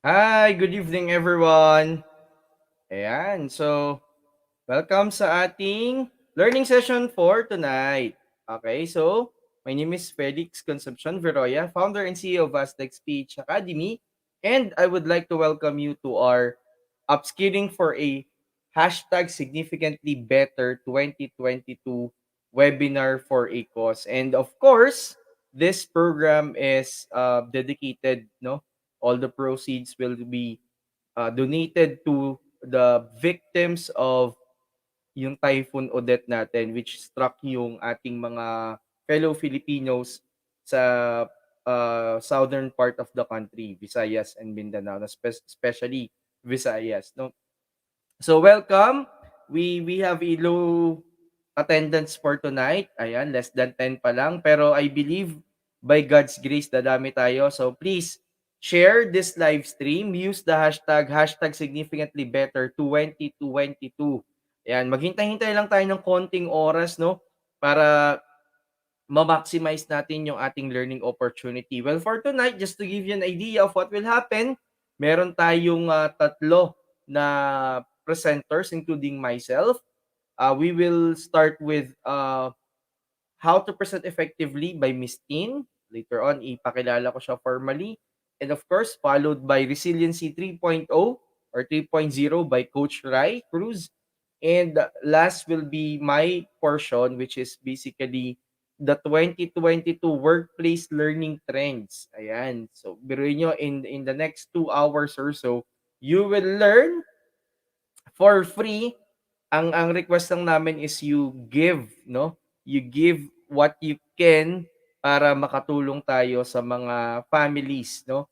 Hi, good evening everyone. Ayan, so welcome sa ating learning session for tonight. Okay, so my name is Felix Concepcion Veroya, founder and CEO of Aztec Speech Academy, and I would like to welcome you to our Upskilling for a hashtag significantly better 2022 webinar for a cause. And of course, this program is dedicated, no? All the proceeds will be donated to the victims of yung Typhoon Odette natin which struck yung ating mga fellow Filipinos sa southern part of the country, Visayas and Mindanao, especially Visayas, no? So welcome. We have a low attendance for tonight. Ayan, less than 10 pa lang. Pero I believe by God's grace, dadami tayo. So please share this live stream. Use the hashtag significantly better 2022. Ayan, maghintay-hintay lang tayo ng konting oras, no? Para ma-maximize natin yung ating learning opportunity. Well, for tonight, just to give you an idea of what will happen, meron tayong tatlo na presenters including myself. We will start with How to Present Effectively by Miss Teen. Later on, ipakilala ko siya formally. And of course, followed by Resiliency 3.0 or 3.0 by Coach Rai Cruz. And last will be my portion, which is basically the 2022 workplace learning trends. Ayan. So, biruin nyo, in the next 2 hours or so, you will learn for free. Ang request lang namin is you give, no? You give what you can para makatulong tayo sa mga families, no?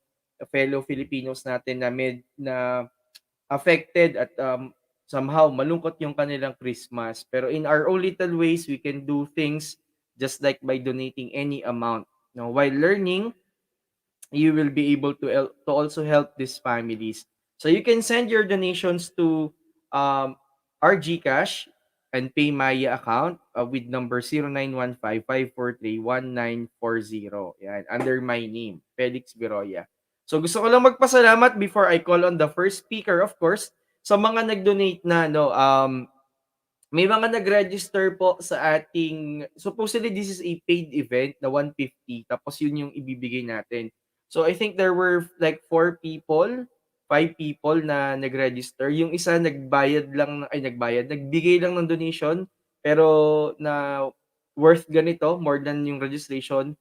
Fellow Filipinos natin na affected at somehow malungkot yung kanilang Christmas. Pero in our own little ways, we can do things just like by donating any amount. No, while learning, you will be able to also help these families. So you can send your donations to our GCash and Pay Maya account with number 0915-543-1940. Yan, under my name, Felix Biroya. So gusto ko lang magpasalamat before I call on the first speaker, of course, sa mga nag-donate na, no, may mga nag-register po sa ating supposedly this is a paid event na 150 tapos yun yung ibibigay natin. So I think there were like 5 people na nag-register. Yung isa nagbigay lang ng donation pero na worth ganito, more than yung registration.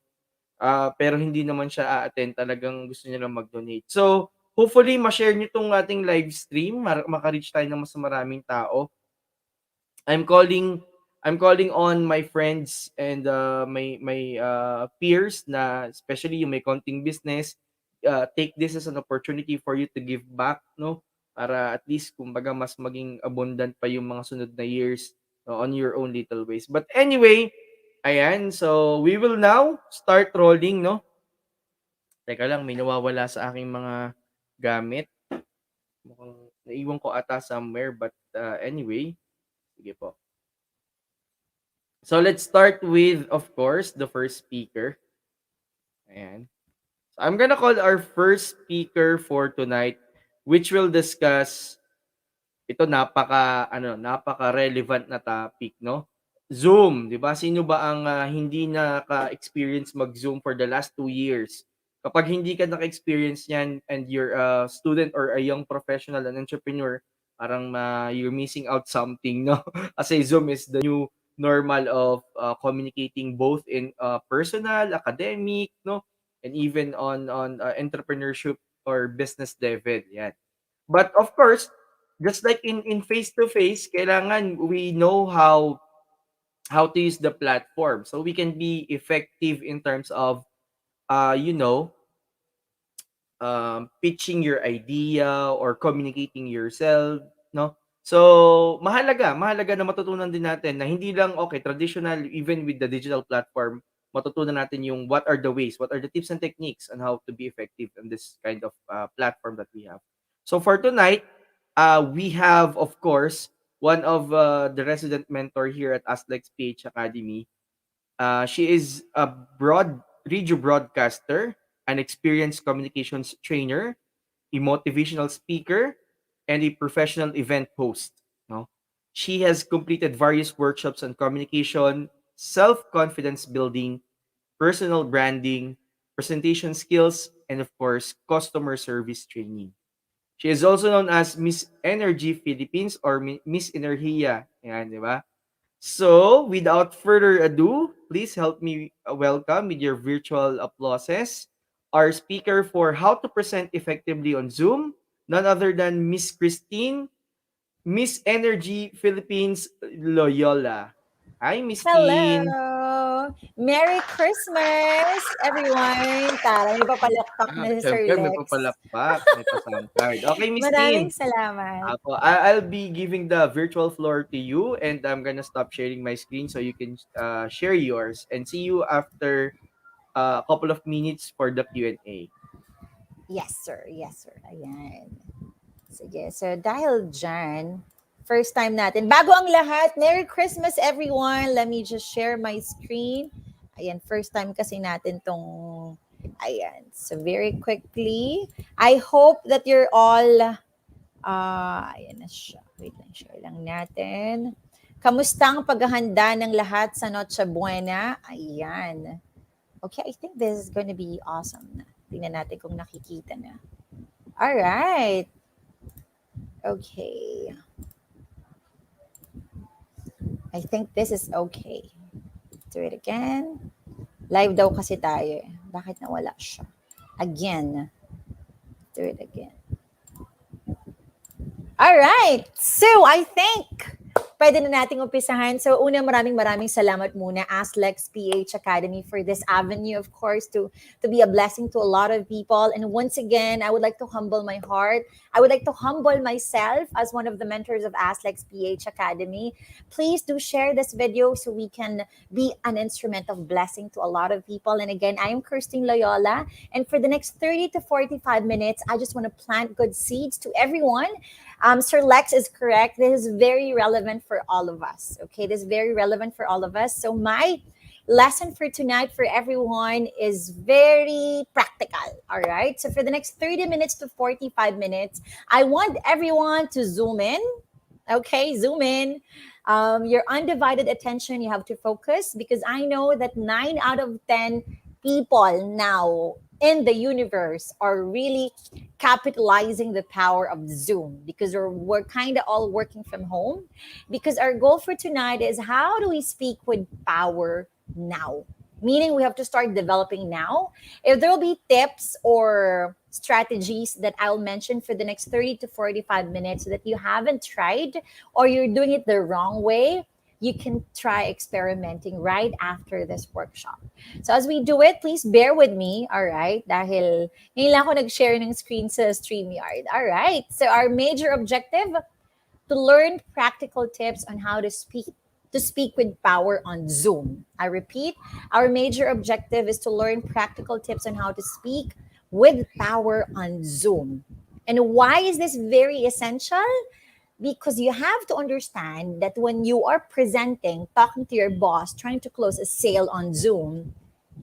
Pero hindi naman siya a-attend, talagang gusto niya lang mag-donate. So, hopefully ma-share niyo 'tong ating live stream, maka-reach tayo ng mas maraming tao. I'm calling I'm calling on my friends and my peers na especially yung may konting business, take this as an opportunity for you to give back, no? Para at least kumbaga mas maging abundant pa yung mga sunod na years, on your own little ways. But anyway, ayan, so we will now start rolling, no? Teka lang, may nawawala sa aking mga gamit. Mukhang naiwan ko ata somewhere, but anyway, sige po. So let's start with, of course, the first speaker. Ayan. So I'm gonna call our first speaker for tonight, which will discuss ito napaka-relevant na topic, no? Zoom, 'di ba? Sino ba ang hindi naka-experience mag-Zoom for the last 2 years? Kapag hindi ka naka-experience niyan and you're a student or a young professional, an entrepreneur, parang you're missing out something, no? Kasi Zoom is the new normal of communicating both in personal, academic, no? And even on entrepreneurship or business level, yan. But of course, just like in face to face, kailangan we know how to use the platform so we can be effective in terms of uh you know pitching your idea or communicating yourself, no? So mahalaga na matutunan din natin na hindi lang okay traditional, even with the digital platform, matutunan natin yung what are the ways, what are the tips and techniques on how to be effective in this kind of platform that we have. So for tonight, we have, of course, one of the resident mentor here at Aslex PH Academy. She is a radio broadcaster, an experienced communications trainer, a motivational speaker, and a professional event host. No? She has completed various workshops on communication, self-confidence building, personal branding, presentation skills, and of course, customer service training. She is also known as Miss Energy Philippines or Miss Energia. Ayan, di ba? So, without further ado, please help me welcome with your virtual applauses our speaker for how to present effectively on Zoom, none other than Miss Christine, Miss Energy Philippines Loyola. Hi, Miss Teen. Hello! Merry Christmas, everyone! Tara, may papalakpak na si Sir Siyempre may Lex. papalakpak, may pa-sound card. Okay, Miss Maraming Teen. salamat. I'll be giving the virtual floor to you and I'm gonna stop sharing my screen so you can share yours and see you after a couple of minutes for the Q&A. Yes, sir. Yes, sir. Ayan. Sige. So, dahil dyan, first time natin. Bago ang lahat, Merry Christmas, everyone! Let me just share my screen. Ayan, first time kasi natin tong... Ayan. So, very quickly, I hope that you're all... ayan na siya. Wait lang, share lang natin. Kamusta ang paghahanda ng lahat sa Noche Buena? Ayan. Okay, I think this is gonna be awesome na. Tingnan natin kung nakikita na. All right. Okay. I think this is okay. Do it again. Live daw kasi tayo. Bakit nawala siya? Again. Do it again. All right. So, I think pwede na nating umpisahan. So, maraming salamat muna Aslex PH Academy for this avenue, of course, to be a blessing to a lot of people. And once again, I would like to humble my heart. I would like to humble myself as one of the mentors of Aslex PH Academy. Please do share this video so we can be an instrument of blessing to a lot of people. And again, I am Christine Loyola. And for the next 30 to 45 minutes, I just want to plant good seeds to everyone. Sir Lex is correct. This is very relevant for all of us. Okay, this is very relevant for all of us. So my lesson for tonight for everyone is very practical. All right. So for the next 30 minutes to 45 minutes, I want everyone to zoom in. Okay, zoom in. Your undivided attention, you have to focus because I know that 9 out of 10 people now in the universe are really capitalizing the power of Zoom because we're kind of all working from home. Because our goal for tonight is how do we speak with power now? Meaning we have to start developing now. If there will be tips or strategies that I'll mention for the next 30 to 45 minutes that you haven't tried or you're doing it the wrong way, you can try experimenting right after this workshop. So as we do it, please bear with me, all right? Dahil ngayon lang ako nag-share ng screen sa StreamYard. All right, so our major objective, to learn practical tips on how to speak with power on Zoom. I repeat, our major objective is to learn practical tips on how to speak with power on Zoom. And why is this very essential? Because you have to understand that when you are presenting, talking to your boss, trying to close a sale on Zoom,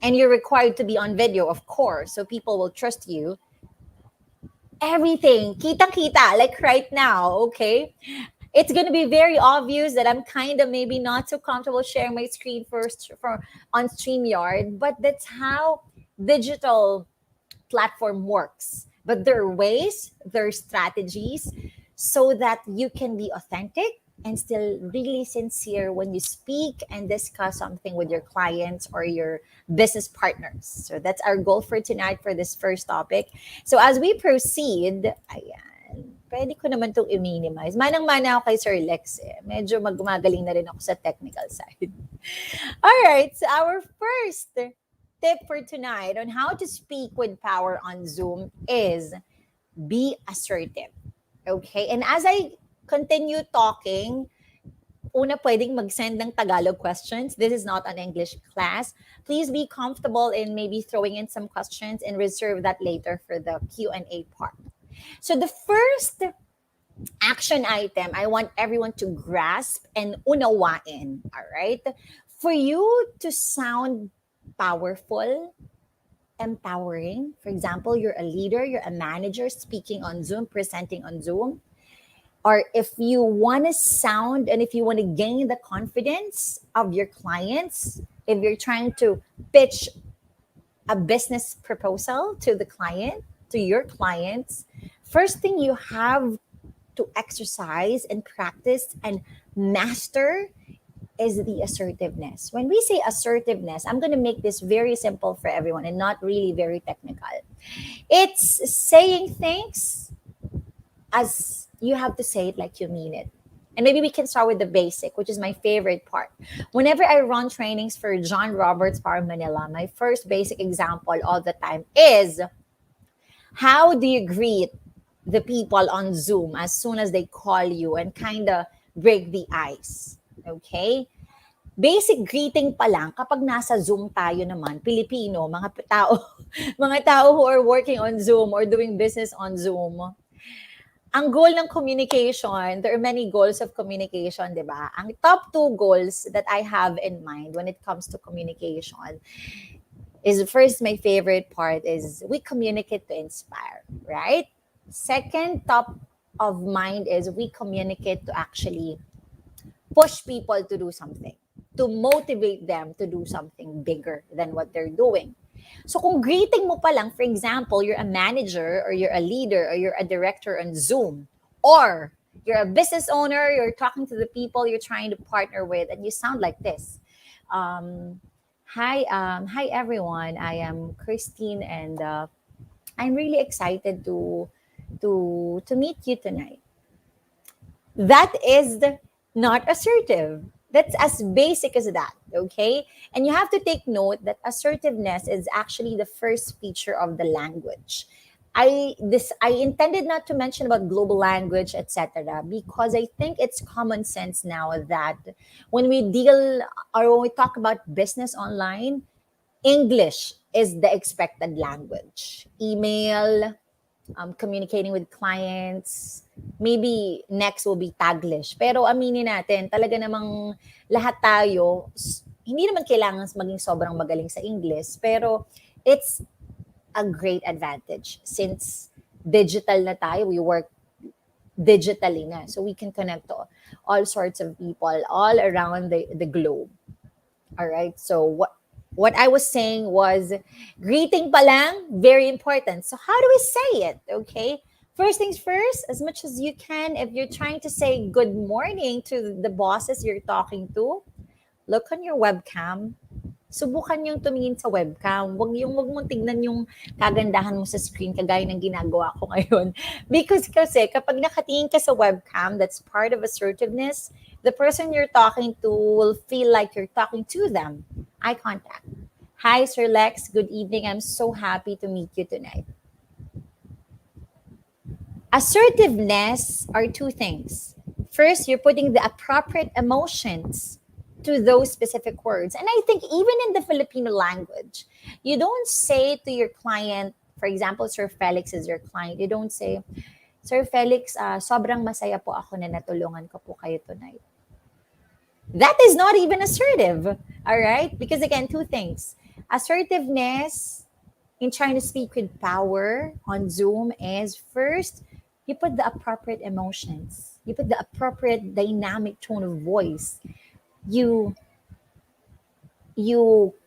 and you're required to be on video, of course, so people will trust you, everything, kitang-kita, like right now, okay? It's going to be very obvious that I'm kind of maybe not so comfortable sharing my screen first for on StreamYard, but that's how digital platform works. But there are ways, there are strategies so that you can be authentic and still really sincere when you speak and discuss something with your clients or your business partners. So that's our goal for tonight for this first topic. So as we proceed, ayan, pwede ko naman itong i-minimize. Manang-mana ako kay Sir Lex. Medyo magmagaling na rin ako sa technical side. All right, so our first tip for tonight on how to speak with power on Zoom is be assertive. Okay? And as I continue talking, una pwedeng mag-send ng Tagalog questions. This is not an English class. Please be comfortable in maybe throwing in some questions and reserve that later for the Q&A part. So the first action item I want everyone to grasp and unawain, all right? For you to sound powerful empowering, for example, you're a leader, you're a manager speaking on Zoom, presenting on Zoom, or if you want to sound and if you want to gain the confidence of your clients, if you're trying to pitch a business proposal to the client, to your clients, first thing you have to exercise and practice and master is the assertiveness. When we say assertiveness, I'm going to make this very simple for everyone and not really very technical. It's saying things as you have to say it like you mean it. And maybe we can start with the basic, which is my favorite part. Whenever I run trainings for John Roberts Power Manila, my first basic example all the time is how do you greet the people on Zoom as soon as they call you and kind of break the ice? Okay? Basic greeting pa lang kapag nasa Zoom tayo naman, Pilipino, mga tao, mga tao who are working on Zoom or doing business on Zoom, ang goal ng communication, there are many goals of communication, di ba? Ang top two goals that I have in mind when it comes to communication is first, my favorite part is we communicate to inspire, right? Second, top of mind is we communicate to actually push people to do something, to motivate them to do something bigger than what they're doing. So kung greeting mo pa lang, for example, you're a manager or you're a leader or you're a director on Zoom, or you're a business owner, you're talking to the people you're trying to partner with, and you sound like this. Hi everyone. I am Christine, and I'm really excited to meet you tonight. That is not assertive. That's as basic as that, okay? And you have to take note that assertiveness is actually the first feature of the language. I intended not to mention about global language, etc., because I think it's common sense now that when we deal or when we talk about business online, English is the expected language. Email, communicating with clients. Maybe next will be Taglish. Pero aminin natin, talaga namang lahat tayo, hindi naman kailangan maging sobrang magaling sa English, pero it's a great advantage since digital na tayo, we work digitally na. So we can connect to all sorts of people all around the globe. All right. So what I was saying was greeting pa lang, very important. So how do we say it? Okay. First things first, as much as you can, if you're trying to say good morning to the bosses you're talking to, look on your webcam. Subukan yung tumingin sa webcam. Wag mong tignan yung kagandahan mo sa screen kagaya ng ginagawa ko ngayon. Because kasi kapag nakatingin ka sa webcam, that's part of assertiveness. The person you're talking to will feel like you're talking to them. Eye contact. Hi, Sir Lex. Good evening. I'm so happy to meet you tonight. Assertiveness are two things. First, you're putting the appropriate emotions to those specific words. And I think even in the Filipino language, you don't say to your client, for example, Sir Felix is your client, you don't say, Sir Felix, sobrang masaya po ako na natulungan ko po kayo tonight. That is not even assertive, all right? Because again, two things. Assertiveness in trying to speak with power on Zoom is first, you put the appropriate emotions. You put the appropriate dynamic tone of voice. You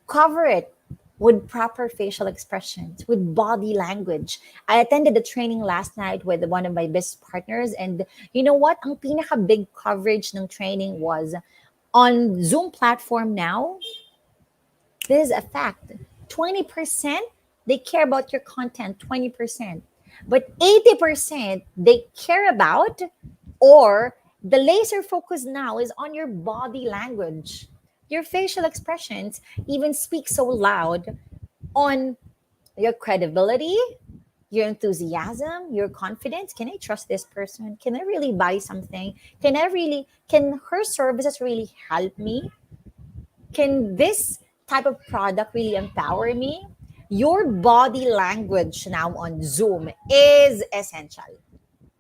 cover it with proper facial expressions, with body language. I attended a training last night with one of my best partners, and you know what? Ang pinaka big coverage ng training was on Zoom platform now. This is a fact. 20% they care about your content, 20%. But 80% they care about, or the laser focus now is on your body language. Your facial expressions even speak so loud on your credibility, your enthusiasm, your confidence. Can I trust this person? Can I really buy something? Can her services really help me? Can this type of product really empower me? Your body language now on Zoom is essential.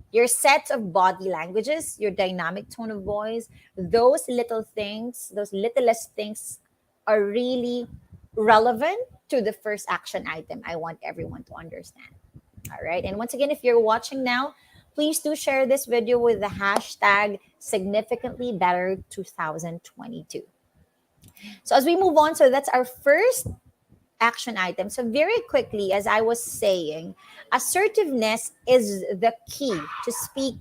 Your set of body languages, your dynamic tone of voice, those little things, those littlest things are really relevant to the first action item I want everyone to understand. All right. And once again, if you're watching now, please do share this video with the hashtag significantly better 2022. So as we move on, so that's our first action item. So very quickly, as I was saying, assertiveness is the key to speak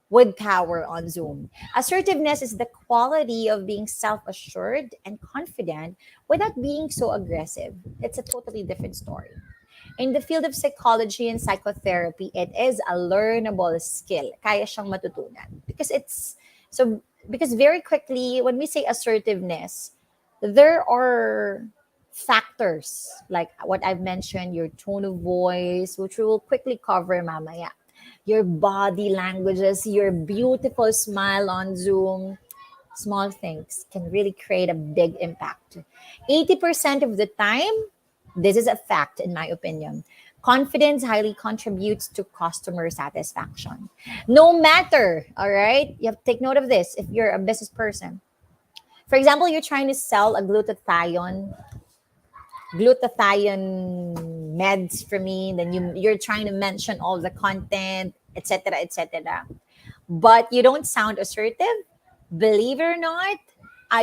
with power on Zoom. Assertiveness is the quality of being self assured and confident without being so aggressive. It's a totally different story. In the field of psychology and psychotherapy, it is a learnable skill. Kaya siyang matutunan. Because very quickly, when we say assertiveness, there are factors like what I've mentioned, your tone of voice, which we will quickly cover mamaya, your body languages, your beautiful smile on Zoom. Small things can really create a big impact. 80% of the time, this is a fact in my opinion. Confidence highly contributes to customer satisfaction. No matter, all right? You have to take note of this if you're a business person. For example, you're trying to sell a glutathione meds for me, then you're trying to mention all the content, etc., etc. But you don't sound assertive, believe it or not,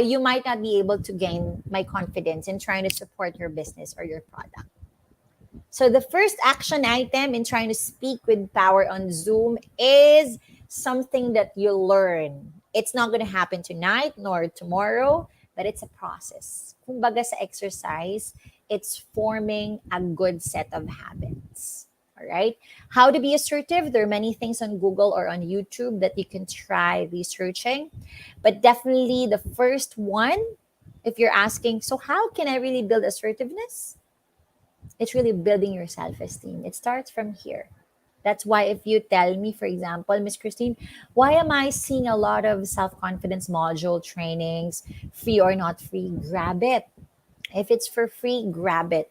you might not be able to gain my confidence in trying to support your business or your product. So the first action item in trying to speak with power on Zoom is something that you learn. It's not going to happen tonight nor tomorrow, but it's a process. Kumbaga sa exercise, it's forming a good set of habits. All right. How to be assertive? There are many things on Google or on YouTube that you can try researching. But definitely the first one, if you're asking, so how can I really build assertiveness? It's really building your self esteem. It starts from here. That's why if you tell me, for example, Miss Christine, why am I seeing a lot of self confidence module trainings, free or not free? Grab it. If it's for free, grab it.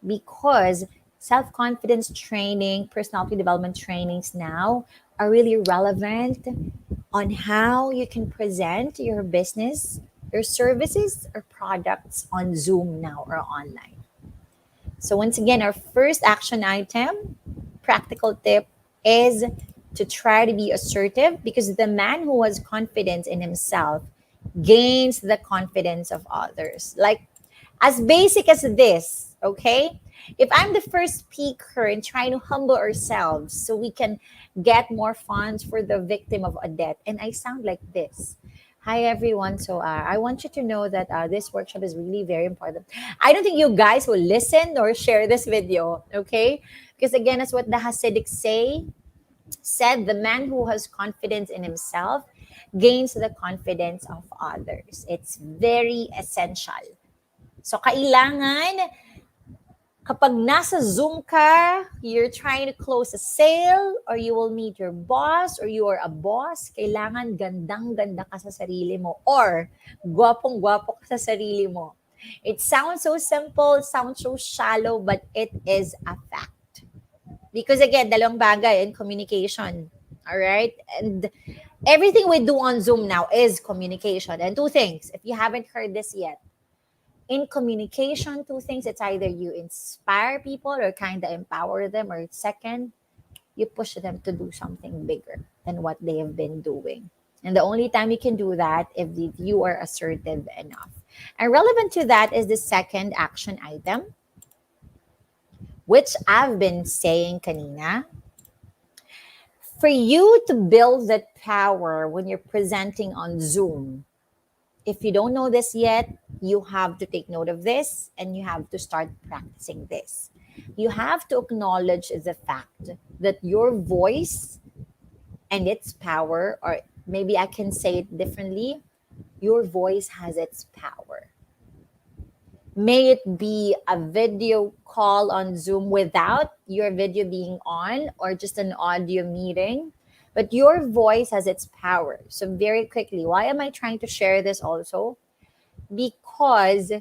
Because self confidence training, personality development trainings now are really relevant on how you can present your business, your services, or products on Zoom now or online. So, once again, our first action item, practical tip, is to try to be assertive because the man who has confidence in himself gains the confidence of others. Like, as basic as this, okay? If I'm the first speaker and trying to humble ourselves so we can get more funds for the victim of Odette, and I sound like this. Hi everyone. So I want you to know that this workshop is really very important. I don't think you guys will listen or share this video, okay? Because again, as what the Hasidics said, the man who has confidence in himself gains the confidence of others. It's very essential. So kailangan kapag nasa Zoom ka, you're trying to close a sale or you will meet your boss or you are a boss, kailangan gandang-ganda ka sa sarili mo or gwapong-gwapo ka sa sarili mo. It sounds so simple, it sounds so shallow, but it is a fact. Because again, dalawang bagay in communication. All right? And everything we do on Zoom now is communication. And two things, if you haven't heard this yet, in communication, two things, it's either you inspire people or kind of empower them, or second, you push them to do something bigger than what they have been doing. And the only time you can do that if you are assertive enough. And relevant to that is the second action item, which I've been saying kanina. For you to build that power when you're presenting on Zoom, if you don't know this yet, you have to take note of this and you have to start practicing this. You have to acknowledge the fact that your voice and its power, or maybe I can say it differently, your voice has its power. May it be a video call on Zoom without your video being on or just an audio meeting, but your voice has its power. So very quickly, why am I trying to share this also? Because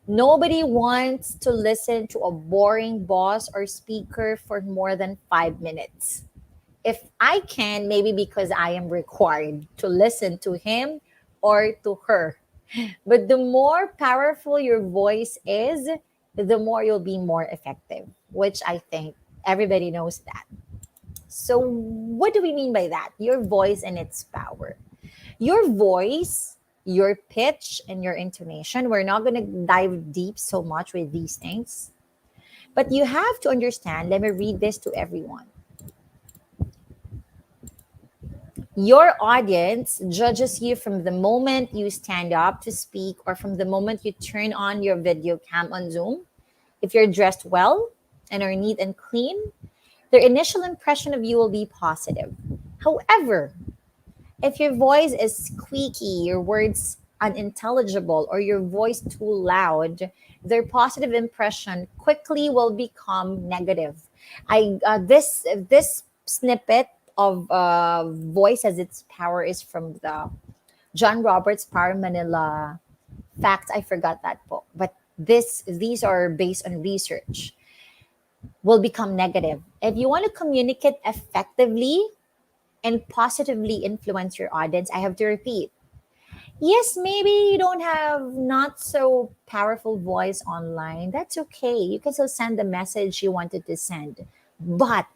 nobody wants to listen to a boring boss or speaker for more than 5 minutes. If I can, maybe because I am required to listen to him or to her. But the more powerful your voice is, the more you'll be more effective, which I think everybody knows that. So, what do we mean by that? Your voice and its power. Your voice, your pitch, and your intonation. We're not going to dive deep so much with these things, but you have to understand. Let me read this to everyone. Your audience judges you from the moment you stand up to speak or from the moment you turn on your video cam on Zoom. If you're dressed well and are neat and clean, their initial impression of you will be positive. However, if your voice is squeaky, your words unintelligible, or your voice too loud, their positive impression quickly will become negative. I this snippet of voice as its power is from the John Roberts Power Manila Facts. I forgot that book, but these are based on research. Will become negative. If you want to communicate effectively and positively influence your audience, I have to repeat. Yes, maybe you don't have not so powerful voice online. That's okay. You can still send the message you wanted to send. But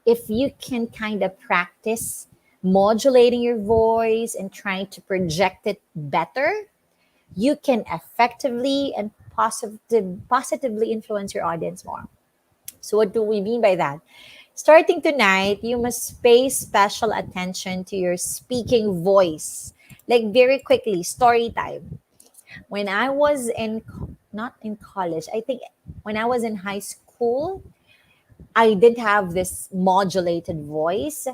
if you can kind of practice modulating your voice and trying to project it better, you can effectively and positively influence your audience more. So, what do we mean by that? Starting tonight, you must pay special attention to your speaking voice. Like very quickly, story time. When I was not in college, I think when I was in high school, I didn't have this modulated voice.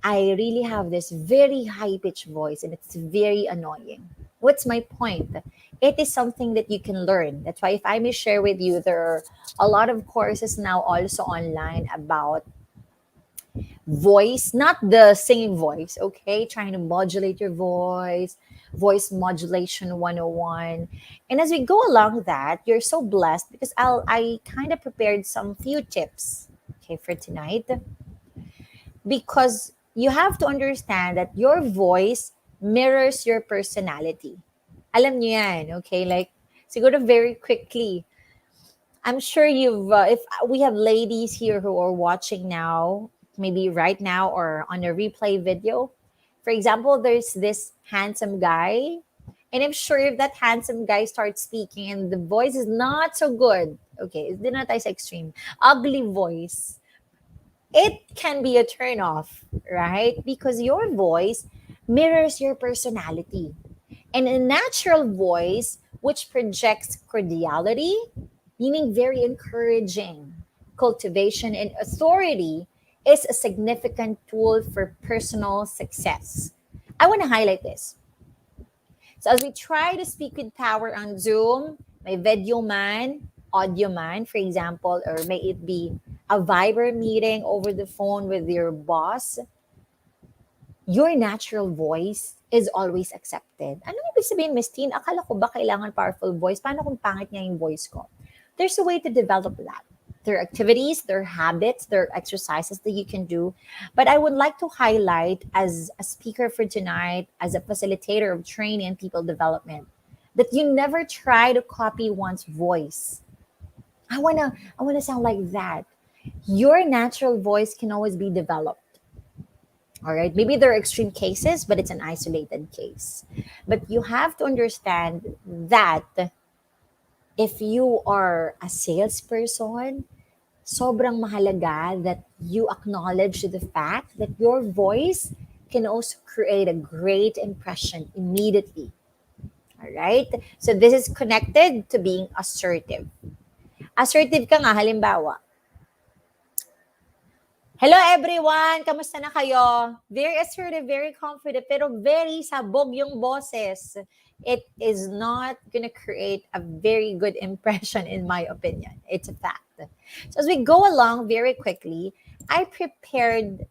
I really have this very high pitched voice and it's very annoying. What's my point? It is something that you can learn. That's why, if I may share with you, there are a lot of courses now also online about voice, not the singing voice, okay? Trying to modulate your voice, voice modulation 101. And as we go along that, you're so blessed because I kind of prepared some few tips, okay, for tonight, because you have to understand that your voice mirrors your personality. Alam niyo yan, okay? Like, siguro very quickly, I'm sure if we have ladies here who are watching now, maybe right now or on a replay video. For example, there's this handsome guy, and I'm sure if that handsome guy starts speaking and the voice is not so good, okay, it's not as extreme, ugly voice, it can be a turn off, right? Because your voice mirrors your personality. And a natural voice which projects cordiality, meaning very encouraging, cultivation, and authority, is a significant tool for personal success. I want to highlight this. So, as we try to speak with power on Zoom, may video man, audio man, for example, or may it be a Viber meeting over the phone with your boss, your natural voice is always accepted. Ano ibig sabihin, Miss Teen? Akala ko ba kailangan powerful voice? Paano kung pangit nga yung voice ko? There's a way to develop that. There are activities, there are habits, there are exercises that you can do. But I would like to highlight, as a speaker for tonight, as a facilitator of training and people development, that you never try to copy one's voice. I wanna sound like that. Your natural voice can always be developed. All right. Maybe there are extreme cases, but it's an isolated case. But you have to understand that if you are a salesperson, sobrang mahalaga that you acknowledge the fact that your voice can also create a great impression immediately. All right. So this is connected to being assertive. Assertive ka nga, halimbawa, hello everyone! Kamusta na kayo? Very assertive, very confident, pero very sabog yung boses. It is not gonna create a very good impression in my opinion. It's a fact. So as we go along very quickly, I prepared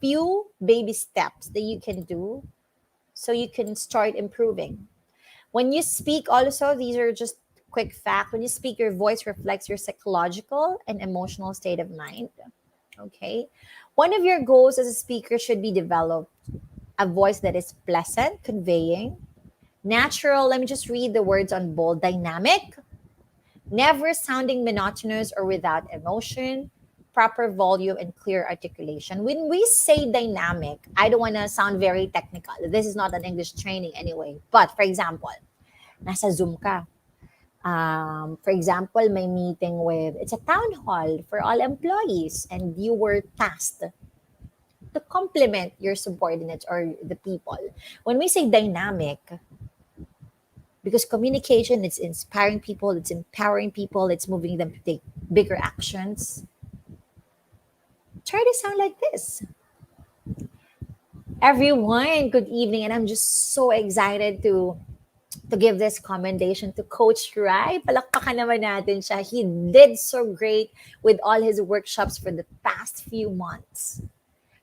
few baby steps that you can do so you can start improving. When you speak also, these are just quick facts. When you speak, your voice reflects your psychological and emotional state of mind. Okay. One of your goals as a speaker should be develop a voice that is pleasant, conveying, natural. Let me just read the words on bold: dynamic, never sounding monotonous or without emotion, proper volume, and clear articulation. When we say dynamic, I don't want to sound very technical. This is not an English training anyway. But for example, nasa Zoom ka. For example, may meeting with, it's a town hall for all employees, and you were tasked to complement your subordinates or the people. When we say dynamic, because communication, it's inspiring people, it's empowering people, it's moving them to take bigger actions. Try to sound like this. Everyone, good evening, and I'm just so excited to give this commendation to Coach Rai. Palakpakan naman natin siya. He did so great with all his workshops for the past few months.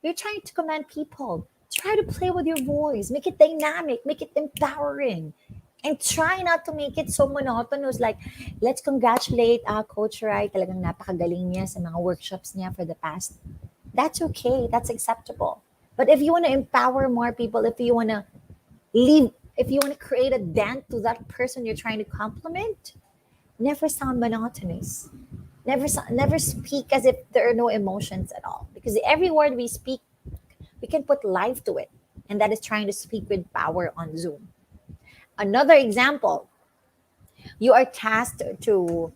You're trying to command people. Try to play with your voice. Make it dynamic. Make it empowering. And try not to make it so monotonous. Like, let's congratulate Coach Rai. Talagang napakagaling niya sa mga workshops niya for the past. That's okay. That's acceptable. But if you want to empower more people, if you want to leave, if you want to create a dent to that person you're trying to compliment, never sound monotonous. Never speak as if there are no emotions at all. Because every word we speak, we can put life to it. And that is trying to speak with power on Zoom. Another example, you are tasked to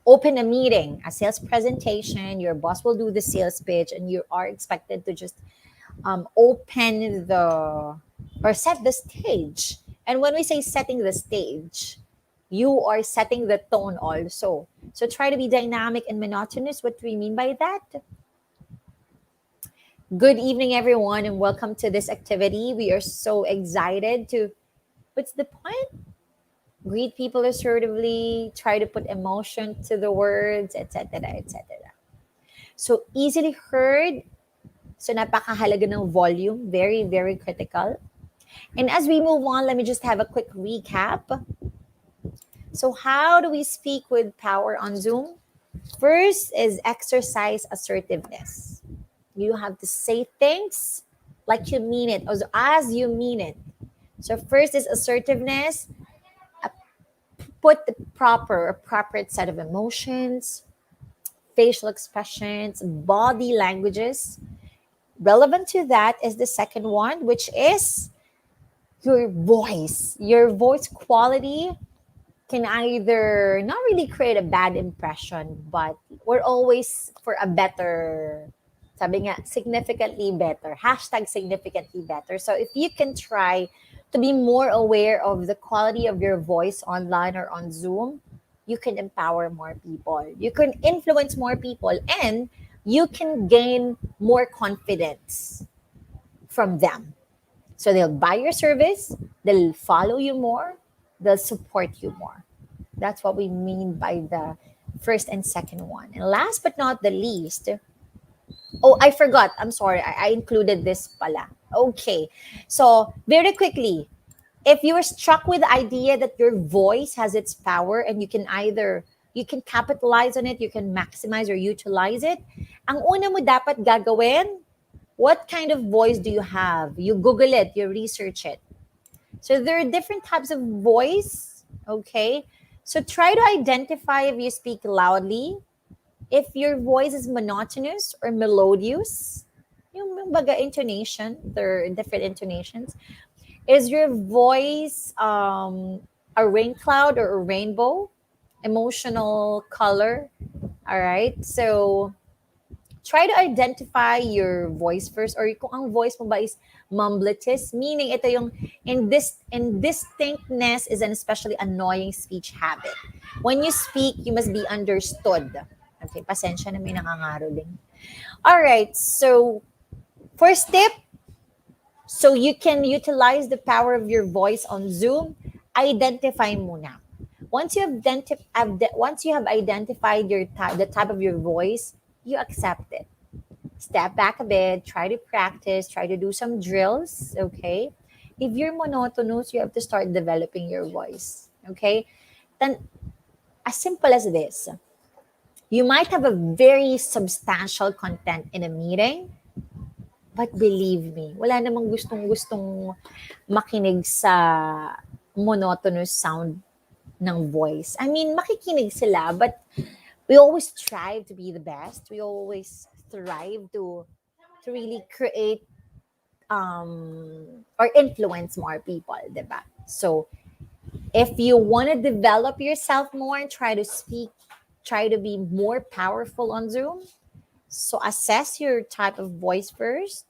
open a meeting, a sales presentation, your boss will do the sales pitch, and you are expected to just open the or set the stage. And when we say setting the stage, you are setting the tone also. So try to be dynamic and monotonous. What do we mean by that? Good evening, everyone, and welcome to this activity. We are so excited to, what's the point? Greet people assertively, try to put emotion to the words, etc., etc. So easily heard. So napakahalaga ng volume, very, very critical. And as we move on, let me just have a quick recap. So how do we speak with power on Zoom? First is exercise assertiveness. You have to say things like you mean it, or as you mean it. So first is assertiveness. Put the appropriate set of emotions, facial expressions, body languages. Relevant to that is the second one, which is your voice. Your voice quality can either not really create a bad impression, but we're always for a better, sabi nga, significantly better. Hashtag significantly better. So if you can try to be more aware of the quality of your voice online or on Zoom, you can empower more people. You can influence more people, and you can gain more confidence from them. So they'll buy your service, they'll follow you more, they'll support you more. That's what we mean by the first and second one. And last but not the least, oh, I forgot. I'm sorry. I included this pala. Okay. So very quickly, if you are struck with the idea that your voice has its power and you can capitalize on it, you can maximize or utilize it, ang una mo dapat gagawin, what kind of voice do you have? You Google it, you research it. So there are different types of voice, okay? So try to identify if you speak loudly, if your voice is monotonous or melodious, yung baga intonation, there are different intonations. Is your voice a rain cloud or a rainbow? Emotional color? All right. So try to identify your voice first, or kung ang voice mo ba is mumbletis, meaning ito yung indistinctness is an especially annoying speech habit. When you speak, you must be understood. Okay, pasensya na may nangangaroling. All right, so first tip, so you can utilize the power of your voice on Zoom, identify muna. Once you have identified the type of your voice, you accept it. Step back a bit, try to practice, try to do some drills, okay? If you're monotonous, you have to start developing your voice, okay? Then, as simple as this, you might have a very substantial content in a meeting, but believe me, wala namang gustong makinig sa monotonous sound ng voice. I mean, makikinig sila, but we always strive to be the best. We always strive to really create or influence more people, diba? So if you want to develop yourself more and try to speak, try to be more powerful on Zoom. So assess your type of voice first.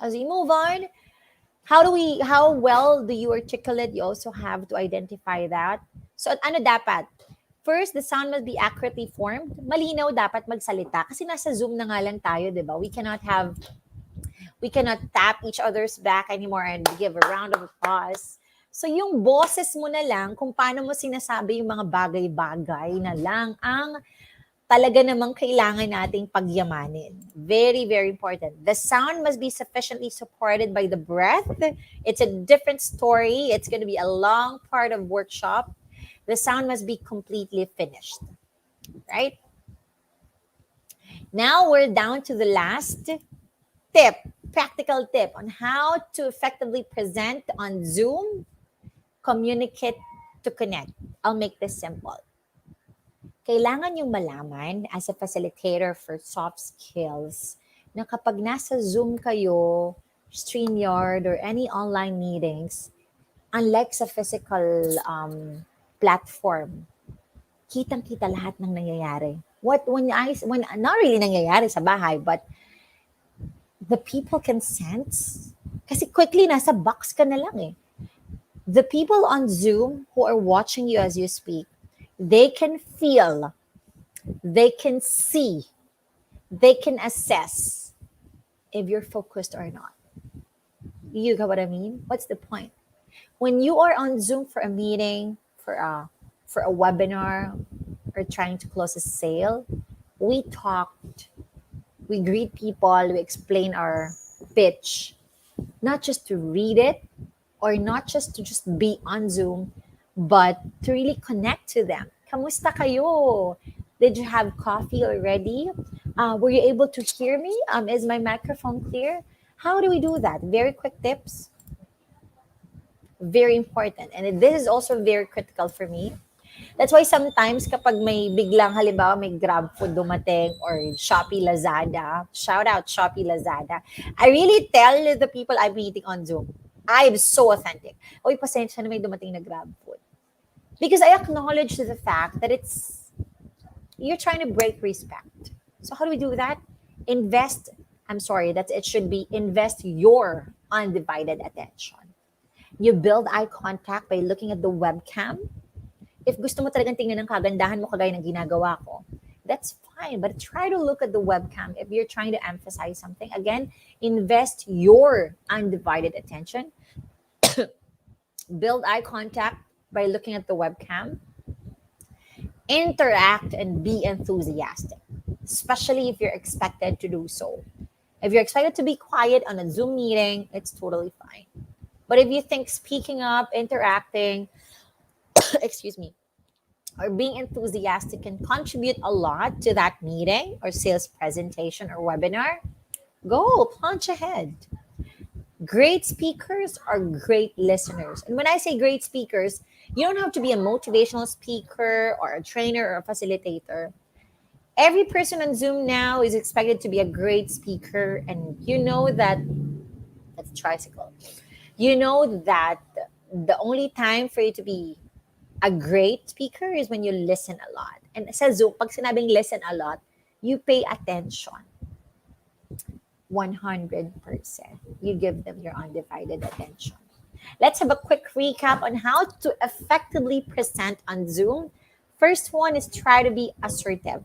As we move on, how well do you articulate? You also have to identify that. So ano dapat? First, the sound must be accurately formed. Malinaw dapat magsalita kasi nasa Zoom na nga lang tayo, 'di ba? We cannot tap each other's back anymore and give a round of applause. So yung boses mo na lang kung paano mo sinasabi yung mga bagay-bagay na lang ang talaga namang kailangan nating pagyamanin. Very, very important. The sound must be sufficiently supported by the breath. It's a different story. It's going to be a long part of workshop. The sound must be completely finished. Right? Now we're down to the last tip, practical tip on how to effectively present on Zoom, communicate to connect. I'll make this simple. Kailangan yung malaman as a facilitator for soft skills na kapag nasa Zoom kayo, StreamYard, or any online meetings, unlike sa physical platform, kitang-kita lahat ng nangyayari. When not really nangyayari sa bahay, but the people can sense. Kasi quickly, nasa box ka na lang eh. The people on Zoom who are watching you as you speak, they can feel, they can see, they can assess if you're focused or not. You get what I mean? What's the point? When you are on Zoom for a meeting, for a webinar, or trying to close a sale, we talked, we greet people, we explain our pitch, not just to read it or not just to just be on Zoom, but to really connect to them. Kamusta kayo? Did you have coffee already? Were you able to hear me? Is my microphone clear? How do we do that? Very quick tips. Very important. And this is also very critical for me. That's why sometimes kapag may biglang halimbawa may Grab food dumating or Shopee Lazada, shout out Shopee Lazada, I really tell the people I'm meeting on Zoom, I'm so authentic. Oy, pasensya na may dumating na Grab food. Because I acknowledge the fact that you're trying to break respect. So how do we do that? It should be invest your undivided attention. You build eye contact by looking at the webcam. If gusto mo talagang tingnan ng kagandahan mo kagaya ng ginagawa ko, that's fine. But try to look at the webcam if you're trying to emphasize something. Again, invest your undivided attention. Build eye contact by looking at the webcam. Interact and be enthusiastic, especially if you're expected to do so. If you're expected to be quiet on a Zoom meeting, it's totally fine. But if you think speaking up, interacting, excuse me, or being enthusiastic can contribute a lot to that meeting or sales presentation or webinar, go plunge ahead. Great speakers are great listeners. And when I say great speakers, you don't have to be a motivational speaker or a trainer or a facilitator. Every person on Zoom now is expected to be a great speaker. And you know that, that's a tricycle. You know that the only time for you to be a great speaker is when you listen a lot. And sa Zoom, pag sinabing listen a lot, you pay attention. 100%. You give them your undivided attention. Let's have a quick recap on how to effectively present on Zoom. First one is try to be assertive.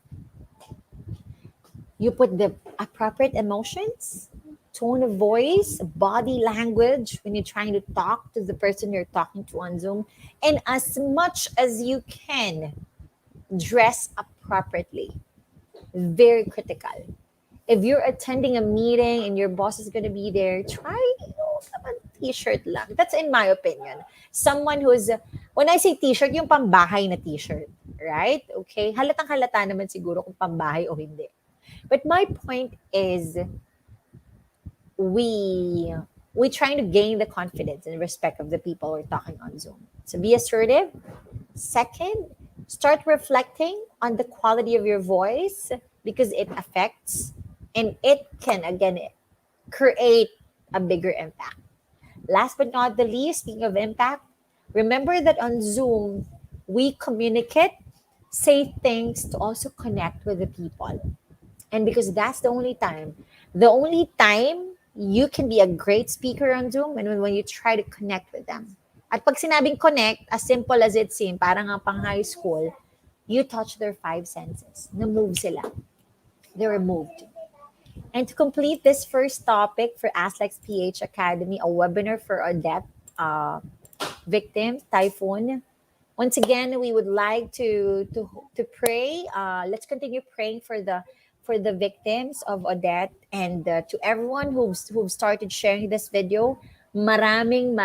You put the appropriate emotions, tone of voice, body language when you're trying to talk to the person you're talking to on Zoom. And as much as you can, dress appropriately. Very critical. If you're attending a meeting and your boss is going to be there, try, a t-shirt lang. That's in my opinion. Someone who's, when I say t-shirt, yung pambahay na t-shirt, right? Okay? Halatang halata naman siguro kung pambahay o hindi. But my point is, we we're trying to gain the confidence and respect of the people we're talking on Zoom. So be assertive. Second, start reflecting on the quality of your voice because it affects and it can again create a bigger impact. Last but not the least, speaking of impact, remember that on Zoom, we communicate, say things to also connect with the people. And because that's the only time you can be a great speaker on Zoom and when you try to connect with them. At pag sinabing connect, as simple as it seems, parang nga pang high school, you touch their five senses. Na-move sila. They were moved. And to complete this first topic for ASLEX PH Academy, a webinar for Odette uh, victims, Typhoon. Once again, we would like to pray. Let's continue praying for the victims of Odette and to everyone who've started sharing this video. Maraming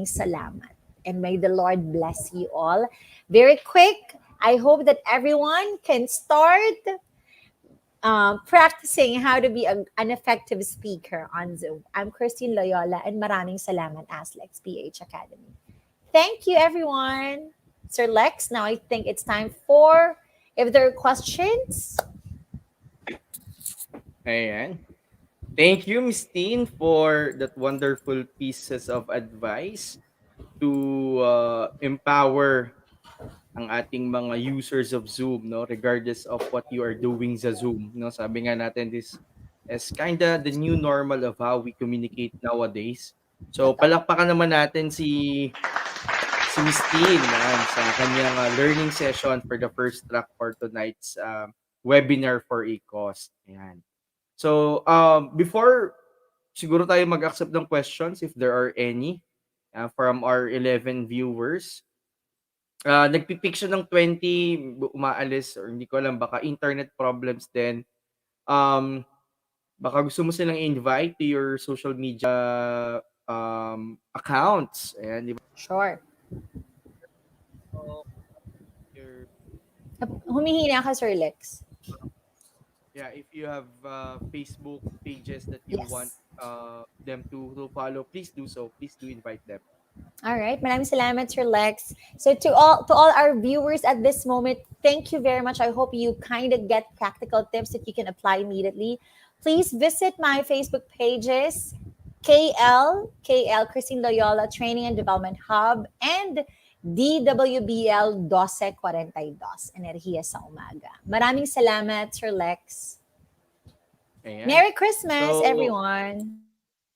salamat. And may the Lord bless you all. Very quick, I hope that everyone can start practicing how to be an effective speaker on Zoom. I'm Christine Loyola and maraming salamat ASLEX PH Academy. Thank you, everyone. Sir Lex, now I think it's time for if there are questions. Ayan. Thank you, Miss Teen, for that wonderful pieces of advice to empower ang ating mga users of Zoom, no, regardless of what you are doing sa Zoom, no. Sabi nga natin, this is kinda the new normal of how we communicate nowadays. So Totoo. palakpakan naman natin si Miss Teen sa kanyang learning session for the first track for tonight's webinar for e-cost. Ayan. So before siguro tayo mag-accept ng questions if there are any from our 11 viewers. Nagpi-pick siya ng 20, umaalis or hindi ko alam, baka internet problems din. Baka gusto mo silang invite to your social media accounts. Ayan, di ba? Sure. So, your, Humihina ka, Sir Lex. yeah, if you have Facebook pages that you want Yes. them to follow, please do so. Please do invite them. All right. Maraming salamat, Sir Lex. So to all our viewers at this moment, thank you very much. I hope you kind of get practical tips that you can apply immediately. Please visit my Facebook pages, KL Christine Loyola Training and Development Hub, and DWBL 1242, Enerhiya sa Umaga. Maraming salamat, Sir Lex. Ayan. Merry Christmas, So, everyone.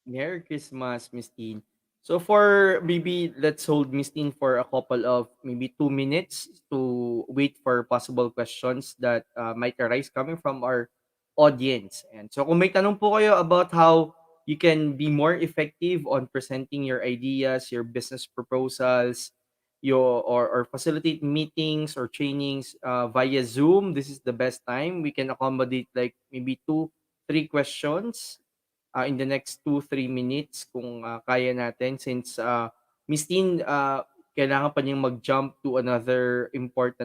Merry Christmas, Miss Teen. So for maybe let's hold Miss Teen for a couple of maybe 2 minutes to wait for possible questions that might arise coming from our audience. And so kung may tanong po kayo about how you can be more effective on presenting your ideas, your business proposals, or facilitate meetings or trainings via Zoom, this is the best time. We can accommodate like maybe 2, 3 questions in the next 2, 3 minutes kung kaya natin since Miss Teen, kailangan pa niyang mag-jump to another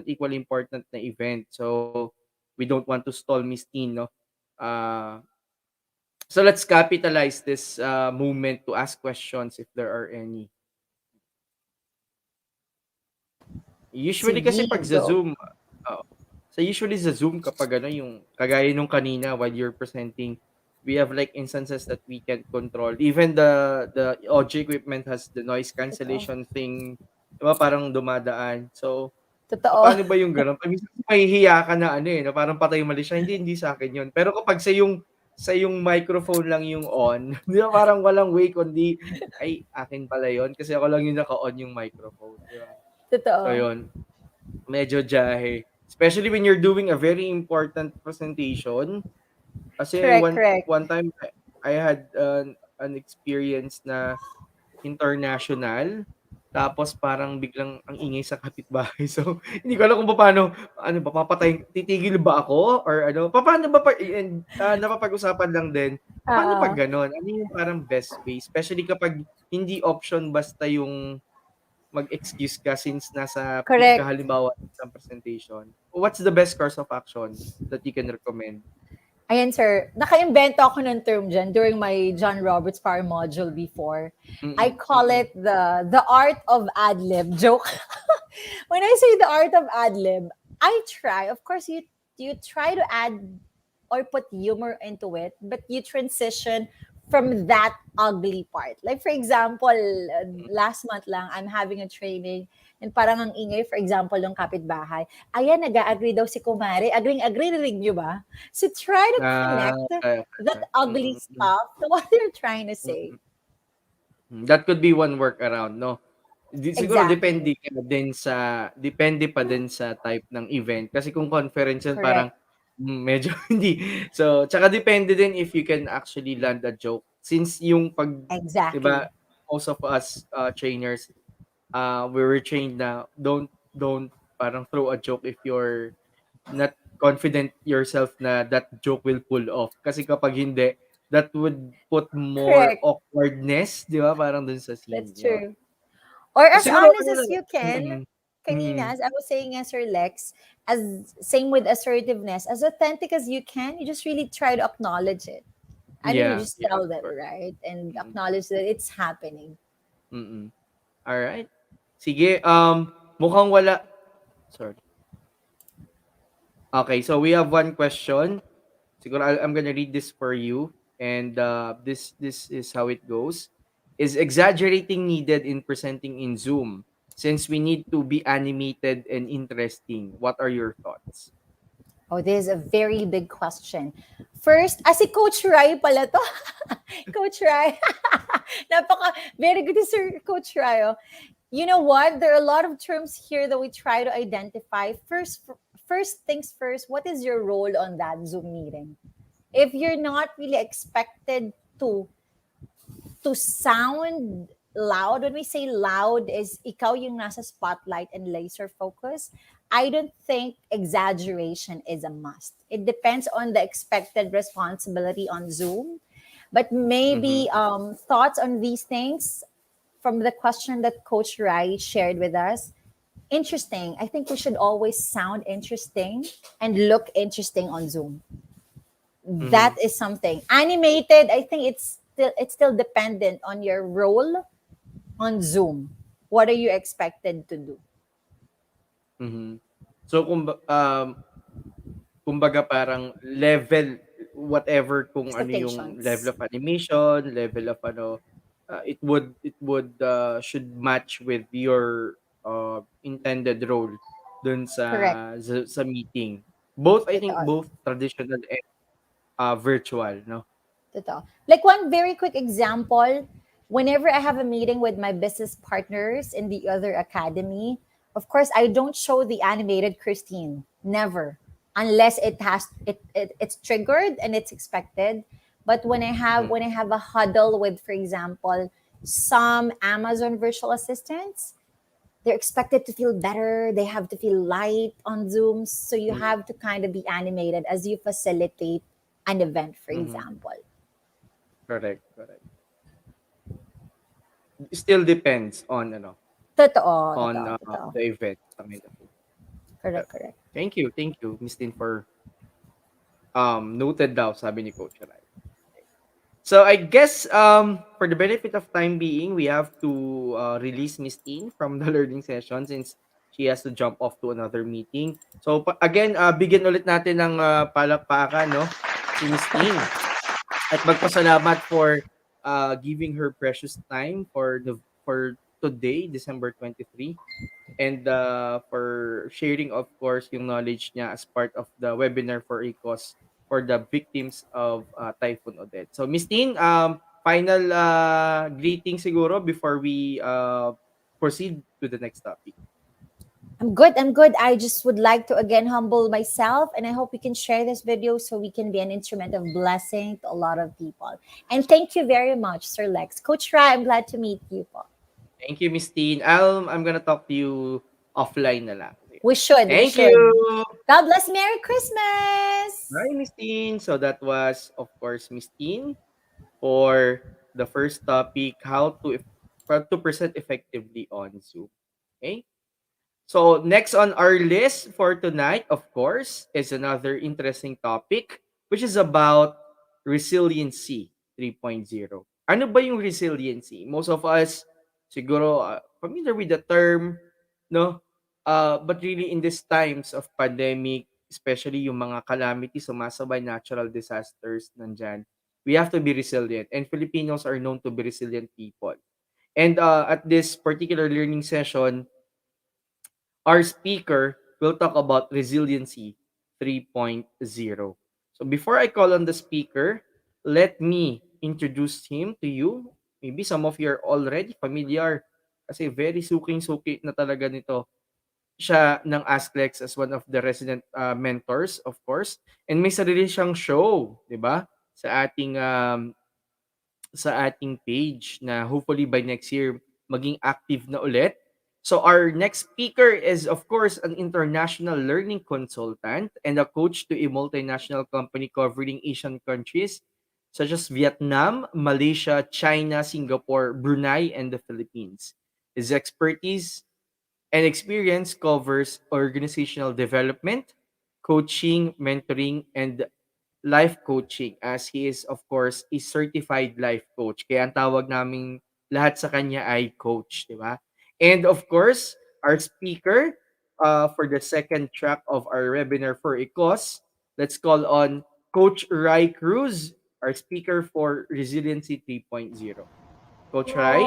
equally important na event. So, we don't want to stall Miss Teen, no? Uh, so, let's capitalize this moment to ask questions if there are any. Usually kasi Sige, pag sa go. Zoom, usually sa Zoom kapag ano yung kagaya nung kanina while you're presenting, we have like instances that we can control. Even the audio equipment has the noise Totoo. cancellation thing, 'di ba parang dumadaan. So, Totoo. paano ba yung gano'n? Pag minsan mahihiya ka na ano, na parang patay mali siya, hindi sa akin yun. Pero kapag sa yung microphone lang yung on, 'di ba parang walang way kundi, "Ay, akin pala yun kasi ako lang yung naka-on yung microphone." 'Di ba? So Totoo. yun. Medyo jahe. Especially when you're doing a very important presentation. Kasi Correct, one correct. one time I had an experience na international. Tapos parang biglang ang ingay sa kapitbahay. So, hindi ko alam kung paano, ano ba, titigil ba ako or ano, paano ba and napapag-usapan lang din, paano pag Oo. gano'n? Ano yung parang best way? Especially kapag hindi option basta yung mag-excuse ka since nasa peak ka Correct. halimbawa ng presentation. What's the best course of action that you can recommend? Ayan, sir. Naka-invento ako ng term dyan during my John Roberts Power module before. I Mm, call mm. it the art of ad lib. Joke. When I say the art of ad lib, I try. Of course, you try to add or put humor into it, but you transition from that ugly part. Like for example, last month lang, I'm having a training and parang ang ingay, for example, ng kapitbahay. Ayan, nag-agree daw si Kumare. Agreeing, narinig nyo ba? So try to Ah, connect okey, that okey. ugly stuff to what they're trying to say. Mm. That could be one workaround 'no? Siguro Exactly. depende pa din sa type ng event kasi kung conference yun parang, Correct. medyo hindi. So, tsaka depende din if you can actually land a joke since yung 'di ba, Exactly. most of us, trainers, we were trained na don't parang throw a joke if you're not confident yourself na that joke will pull off. Kasi kapag hindi, that would put more Correct. awkwardness, 'di ba, parang dun sa scene, That's 'di ba? true. Or So, as siguro honest ano na as lang you can. mm. Kanina, as I was saying, as Sir Lex, as same with assertiveness, as authentic as you can, you just really try to acknowledge it. I mean, you Yeah, just yeah, of tell them, course. right? And Mm, acknowledge that it's happening. mm. Alright. Sige, mukhang wala sorry. Okay, so we have one question. Siguro I'm gonna read this for you, and this is how it goes. Is exaggerating needed in presenting in Zoom? Since we need to be animated and interesting, what are your thoughts? Oh, this is a very big question. First, si Coach Rai pala to. Coach Rai. Very good, Sir Coach Rai. Oh. You know what? There are a lot of terms here that we try to identify. First things first, what is your role on that Zoom meeting? If you're not really expected to sound loud, when we say loud is ikaw yung nasa spotlight and laser focus, I don't think exaggeration is a must. It depends on the expected responsibility on Zoom. But Mm-hmm. maybe thoughts on these things from the question that Coach Rai shared with us. Interesting. I think we should always sound interesting and look interesting on Zoom. Mm-hmm. That is something. Animated, I think it's still dependent on your role on Zoom. What are you expected to do? Mm-hmm. So kumbaga parang level whatever kung ano yung level Expectations. of animation, level of ano, it would should match with your intended role dun Correct. sa meeting. Both I think Totoo. both traditional and virtual, no? Totoo. Like one very quick example, whenever I have a meeting with my business partners in the other academy, of course I don't show the animated Christine. Never. Unless it's triggered and it's expected. But when I have Mhm, when I have a huddle with, for example, some Amazon virtual assistants, they're expected to feel better. They have to feel light on Zoom. So you mhm, have to kind of be animated as you facilitate an event, for mhm. example. Correct, correct. Still depends on ano, Totoo, on totoo, totoo. the event, something like that. Correct, correct. Thank you, Miss Tin, for noted daw sabi ni Coach Rai. So I guess for the benefit of time being, we have to release Miss Teen from the learning session since she has to jump off to another meeting. So again, bigyan ulit natin ng palakpakan no si Miss Teen at magpasalamat for giving her precious time for today, December 23, and for sharing of course yung knowledge niya as part of the webinar for ACOS for the victims of Typhoon Odette. So Miss Tin, final greeting siguro before we proceed to the next topic. I'm good. I'm good. I just would like to again humble myself, and I hope we can share this video so we can be an instrument of blessing to a lot of people. And thank you very much, Sir Lex. Coach Ra, I'm glad to meet you po. Thank you, Miss Tin. I'm gonna talk to you offline na lang. We should, we Thank you. should. God bless. Merry Christmas. Hi, Miss Tin. So that was of course Miss Tin for the first topic, how to present effectively on Zoom. Okay. So next on our list for tonight, of course, is another interesting topic, which is about resiliency 3.0. Ano ba yung resiliency? Most of us siguro familiar with the term, no? But really in these times of pandemic, especially yung mga calamities, sumasabay natural disasters nandyan, we have to be resilient. And Filipinos are known to be resilient people. And at this particular learning session, our speaker will talk about resiliency 3.0. So before I call on the speaker, let me introduce him to you. Maybe some of you are already familiar kasi very suking-suki na talaga nito siya ng Asklex as one of the resident mentors, of course. And may sarili siyang show, di ba? Sa ating page na hopefully by next year maging active na ulit. So our next speaker is of course an international learning consultant and a coach to a multinational company covering Asian countries such as Vietnam, Malaysia, China, Singapore, Brunei, and the Philippines. His expertise and experience covers organizational development, coaching, mentoring, and life coaching as he is of course a certified life coach. Kaya ang tawag naming lahat sa kanya ay coach, di ba? And of course, our speaker for the second track of our webinar for a cause, let's call on Coach Rai Cruz, our speaker for Resiliency 3.0. Coach Rai?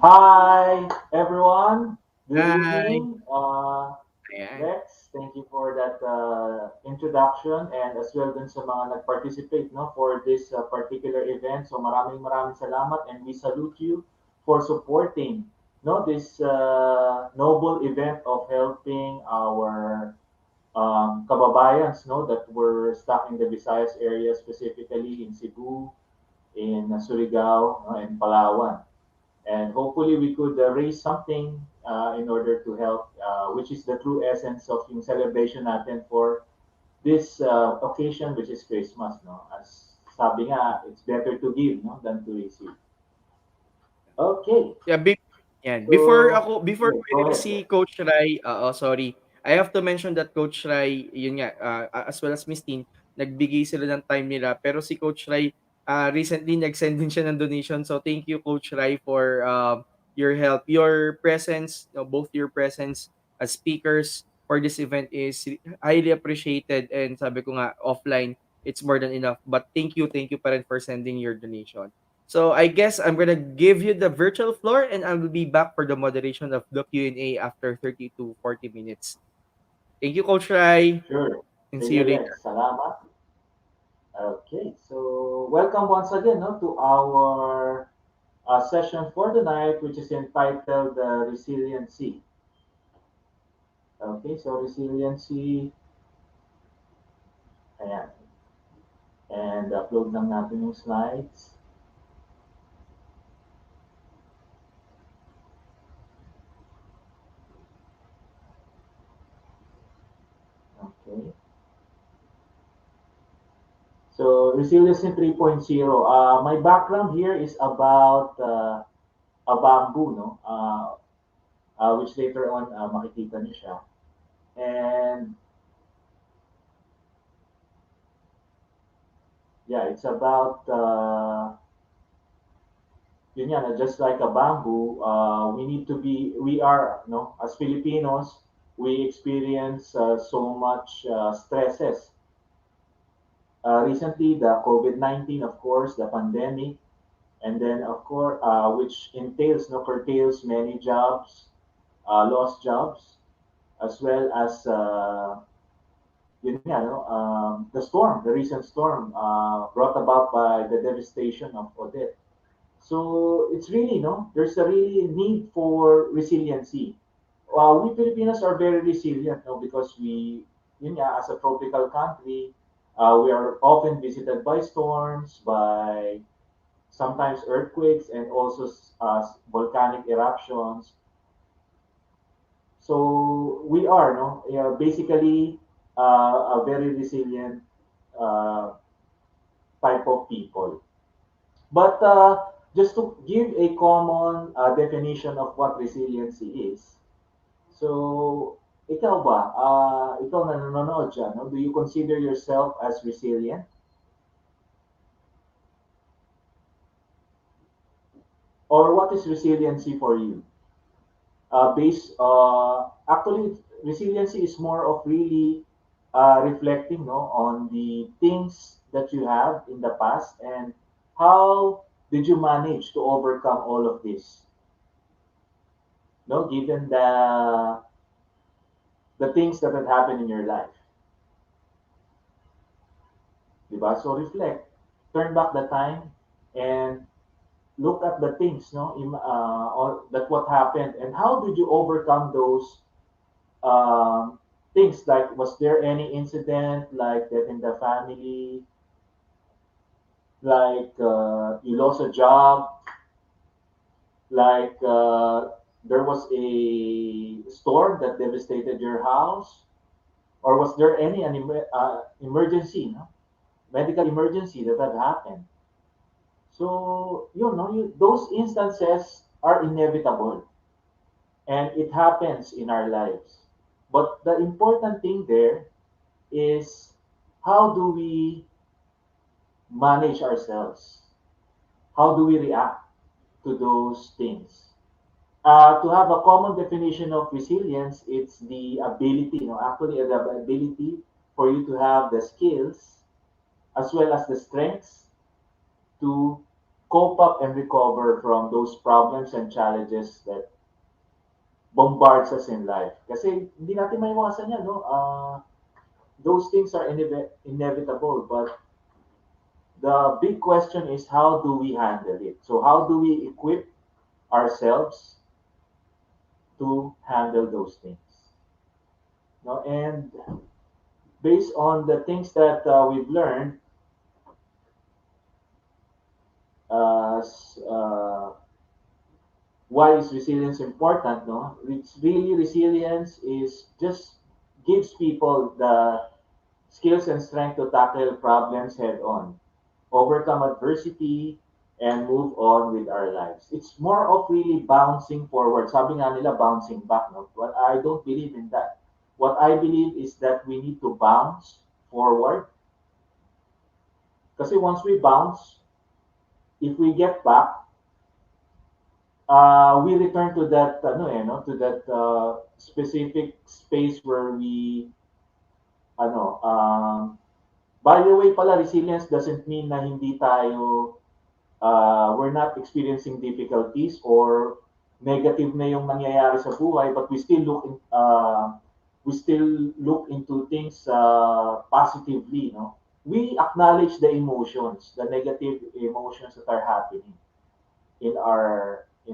Hi, everyone. Good Hi. evening. Ayan. Lex, thank you for that introduction and as well dun sa mga nag-participate no, for this particular event. So maraming salamat and we salute you for supporting no, this noble event of helping our kababayans no, that were stuck in the Visayas area, specifically in Cebu, in Surigao, no, and Palawan. And hopefully we could raise something in order to help, which is the true essence of yung celebration natin for this occasion, which is Christmas. No? As sabi nga, it's better to give no, than to receive. Okay, Yeah, yan. so Before yeah, we go release ahead. si Coach Rai, sorry. I have to mention that Coach Rai, yun nga, as well as Miss Tin, nagbigay sila ng time nila. Pero si Coach Rai, recently nag-send din siya ng donation. So thank you Coach Rai for your help. Your presence, both your presence as speakers for this event is highly appreciated. And sabi ko nga, offline, it's more than enough. But thank you pa rin for sending your donation. So I guess I'm gonna give you the virtual floor and I will be back for the moderation of the Q&A after 30 to 40 minutes. Thank you, Coach Rai, Sure. and see Sige, you Lex. later. Salamat. Okay, so welcome once again no, to our session for the night, which is entitled Resiliency. Okay, so resiliency, ayan. And upload lang natin yung slides. Okay. So resiliency 3.0. My background here is about a bamboo, no? Which later on makikita niyo siya. And yeah, it's about yun yan, just like a bamboo, we are, no, as Filipinos, we experience so much stresses. Recently, the COVID-19, of course, the pandemic, and then of course, which entails, no, curtails many jobs, lost jobs, as well as yun nga, no, the recent storm brought about by the devastation of Odette. So it's really, no, there's a really need for resiliency. We Filipinos are very resilient, no, because yun nga, as a tropical country, we are often visited by storms, by sometimes earthquakes, and also volcanic eruptions. So we are, no, basically a very resilient uh, type of people. But just to give a common definition of what resiliency is. So Ikaw ba, ikaw na nanonood dyan, no? Do you consider yourself as resilient? Or what is resiliency for you? Actually, resiliency is more of really reflecting, no, on the things that you have in the past and how did you manage to overcome all of this, no, given the things that had happened in your life, diba? So reflect, turn back the time, and look at the things, no, that what happened and how did you overcome those um, things. Like, was there any incident like that in the family, like you lost a job, like there was a storm that devastated your house, or was there any emergency, no? Medical emergency that had happened. So those instances are inevitable and it happens in our lives. But the important thing there is how do we manage ourselves? How do we react to those things? To have a common definition of resilience, it's the ability, actually the ability for you to have the skills as well as the strengths to cope up and recover from those problems and challenges that bombards us in life. Kasi hindi natin maiwasan yan, no? Those things are inevitable, but the big question is how do we handle it? So how do we equip ourselves to handle those things? No, and based on the things that we've learned, why is resilience important? No, it's really resilience is just gives people the skills and strength to tackle problems head on, overcome adversity, and move on with our lives. It's more of really bouncing forward. Sabi nga nila, bouncing back. No? But I don't believe in that. What I believe is that we need to bounce forward. Kasi once we bounce, if we get back, we return to that, to that specific space where we, ano, by the way pala, resilience doesn't mean na hindi tayo we're not experiencing difficulties or negative na yung nangyayari sa buhay, but we still look into things positively, no? We acknowledge the emotions, the negative emotions that are happening in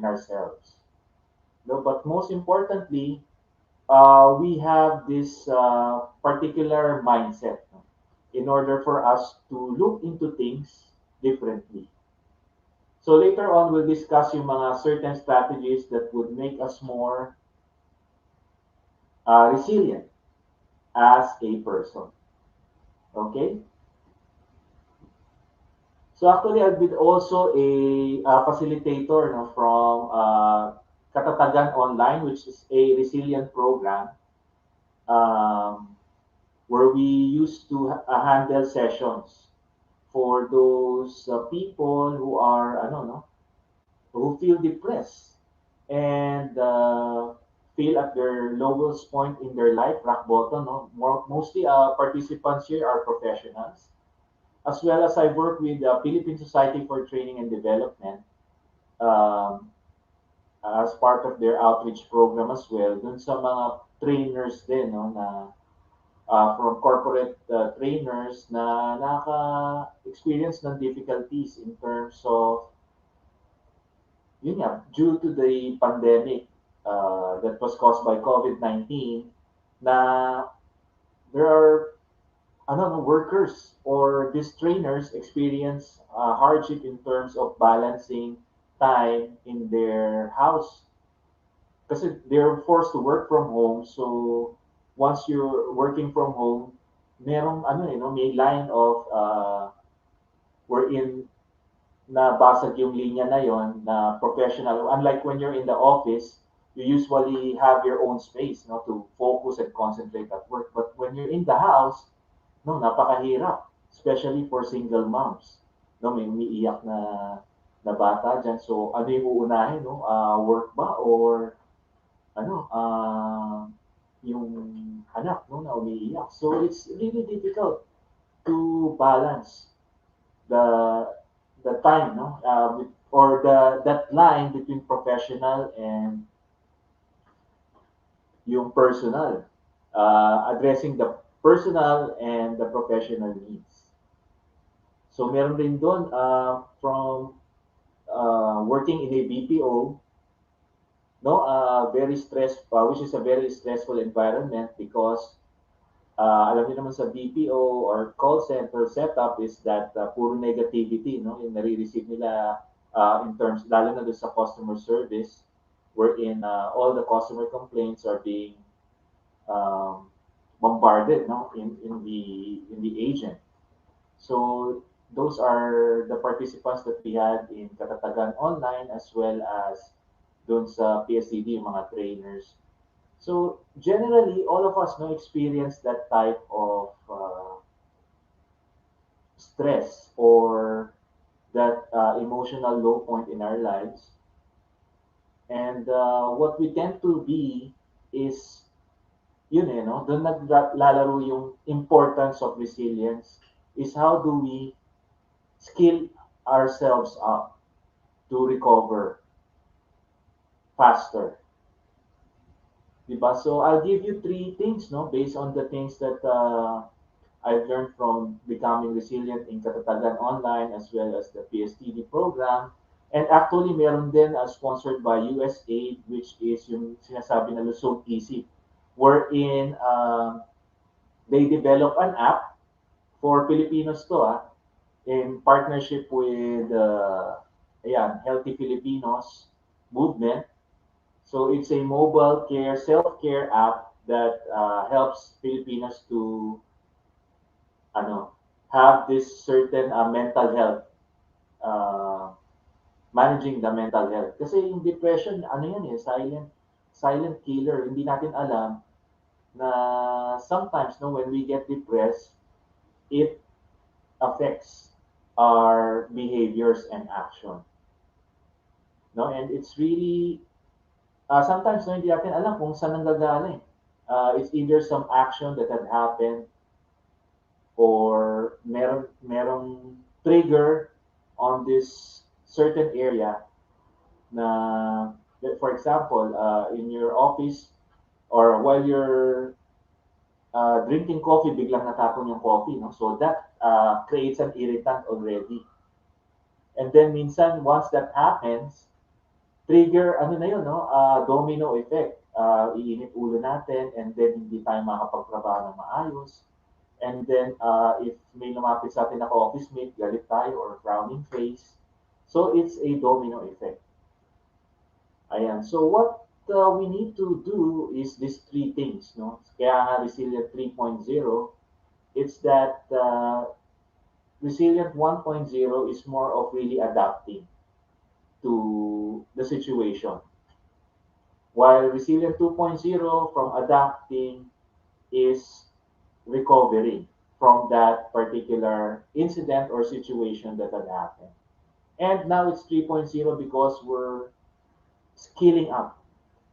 ourselves. No, but most importantly, we have this particular mindset, no? In order for us to look into things differently. So later on, we'll discuss yung mga certain strategies that would make us more resilient as a person. Okay? So actually, I've been also a facilitator, no, from Katatagan Online, which is a resilient program um, where we used to handle sessions for those people who are, ano, no, who feel depressed and feel at their lowest point in their life, rock bottom. No? Mostly participants here are professionals, as well as I work with the Philippine Society for Training and Development um, as part of their outreach program as well. Dun sa mga trainers din, no, na from corporate trainers na naka-experience ng difficulties in terms of yun nga, due to the pandemic that was caused by COVID-19, na there are workers or these trainers experience hardship in terms of balancing time in their house. Kasi they're forced to work from home. So once you're working from home, merong may line of wherein nabasag yung linya na yon na professional. Unlike when you're in the office, you usually have your own space, no, to focus and concentrate at work. But when you're in the house, no, napakahirap, especially for single moms. No, may umiiyak na bata diyan. So, ano yung uunahin, no? Work ba or ano, yung anak, no, na umiiyak. So, it's really difficult to balance the time, no, or that line between professional and yung personal, addressing the personal and the professional needs. So meron din doon from working in a BPO, no, very which is a very stressful environment because alam niyo naman sa BPO or call center setup is that puro negativity, no, yung nare-receive nila in terms, lalo na doon sa customer service, wherein all the customer complaints are being um, bombarded, no, in the agent. So those are the participants that we had in Katatagan Online as well as doon sa PSCD, yung mga trainers. So generally, all of us no experience that type of stress or that emotional low point in our lives. And what we tend to be is yun eh, no? Doon naglalaro yung importance of resilience is how do we skill ourselves up to recover faster. Diba? So I'll give you three things, no, based on the things that I've learned from becoming resilient in Katatagan Online as well as the PSTD program. And actually, meron din sponsored by USAID, which is yung sinasabi na Lusog Isip, wherein they develop an app for Filipinos to, in partnership with ayan, Healthy Filipinos movement. So it's a mobile care, self-care app that helps Filipinos to ano, have this certain mental health, uh, managing the mental health. Kasi yung depression, ano yan eh, silent killer. Hindi natin alam na sometimes, no, when we get depressed, it affects our behaviors and action. No? And it's really, sometimes, no, hindi natin alam kung saan nanggagaling. It's either some action that had happened or merong trigger on this certain area na, for example, in your office or while you're drinking coffee, biglang natapon yung coffee, no? So that creates an irritant already. And then minsan, once that happens, trigger, ano na yun, no? Domino effect. Iinit ulo natin and then hindi tayo makapagtrabaho ng maayos. And then, if may lumapit sa atin na office mate, galit tayo or frowning face. So, it's a domino effect. Ayan. So, what we need to do is these three things, no? Kaya nga Resilient 3.0, it's that Resilient 1.0 is more of really adapting to the situation. While Resilient 2.0 from adapting is recovering from that particular incident or situation that had happened. And now it's 3.0 because we're scaling up.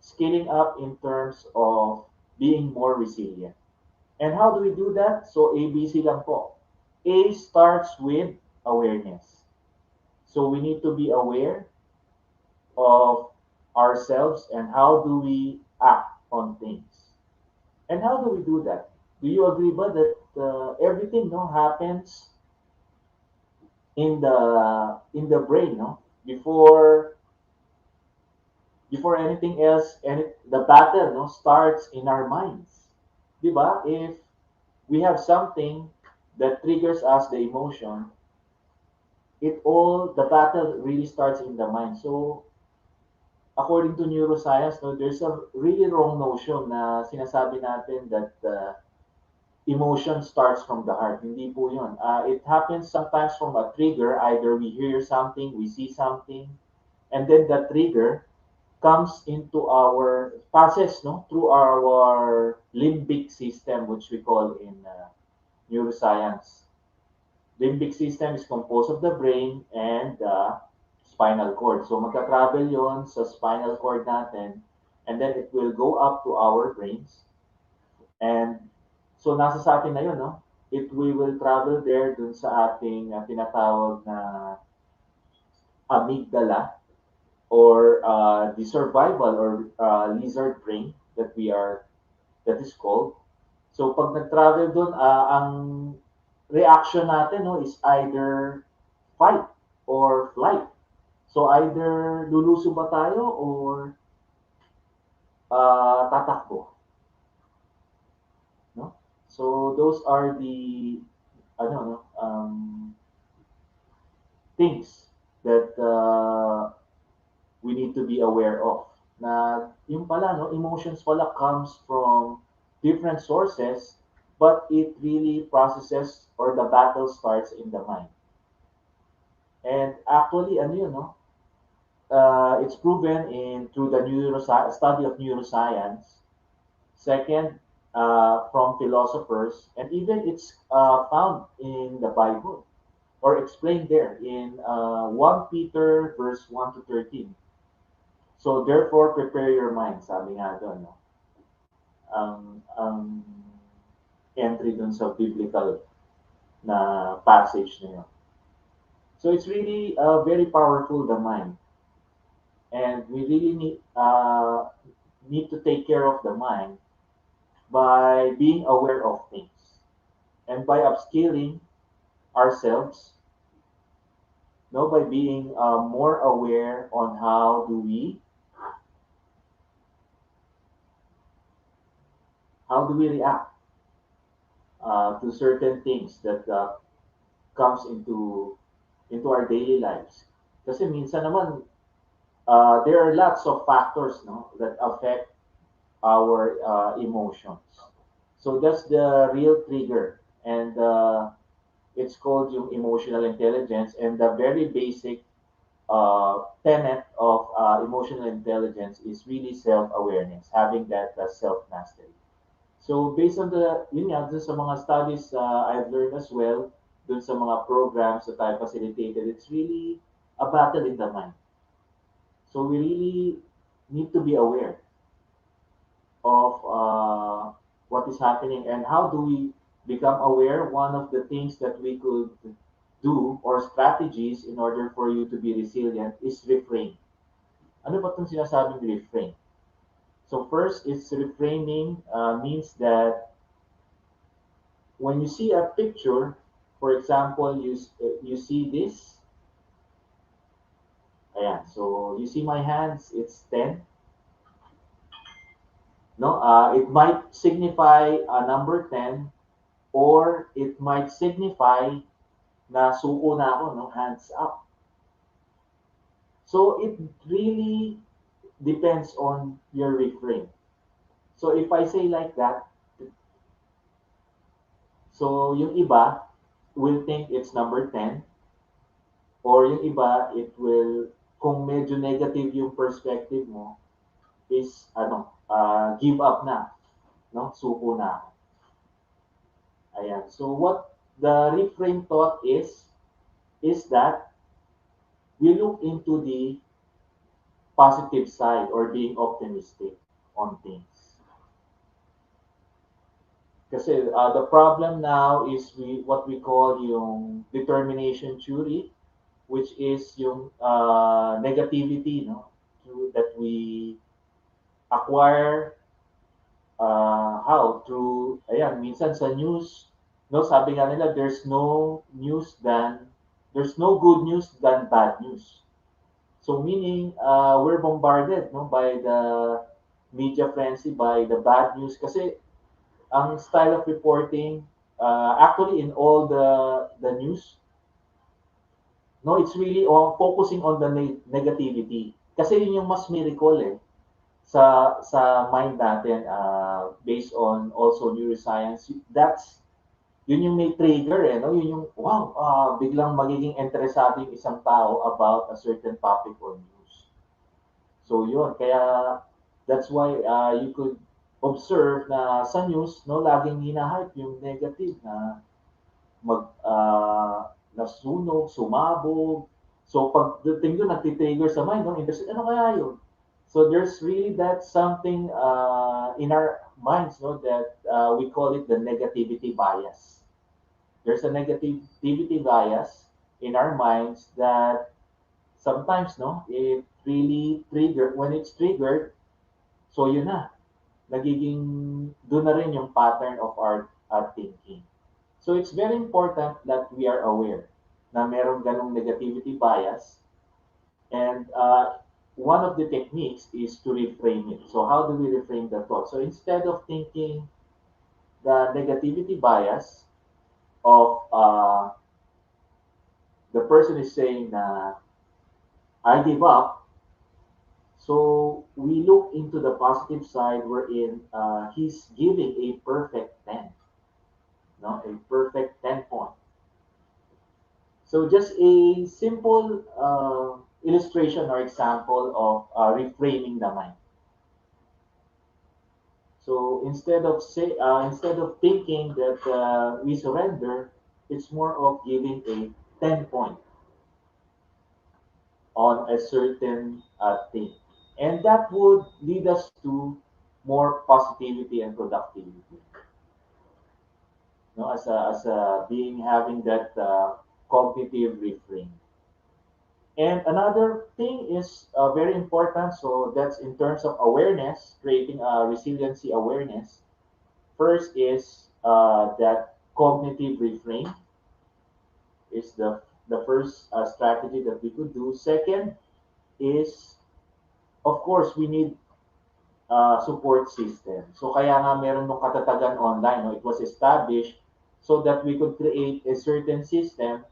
Scaling up in terms of being more resilient. And how do we do that? So ABC lang po. A starts with awareness. So we need to be aware of ourselves and how do we act on things. And how do we do that? Do you agree ba that everything no happens in the brain, no? Before anything else, and the battle no starts in our minds. 'Di ba? If we have something that triggers us the emotion, the battle really starts in the mind. So according to neuroscience, no, there's a really wrong notion na sinasabi natin that emotion starts from the heart. Hindi po yun. It happens sometimes from a trigger. Either we hear something, we see something, and then the trigger comes into our passes through our limbic system, which we call in neuroscience. Limbic system is composed of the brain and the spinal cord. So magka-travel yon sa spinal cord natin, and then it will go up to our brains. And so nasa sa atin na yun, no? We will travel there dun sa ating tinatawag na amygdala, or the survival or lizard brain that is called. So pag nag-travel doon, ang reaction natin is either fight or flight. So either luluso ba tayo or tatakbo, no? So those are the ano no things that we need to be aware of. Na yung pala emotions pala comes from different sources, but it really processes, or the battle starts in the mind. And actually, ano yun, no? It's proven in through the study of neuroscience. Second, from philosophers, and even it's found in the Bible, or explained there in 1 Peter verse 1 to 13. So therefore, prepare your mind, sabi nga doon, no? Ang entry dun sa biblical na passage na yun. So it's really very powerful, the mind. And we really need to take care of the mind by being aware of things, and by upskilling ourselves, no, by being more aware on how do we react to certain things that comes into our daily lives. Kasi minsan naman there are lots of factors, no, that affect our emotions. So that's the real trigger, and it's called yung emotional intelligence. And the very basic tenet of emotional intelligence is really self-awareness, having that self-mastery. So based on yun nga, dun sa mga studies I've learned as well, dun sa mga programs that I facilitated, it's really a battle in the mind. So we really need to be aware of what is happening, and how do we become aware. One of the things that we could do, or strategies in order for you to be resilient, is reframe. Ano ba itong sinasabing reframe? So first, it's reframing means that when you see a picture, for example, you see this. Ayan, so you see my hands, it's 10. No, it might signify a number 10, or it might signify na suko na ako, no, hands up. So it really depends on your reframe. So if I say like that, so yung iba will think it's number 10, or yung iba, it will, kung medyo negative yung perspective mo, is give up na, no, suko na ako. Ayan. So what the reframe thought is that we look into the positive side, or being optimistic on things. Kasi the problem now is what we call yung determination theory, which is yung negativity, no, that we acquire how through, ayan, minsan sa news, no, sabi nga nila, there's no good news than bad news. So meaning we're bombarded, no, by the media frenzy, by the bad news, kasi ang style of reporting actually in all the news, no, it's really focusing on the negativity, kasi yun yung mas miracle sa mind natin, based on also neuroscience. That's yun yung may trigger, no, yun yung wow, biglang magiging interesado yung isang tao about a certain topic or news. So yun, kaya that's why you could observe na sa news, no, laging hinahype yung negative na nasunog, sumabog. So pagdating doon, nagtitrigger sa mind, no, interest, ano kaya yun? So there's really that something in our minds, no, that we call it the negativity bias. There's a negativity bias in our minds that sometimes, no, it really when it's triggered, so yun na, nagiging, doon na rin yung pattern of our thinking. So it's very important that we are aware na meron ganong negativity bias, and one of the techniques is to reframe it. So how do we reframe the thought? So instead of thinking the negativity bias of the person is saying na I give up, so we look into the positive side wherein he's giving a perfect 10, no, a perfect 10 point. So just a simple illustration or example of reframing the mind. So instead of thinking that we surrender, it's more of giving a 10 point on a certain thing, and that would lead us to more positivity and productivity. No, as a being having that cognitive reframe. And another thing is very important. So that's in terms of awareness, creating a resiliency awareness. First is that cognitive reframe is the first strategy that we could do. Second is, of course, we need support system. So kaya nga meron nung katatagan online, no? It was established so that we could create a certain system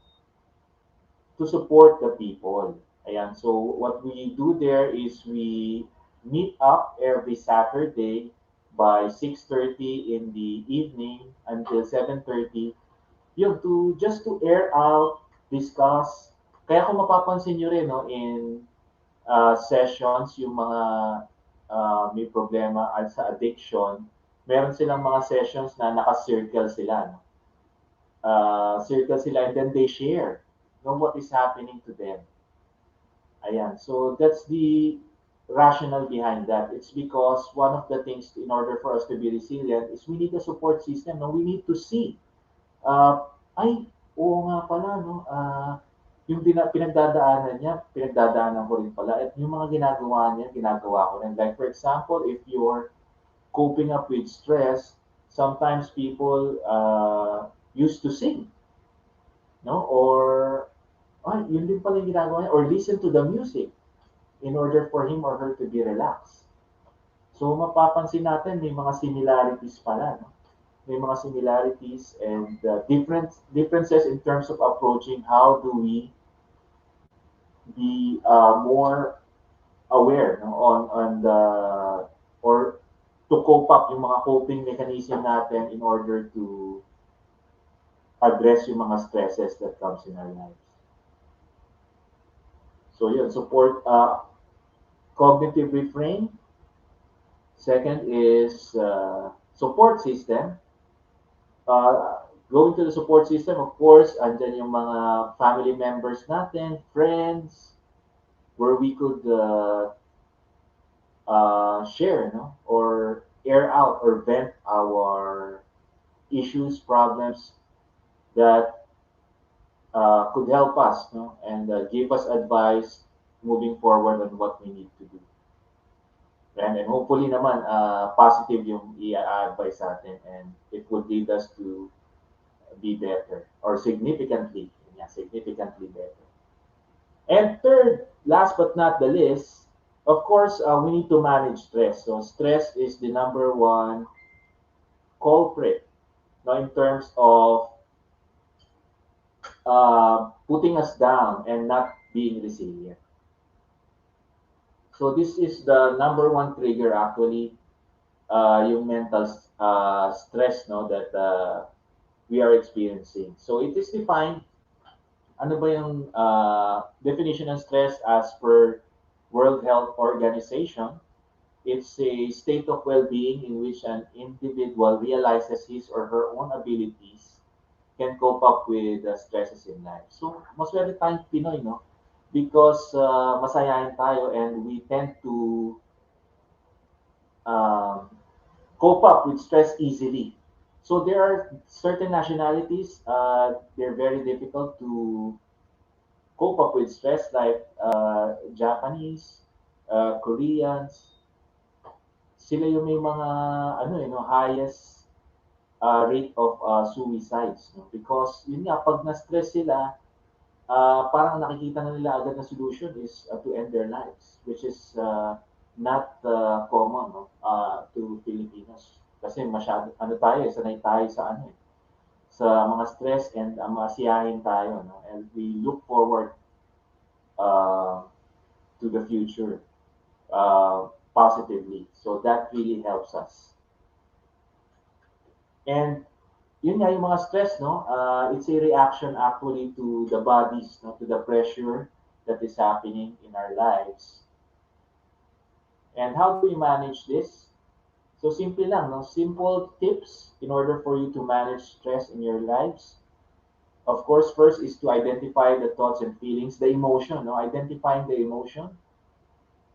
to support the people. Ayan. So what we do there is we meet up every Saturday by 6:30 in the evening until 7:30. Yun, to just to air out, discuss. Kaya kung mapapansin nyo rin, no, in sessions, yung mga may problema at sa addiction, meron silang mga sessions na naka-circle sila. No? Circle sila, and then they share, know, what is happening to them. Ayan. So that's the rationale behind that. It's because one of the things in order for us to be resilient is we need a support system. No? We need to see, uh, ay, oo nga pala, no? Yung pinagdadaanan niya, pinagdadaanan ko rin pala. At yung mga ginagawa niya, ginagawa ko rin. Like for example, if you're coping up with stress, sometimes people used to sing, no? Or, ay, yun din pala yung ginagawa niya. Or listen to the music in order for him or her to be relaxed. So mapapansin natin may mga similarities pala, no? May mga similarities and differences in terms of approaching how do we be more aware, no, on the, or to cope up yung mga coping mechanism natin in order to address yung mga stresses that comes in our lives. So yun, support cognitive reframe. Second is support system. Going to the support system, of course, andyan yung mga family members natin, friends, where we could share, no, or air out or vent our issues, problems that could help us, no, and give us advice moving forward on what we need to do. And hopefully naman, positive yung i-advise sa atin, and it would lead us to be better or significantly, yeah, significantly better. And third, last but not the least, of course, we need to manage stress. So stress is the number one culprit, no, in terms of putting us down and not being resilient. So this is the number one trigger actually, yung mental stress, no, that we are experiencing. So it is defined, ano ba yung definition ng stress as per World Health Organization, it's a state of well-being in which an individual realizes his or her own abilities can cope up with the stresses in life. So, maswerte tayong Pinoy, no? Because masayahin tayo and we tend to um, cope up with stress easily. So there are certain nationalities, they're very difficult to cope up with stress, like Japanese, Koreans. Sila yung may mga ano highest rate of suicides, no? Because yun nga, pag na-stress sila, parang nakikita na nila agad na solution is to end their lives, which is not common, no? To Filipinos. Kasi masyado, ano tayo, sanay tayo sa ano sa mga stress and masiyahin tayo, no? And we look forward uh, to the future positively. So that really helps us. And yun nga yung mga stress, no? It's a reaction actually to the bodies, no? To the pressure that is happening in our lives. And how do we manage this? So simple lang, no? Simple tips in order for you to manage stress in your lives. Of course, first is to identify the thoughts and feelings, the emotion, no? Identifying the emotion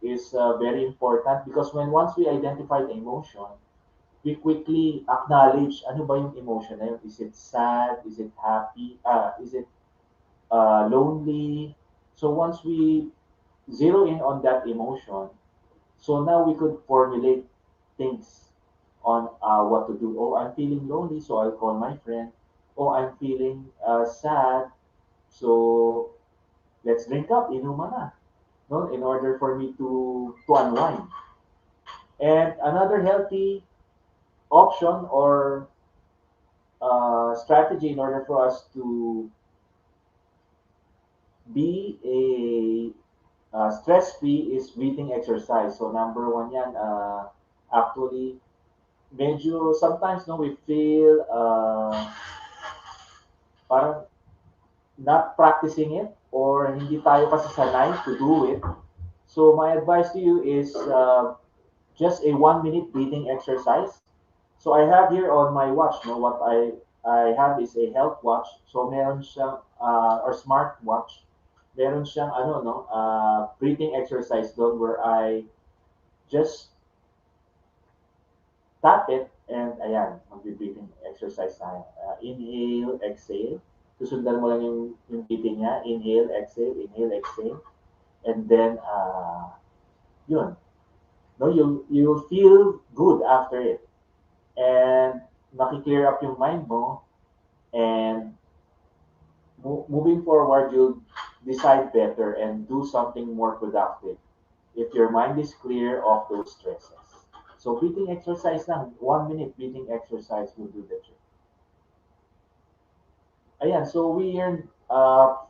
is very important because when once we identify the emotion, we quickly acknowledge ano ba yung emotion na yun. Is it sad? Is it happy? Is it lonely? So once we zero in on that emotion, so now we could formulate things on what to do. Oh, I'm feeling lonely, so I'll call my friend. Oh, I'm feeling sad, so let's drink up, inuman na, no? In order for me to unwind. And another healthy option or strategy in order for us to be a stress-free is breathing exercise. So number one yan, actually, medyo sometimes no we feel parang not practicing it or hindi tayo kasi sanay to do it. So my advice to you is just a 1 minute breathing exercise. So I have here on my watch, no, what I have is a health watch. So meron siyang or smart watch. Meron siyang ano no, breathing exercise doon where I just tap it and ayan, magbe-breathing exercise tayo. Inhale, exhale. Susundan mo lang yung breathing niya. Inhale, exhale. And then, yun. No, you'll feel good after it. And maki-clear up yung mind mo. And moving forward, you'll decide better and do something more productive if your mind is clear of those stresses. So breathing exercise lang, 1 minute breathing exercise will do the trick. Ayan, so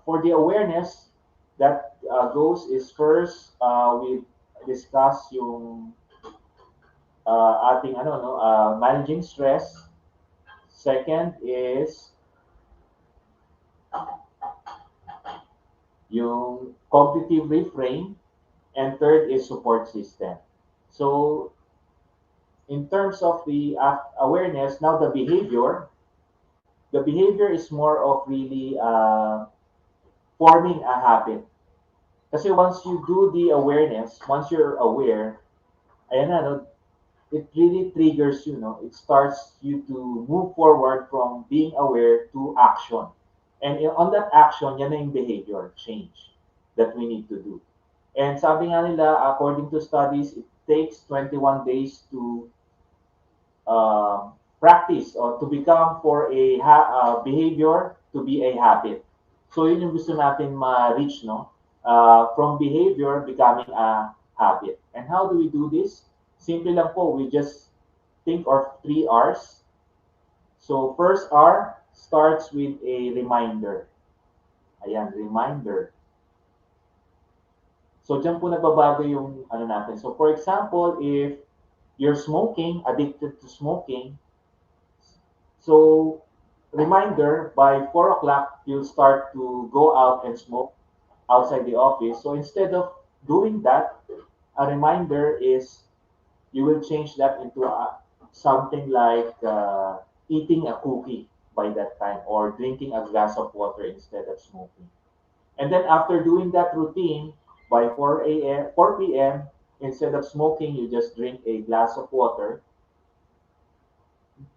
for the awareness that goes is first, we discuss yung ating ano no, managing stress. Second is yung cognitive reframe, and third is support system. So in terms of the awareness, now the behavior is more of really forming a habit. Kasi once you do the awareness, once you're aware, ayan na, no, it really triggers you, no? It starts you to move forward from being aware to action. And on that action, yan na yung behavior change that we need to do. And sabi nga nila, according to studies, it takes 21 days to practice or to become for a behavior to be a habit. So yun yung gusto natin ma-reach, no? From behavior becoming a habit. And how do we do this? Simple lang po, we just think of 3 R's. So first R starts with a reminder. Ayan, reminder. So dyan po nagbabago yung ano natin. So for example, if you're smoking, addicted to smoking, so reminder, by 4 o'clock, you'll start to go out and smoke outside the office. So instead of doing that, a reminder is you will change that into something like eating a cookie by that time or drinking a glass of water instead of smoking. And then after doing that routine by 4 p.m., instead of smoking, you just drink a glass of water,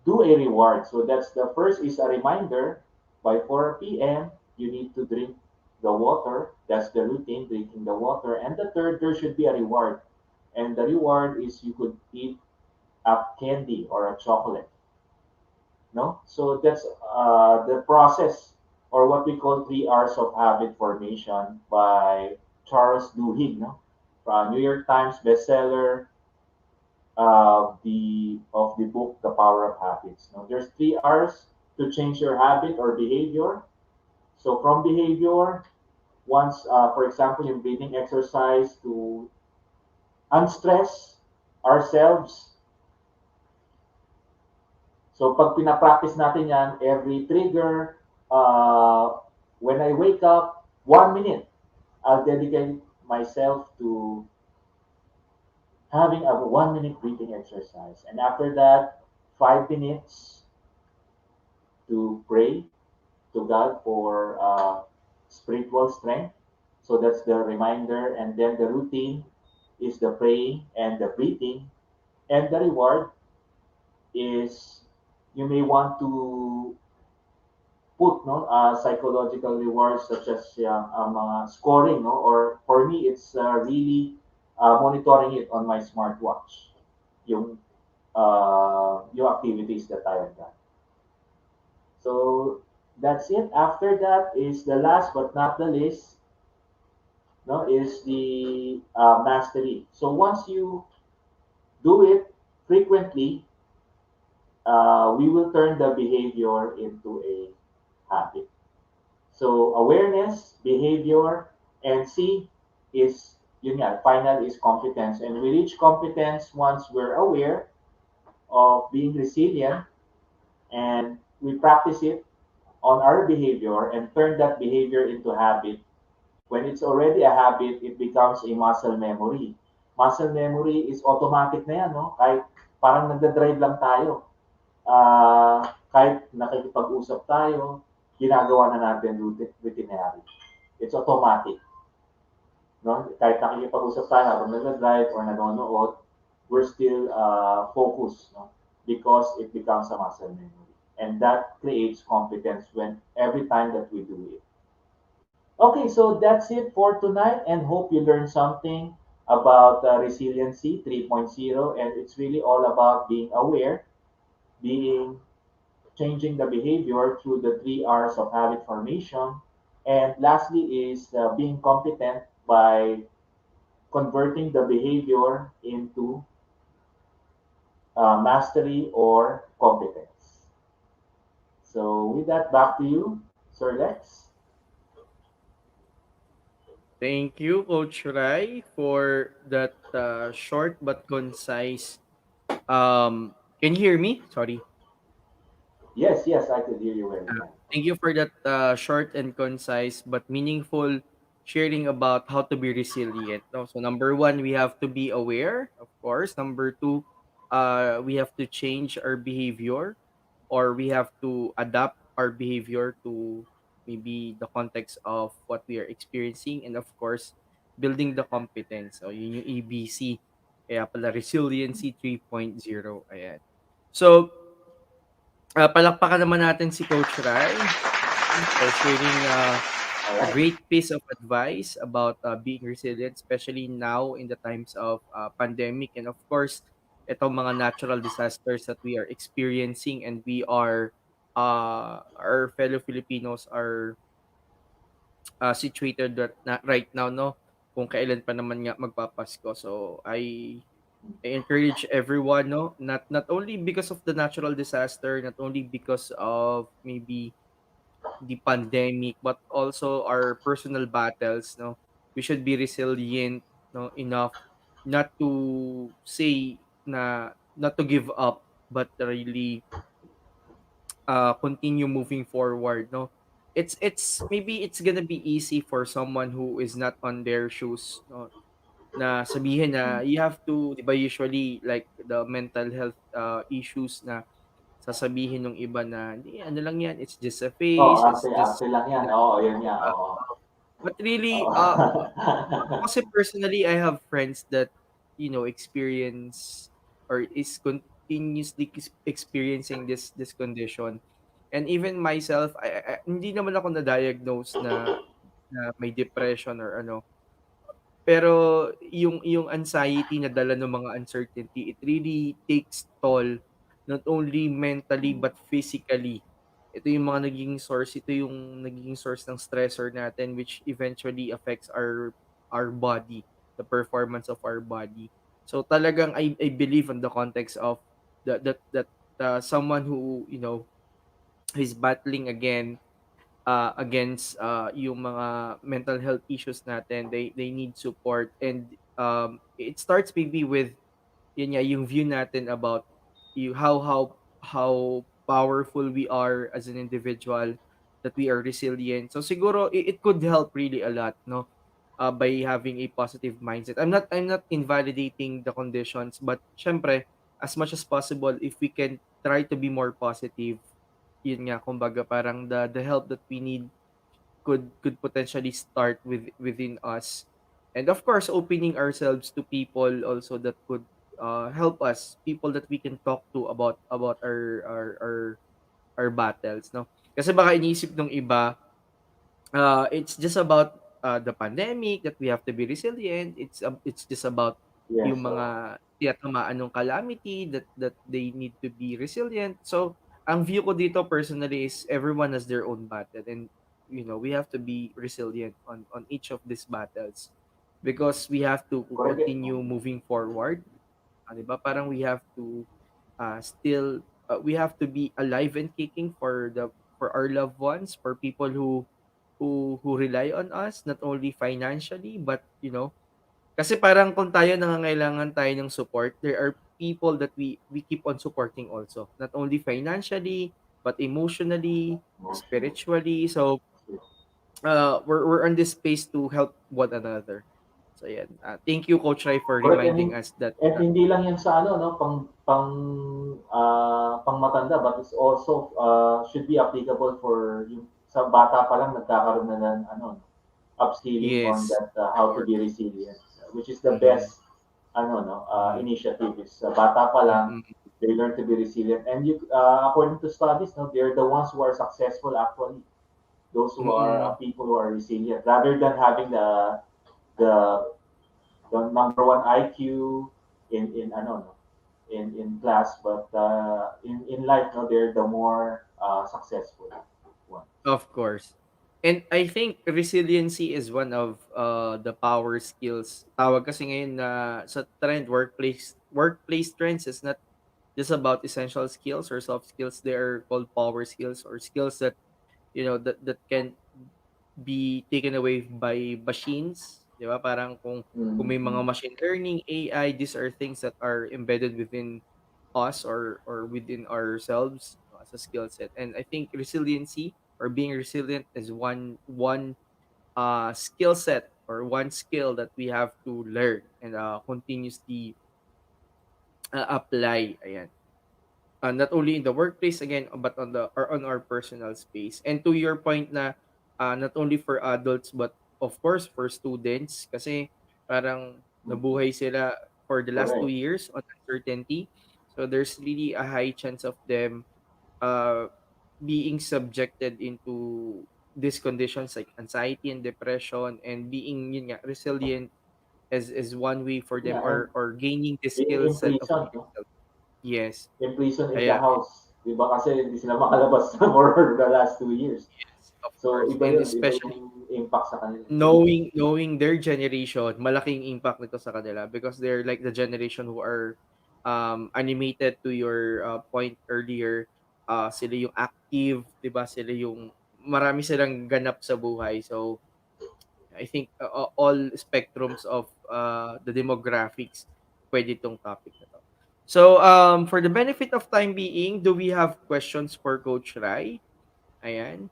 do a reward. So that's the first is a reminder by 4 p.m. you need to drink the water. That's the routine, drinking the water. And the third, there should be a reward. And the reward is you could eat a candy or a chocolate. No, so that's the process or what we call 3 hours of habit formation by Charles Duhigg. No, New York Times bestseller of the book The Power of Habits. Now, there's 3 hours to change your habit or behavior. So from behavior, once, for example, in breathing exercise to unstress ourselves. So pag pinapractice natin yan, every trigger, when I wake up, 1 minute, I'll dedicate myself to having a 1 minute breathing exercise. And after that, 5 minutes to pray to God for spiritual strength. So that's the reminder. And then the routine is the praying and the breathing. And the reward is you may want to put no psychological rewards such as scoring no or for me it's really monitoring it on my smartwatch yung activities that I have done. So that's it. After that is the last but not the least, no, is the mastery. So once you do it frequently, we will turn the behavior into a habit. So awareness, behavior, and C is yun nga, final is competence. And we reach competence once we're aware of being resilient and we practice it on our behavior and turn that behavior into habit. When it's already a habit, it becomes a muscle memory. Muscle memory is automatic na yan, no? Kahit parang nagda-drive lang tayo. Kahit nakikipag-usap tayo, ginagawa na natin routinary. It's automatic. No? Kahit nakikipag-usap tayo habang nagda-drive or nanonood, we're still focused, no? Because it becomes a muscle memory. And that creates competence when every time that we do it. Okay, so that's it for tonight and hope you learned something about resiliency 3.0 and it's really all about being aware, being changing the behavior through the 3 R's of habit formation. And lastly is being competent by converting the behavior into mastery or competence. So with that, back to you, Sir Lex. Thank you, Coach Rai, for that short but concise. Can you hear me? Sorry. Yes, yes, I could hear you very Uh, well. Thank you for that short and concise but meaningful sharing about how to be resilient. No? So number one, we have to be aware, of course. Number two, we have to change our behavior or we have to adapt our behavior to maybe the context of what we are experiencing and of course, building the competence. So yun yung ABC. Kaya pala Resiliency 3.0. Ayan. So, palakpakan naman natin si Coach Rai for sharing All a right. great piece of advice about being resilient, especially now in the times of pandemic and of course, itong mga natural disasters that we are experiencing and we are our fellow Filipinos are situated right now, no? Kung kailan pa naman nga magpapasko. So I encourage everyone, no, not only because of the natural disaster, not only because of maybe the pandemic, but also our personal battles. No, we should be resilient, no, enough not to say not to give up, but really continue moving forward. No, it's maybe it's gonna be easy for someone who is not on their shoes. No, na sabihin na you have to, 'di ba, usually like the mental health issues na sasabihin ng iba na, "Hindi, ano lang 'yan, it's just a Oo, phase, it's arte, just arte lang yan. something that," Oo, yun 'di nga, ba? oo. But really, Oo. ako kasi personally, I have friends that, experience or is continuously experiencing this condition. And even myself, hindi naman ako na-diagnose na may depression or ano. Pero yung anxiety na dala ng mga uncertainty, it really takes toll not only mentally Mm. but physically. Ito yung nagiging source ng stressor natin, which eventually affects our body, the performance of our body. So talagang I believe in the context of that someone who, is battling against yung mga mental health issues natin, they need support. And it starts maybe with yun nga, yung view natin about how powerful we are as an individual, that we are resilient. So siguro it could help really a lot, no, by having a positive mindset. I'm not invalidating the conditions, but syempre, as much as possible, if we can try to be more positive, yun nga, kumbaga parang the help that we need could potentially start within us. And of course, opening ourselves to people also that could help us, people that we can talk to about our battles, no? Kasi baka iniisip ng iba, it's just about the pandemic, that we have to be resilient. It's just about Yes, yung oo. mga tinatamaan ng calamity, that they need to be resilient. So, ang view ko dito personally is everyone has their own battle, and we have to be resilient on each of these battles, because we have to Correct. continue moving forward. 'Di ba? Parang we have to be alive and kicking for our loved ones, for people who rely on us, not only financially, but kasi parang kung tayo nangangailangan tayo ng support, there are people that we keep on supporting also, not only financially but emotionally, Emotional. spiritually. So we're on this space to help one another. So yeah, thank you, Coach Rai, for Correct, reminding us that. and hindi lang yan sa ano, no, pang matanda, but it's also should be applicable for yung sa bata pa lang nagkakaroon na ng ano, upskilling on Yes, that of how to course. be resilient, which is the Mm-hmm. best ano, no, Mm-hmm. initiative is bata pa lang Mm-mm. they learn to be resilient, and you according to studies, no, they're the ones who are successful actually, those who are Mm-mm. people who are resilient rather than having the the number one IQ in ano, no, in class, but in life, no, they're the more successful one. Of course. And I think resiliency is one of the power skills. Tawag kasi ngayon na sa trend, workplace trends is not just about essential skills or soft skills. They are called power skills, or skills that that can be taken away by machines, 'di ba? Parang kung may mga Mm-hmm. machine learning, AI, these are things that are embedded within us, or within ourselves, as a skill set. And I think resiliency, or being resilient, is one skill set, or one skill that we have to learn and continuously apply. Ayan. Not only in the workplace again, but on our personal space. And to your point na not only for adults, but of course for students, kasi parang Mm-hmm. nabuhay sila for the last two Correct. years on uncertainty. So there's really a high chance of them uh, being subjected into these conditions like anxiety and depression, and being, yun nga, resilient is one way for them, Yeah, and or gaining the being skill in set of prison, being no? self. Yes. In prison in the Kaya house, di ba, kasi hindi sila makalabas for the last 2 years. yes, of So course. And iba especially yung impact sa kanila. knowing their generation, malaking impact nito sa kanila, because they're like the generation who are animated. To your point earlier, sila yung active, 'di ba? Sila yung marami silang ganap sa buhay. So I think all spectrums of the demographics pwede itong topic na to. So for the benefit of time being, do we have questions for Coach Rai? Ayan,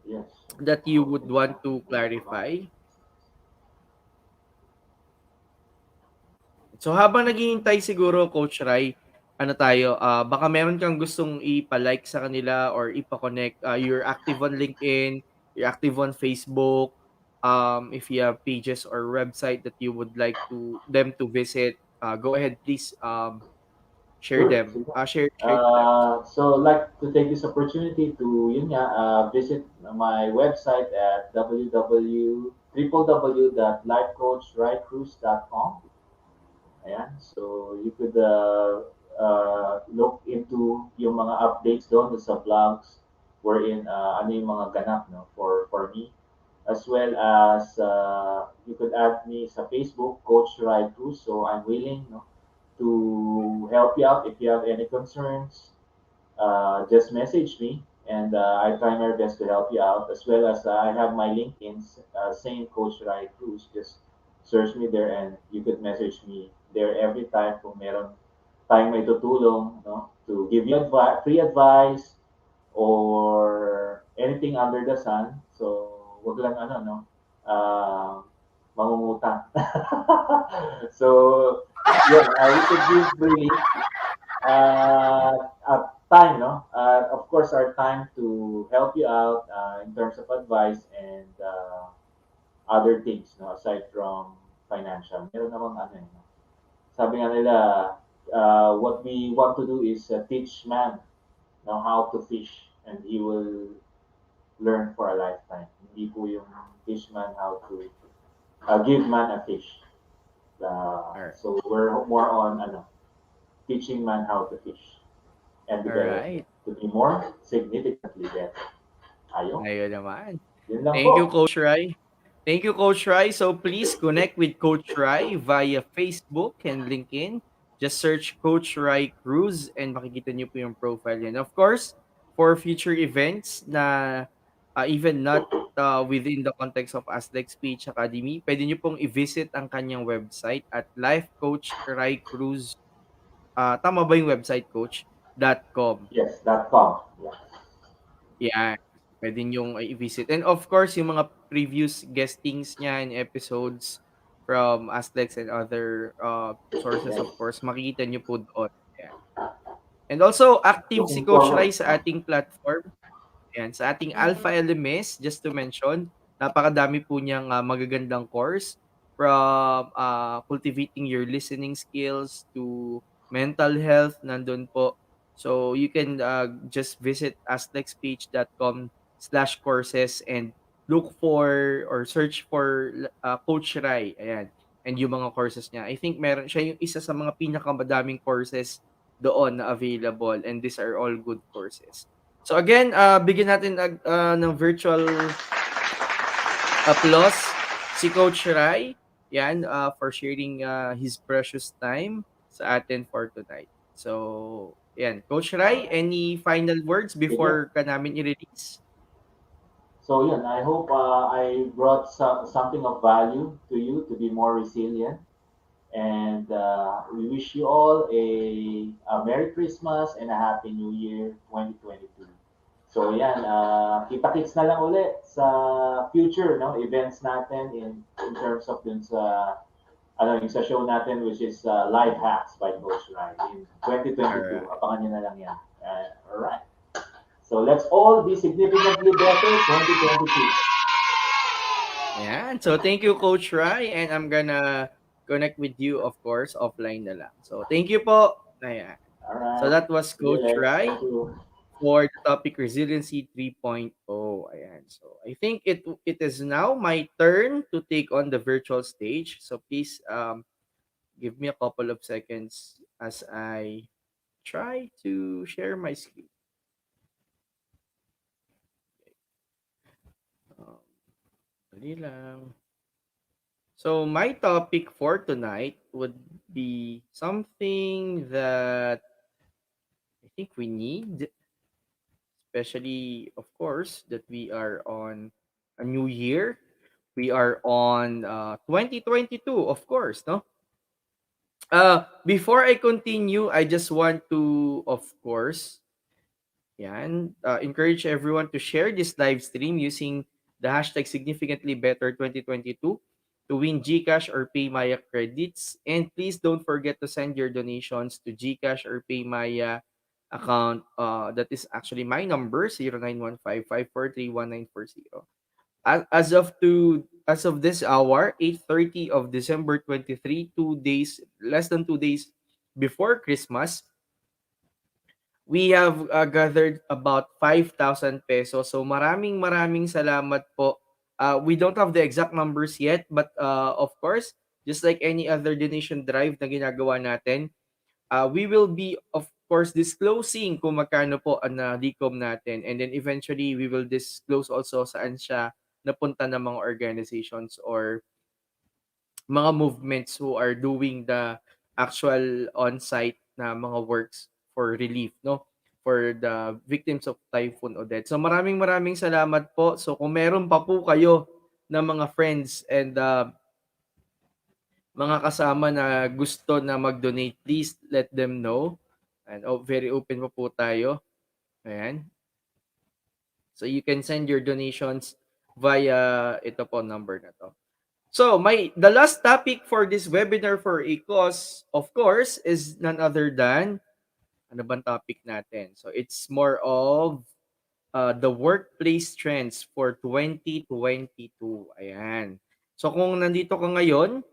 Yes. that you would want to Exactly. clarify? So habang naghihintay siguro Coach Rai, ano tayo, baka meron kang gustong ipa-like sa kanila or ipa-connect, you're active on LinkedIn, you're active on Facebook, if you have pages or website that you would like to them to visit, go ahead please, share Sure, them, sige. share to them. So I'd like to take this opportunity to yun nga, visit my website at www.lifecoachrightcruise.com. Ayan. So you could look into yung mga updates doon sa blogs wherein ano yung mga ganap no for me, as well as you could add me sa Facebook, Coach Ride Cruz. So I'm willing no to help you out if you have any concerns. Just message me, and I try my best to help you out. As well as I have my LinkedIn, same Coach Rai Cruz. Just search me there, and you could message me there every time kung meron tayong may tutulong, no, to give you free advice or anything under the sun. So, wag lang ano, no, uh, mangungutang. So, yeah, we could give freely time, no? Of course, our time to help you out in terms of advice and other things, no? Aside from financial. Meron namang ano, no? Sabi nga nila, what we want to do is teach man, no, how to fish, and he will learn for a lifetime. Hindi po yung teach man how to give man a fish. All right. So we're more on ano, teaching man how to fish and All development right. to be more significantly better. Ayun. Ayun naman. Yun lang Thank you, po. Coach Rai. Thank you, Coach Rai. So please connect with Coach Rai via Facebook and LinkedIn. Just search Coach Rai Cruz and makikita niyo po yung profile niya. And of course, for future events na even not within the context of Aslek Speech Academy, pwede niyo pong i-visit ang kanyang website at Life Coach Rai Cruz. Tama ba yung website, Coach? .com. Yes, .com. Yeah. Yan, puwede niyong i-visit and of course yung mga previous guestings niya and episodes from Aztecs and other, sources Yes. of course makikita niyo po doon, yan. And also active si Looking Coach Rai forward. sa ating platform. Ayan, sa ating Alpha Mm-mm. LMS, just to mention, napakadami po niyang, magagandang course from, cultivating your listening skills to mental health, nandun po. So, you can, just visit aslexpage.com/courses and look for or search for Coach Rai, ayan, and yung mga courses niya. I think meron siya yung isa sa mga pinakamadaming courses doon na available and these are all good courses. So again, bigyan natin ng virtual applause si Coach Rai. Yan, for sharing his precious time sa atin for tonight. So, yan. Coach Rai, any final words Sige. before ka namin i-release? So yun, I hope I brought something of value to you to be more resilient. And we wish you all a Merry Christmas and a Happy New Year 2022. So yan, kita-kits na lang ulit sa future no events natin in terms of dun sa ano yung sa show natin which is Life Hacks by Coach Ryan in 2022. Alright. Abangan niyo na lang yan. Alright. So let's all be significantly better 2022. Ayan. So, thank you, Coach Rai. And I'm gonna connect with you, of course, offline na lang. So, thank you po. Ayan. So, Alright. that was See you Coach later. Thank Rai you. for the topic Resiliency 3.0. Ayan. So, I think it is now my turn to take on the virtual stage. So, please give me a couple of seconds as I try to share my screen. Um, dali lang. So, my topic for tonight would be something that I think we need, especially, of course, that we are on a new year. We are on 2022, of course, no? Before I continue, I just want to, of course, yan, encourage everyone to share this live stream using the hashtag significantly better 2022. to win GCash or PayMaya credits. And please don't forget to send your donations to GCash or PayMaya account. That is actually my number, 0915-543-1940. As of this hour, 8:30 of December 23, 2 days, less than 2 days before Christmas, we have gathered about 5,000 pesos. So maraming maraming salamat po. We don't have the exact numbers yet, but of course, just like any other donation drive na ginagawa natin, we will be of course disclosing kung magkano po ang na-decom natin, and then eventually we will disclose also saan siya napunta ng mga organizations or mga movements who are doing the actual on-site na mga works for relief, no? For the victims of Typhoon Odette. So maraming maraming salamat po. So kung meron pa po kayo na mga friends and mga kasama na gusto na mag-donate, please let them know. And very open po tayo. Ayan. So you can send your donations via ito po number na to. So, the last topic for this webinar for a cause, of course, is none other than ano bang topic natin? So, it's more of the workplace trends for 2022. Ayan. So, kung nandito ka ngayon,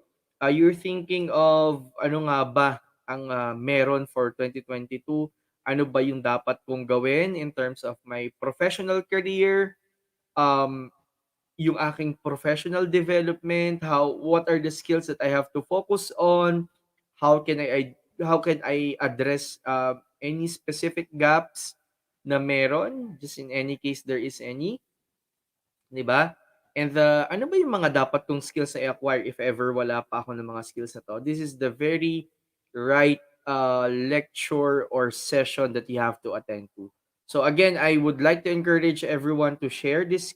you're thinking of ano nga ba ang meron for 2022? Ano ba yung dapat kong gawin in terms of my professional career? Um, yung aking professional development, what are the skills that I have to focus on, how can I address any specific gaps na meron, just in any case there is any, 'di ba? And ano ba yung mga dapat kong skills na i-acquire if ever wala pa ako ng mga skills na to? This is the very right lecture or session that you have to attend to. So again, I would like to encourage everyone to share this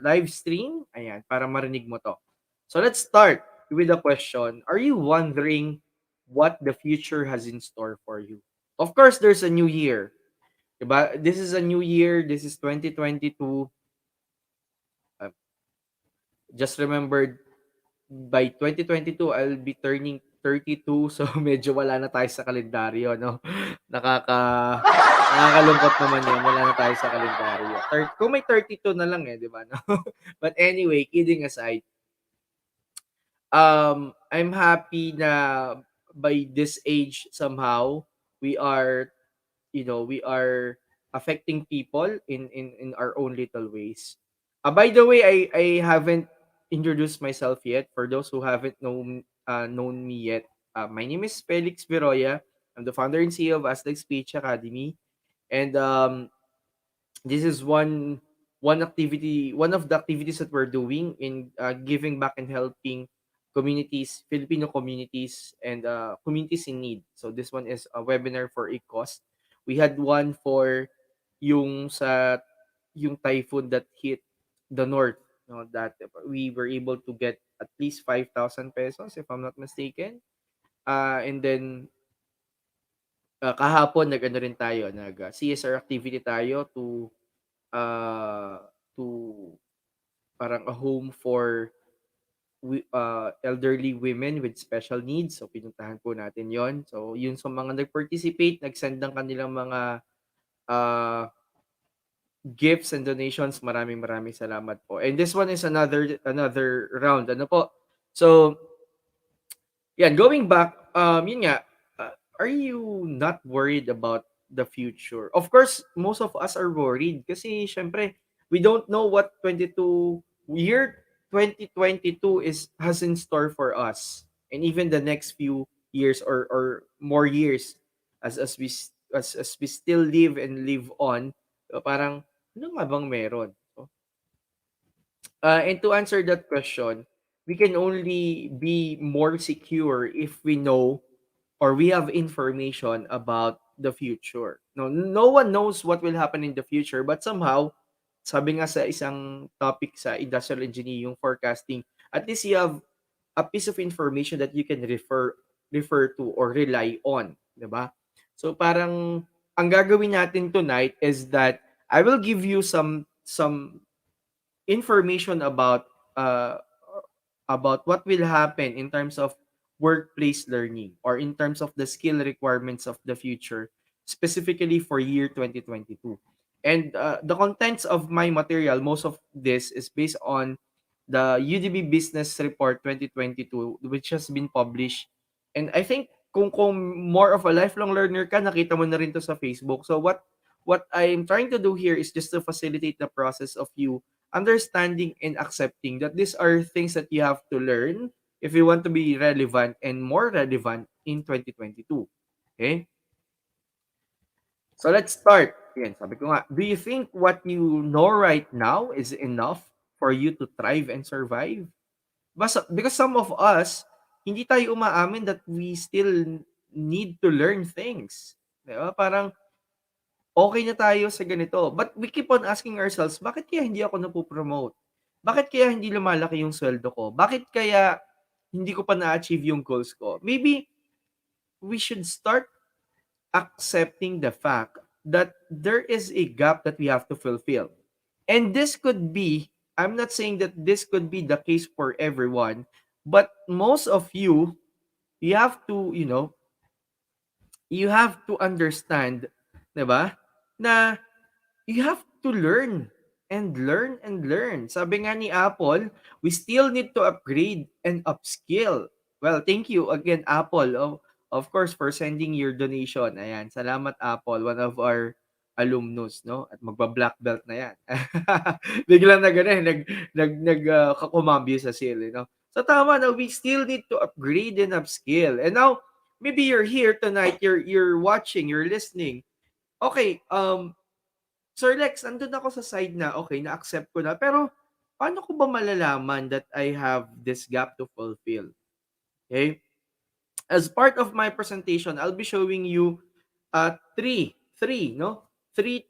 live stream. Ayan, para marinig mo to. So let's start with a question. Are you wondering what the future has in store for you? Of course, there's a new year. Diba? This is a new year. This is 2022. Just remembered, by 2022, I'll be turning 32. So, medyo wala na tayo sa kalendaryo, no? Nakakalungkot naman yun. Wala na tayo sa kalendaryo. Kung may 32 na lang di ba? No? But anyway, kidding aside, I'm happy na by this age, somehow, we are we are affecting people in our own little ways. By the way, I haven't introduced myself yet. For those who haven't known me yet, my name is Felix Viroya. I'm the founder and CEO of Aztec Speech Academy, and this is one of the activities that we're doing in giving back and helping communities, Filipino communities, and communities in need. So this one is a webinar for a cause. We had one for yung typhoon that hit the north, that we were able to get at least 5,000 pesos if I'm not mistaken. And then kahapon nag-ano rin tayo, nag CSR activity tayo uh, to parang a home for elderly women with special needs. So pinuntahan po natin 'yon. So yun sa mga nag-participate, nag-send ng kanilang mga uh, gifts and donations, maraming maraming salamat po. And this one is another round. Ano po? So, yan, going back, yun nga, are you not worried about the future? Of course, most of us are worried kasi syempre, we don't know what year 2022 has in store for us, and even the next few years or more years as we still live and live on. So, parang ano nga bang meron? So, and to answer that question, we can only be more secure if we know or we have information about the future. No one knows what will happen in the future, but somehow, sabi nga sa isang topic sa industrial engineering, forecasting, at least you have a piece of information that you can refer to or rely on, 'di ba? So parang ang gagawin natin tonight is that I will give you some information about about what will happen in terms of workplace learning or in terms of the skill requirements of the future, specifically for year 2022. And the contents of my material, most of this is based on the UDB Business Report 2022, which has been published. And I think kung more of a lifelong learner ka, nakita mo na rin to sa Facebook. So what I'm trying to do here is just to facilitate the process of you understanding and accepting that these are things that you have to learn if you want to be relevant and more relevant in 2022. Okay? So let's start. Again, sabi ko nga, do you think what you know right now is enough for you to thrive and survive? Because some of us, hindi tayo umaamin that we still need to learn things. Diba? Parang, okay na tayo sa ganito. But we keep on asking ourselves, bakit kaya hindi ako napopromote? Bakit kaya hindi lumalaki yung sweldo ko? Bakit kaya hindi ko pa na-achieve yung goals ko? Maybe we should start accepting the fact that there is a gap that we have to fulfill. And this could be, I'm not saying that this could be the case for everyone, but most of you have to, you have to understand, 'di ba? Na you have to learn and learn and learn. Sabi nga ni Apple, we still need to upgrade and upskill. Well, thank you again, Apple, of course, for sending your donation. Ayan, salamat, Apple, one of our alumnus, no? At magba-black belt na yan. Biglang na gano'n, kakumambyo sa sale, no? So tama na, we still need to upgrade and upskill. And now, maybe you're here tonight, you're watching, you're listening. Okay, Sir Lex, andun ako sa side na, okay, na-accept ko na. Pero, paano ko ba malalaman that I have this gap to fulfill? Okay? As part of my presentation, I'll be showing you three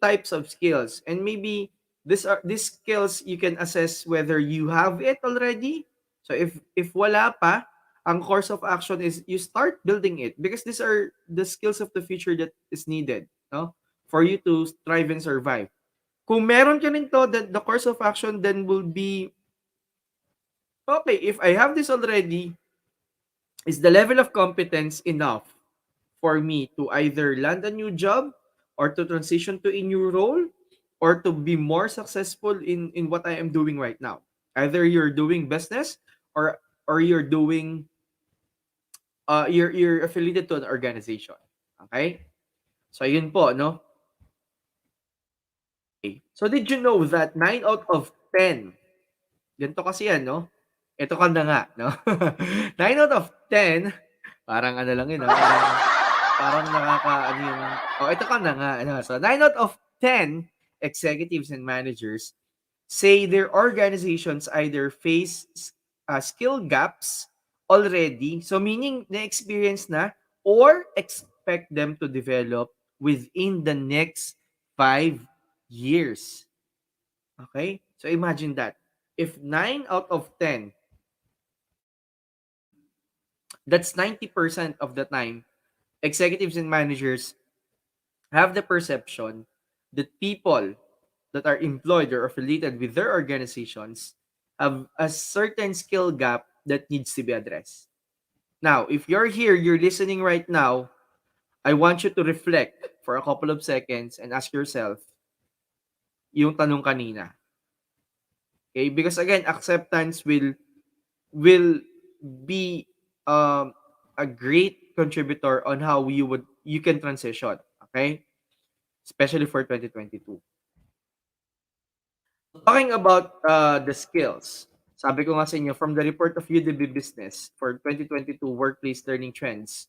types of skills. And maybe these skills you can assess whether you have it already. So if wala pa, ang course of action is you start building it because these are the skills of the future that is needed, no? For you to thrive and survive. Kung meron ka rin to, then the course of action then will be, okay, if I have this already, is the level of competence enough for me to either land a new job or to transition to a new role or to be more successful in what I am doing right now? Either you're doing business or you're doing you're affiliated to an organization. Okay? So yun po, no? Okay. So did you know that 9 out of 10, ganito kasi yan, no? Ito ka na nga, no? 9 out of 10, parang ano lang yun, no? Parang ano yung, ito ka na nga, no? So 9 out of 10 executives and managers say their organizations either face skill gaps already, so meaning na-experience na, or expect them to develop within the next 5 years. Okay? So imagine that. If 9 out of 10, that's 90% of the time, executives and managers have the perception that people that are employed or affiliated with their organizations have a certain skill gap that needs to be addressed. Now, if you're here, you're listening right now, I want you to reflect for a couple of seconds and ask yourself yung tanong kanina. Okay? Because again, acceptance will be a great contributor on how you can transition. Okay? Especially for 2022. Talking about the skills, sabi ko nga sa inyo, from the report of UDB Business for 2022 Workplace Learning Trends,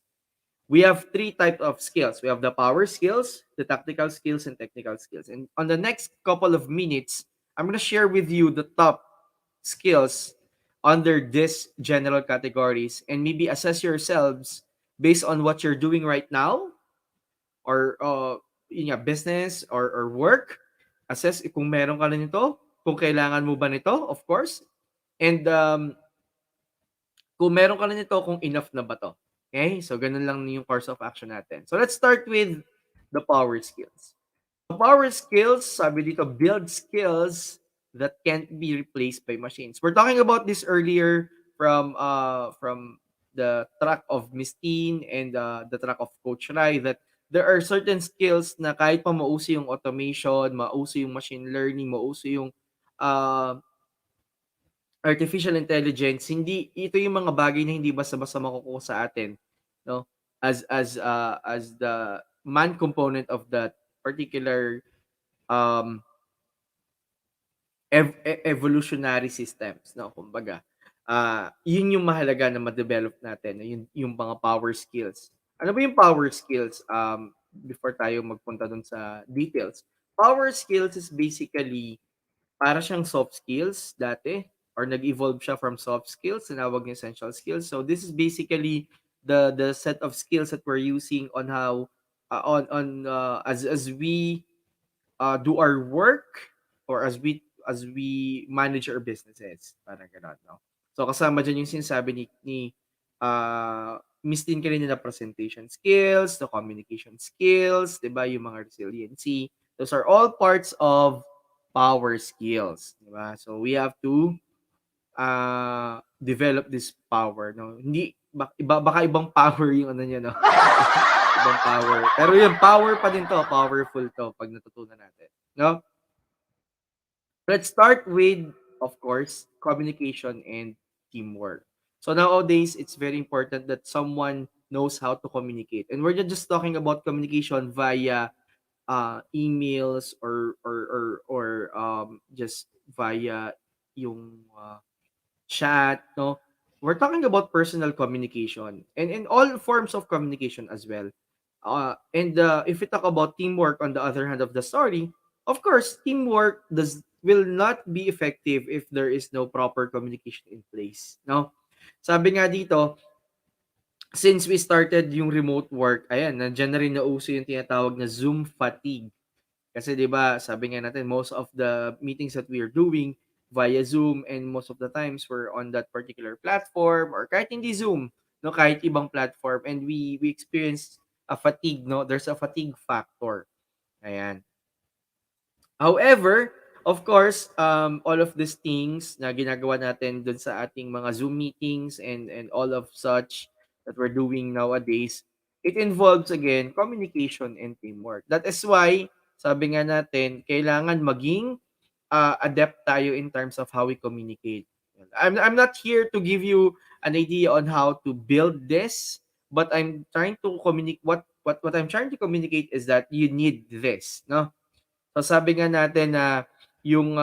we have 3 types of skills. We have the power skills, the tactical skills, and technical skills. And on the next couple of minutes, I'm going to share with you the top skills under these general categories and maybe assess yourselves based on what you're doing right now or in your business or work. Assess kung meron ka na nito, kung kailangan mo ba nito, of course. And kung meron ka na nito, kung enough na ba to. Okay? So, ganun lang yung course of action natin. So, let's start with the power skills. The power skills, sabi dito, build skills that can't be replaced by machines. We're talking about this earlier from the track of Miss Teen and the track of Coach Rai that there are certain skills na kahit pa mauso yung automation, mauso yung machine learning, mauso yung uh, artificial intelligence, hindi ito yung mga bagay na hindi basta-basta makukuha sa atin, no? As the man component of that particular um evolutionary systems, no? Kumbaga, yun yung mahalaga na ma-develop natin, no? Yung mga power skills. Ano ba yung power skills? Before tayo magpunta dun sa details. Power skills is basically para siyang soft skills dati or nag-evolve siya from soft skills, tinawag niya essential skills. So this is basically the set of skills that we're using on how on as we do our work or as we manage our businesses, parang gano'n, no? So kasama diyan yung sinasabi ni Miss Tin kanina na presentation skills, the communication skills, 'di ba, yung mga resiliency. Those are all parts of power skills, 'di ba? So we have to develop this power, no? Hindi baka ibang power yung ano niya, no? Ibang power. Pero yung power pa din 'to, powerful 'to pag natutunan natin, no? Let's start with, of course, communication and teamwork. So nowadays, it's very important that someone knows how to communicate. And we're not just talking about communication via emails or just via yung chat, no? We're talking about personal communication and in all forms of communication as well. And if we talk about teamwork on the other hand of the story, of course, teamwork will not be effective if there is no proper communication in place. No? Sabi nga dito, since we started yung remote work, ayan, nandiyan na rin nauso yung tinatawag na Zoom fatigue. Kasi 'di ba, sabi nga natin most of the meetings that we are doing via Zoom and most of the times we're on that particular platform or kahit hindi Zoom, no, kahit ibang platform and we experience a fatigue, no? There's a fatigue factor. Ayan. However, of course, all of these things na ginagawa natin dun sa ating mga Zoom meetings and all of such that we're doing nowadays, it involves again communication and teamwork. That is why sabi nga natin, kailangan maging adept tayo in terms of how we communicate. I'm not here to give you an idea on how to build this, but I'm trying to communicate what I'm trying to communicate is that you need this, no? So sabi nga natin na yung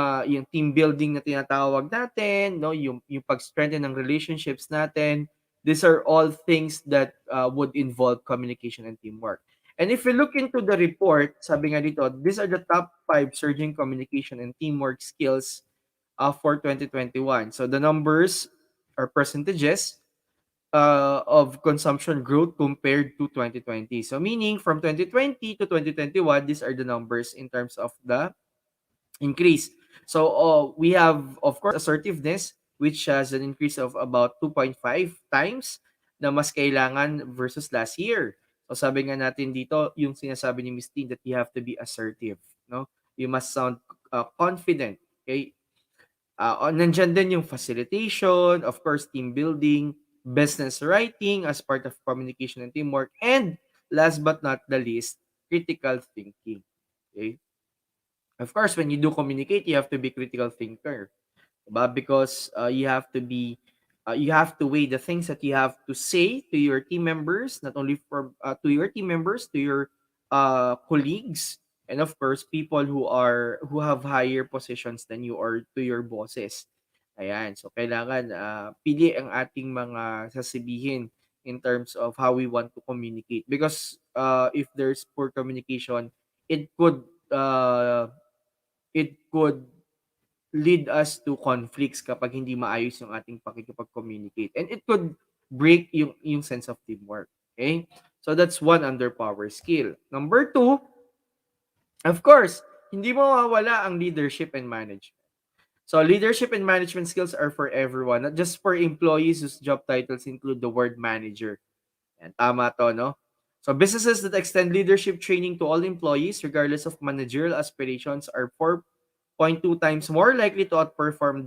team building na tinatawag natin, no, yung pag-strengthen ng relationships natin, these are all things that would involve communication and teamwork. And if you look into the report, sabi nga dito, these are the top 5 surging communication and teamwork skills for 2021. So the numbers or percentages of consumption growth compared to 2020. So meaning from 2020 to 2021, these are the numbers in terms of the increase. So we have, of course, assertiveness, which has an increase of about 2.5 times na mas kailangan versus last year. So sabi nga natin dito, yung sinasabi ni Miss Teen that you have to be assertive, no? You must sound confident, okay? Nandyan din yung facilitation, of course, team building, business writing as part of communication and teamwork, and last but not the least, critical thinking. Okay? Of course, when you do communicate, you have to be critical thinker. Diba? Because you have to weigh the things that you have to say to your team members, not only to your team members, to your colleagues, and of course, people who have higher positions than you or to your bosses. Ayan. So, kailangan pili ang ating mga sasabihin in terms of how we want to communicate. Because if there's poor communication, it could uh, it could lead us to conflicts kapag hindi maayos yung ating pakikipag-communicate. And it could break yung sense of teamwork. Okay? So that's one under power skill. Number 2, of course, hindi mawawala ang leadership and management. So leadership and management skills are for everyone, not just for employees whose job titles include the word manager. Yan, tama to, no? So businesses that extend leadership training to all employees, regardless of managerial aspirations, are 4.2 times more likely to outperform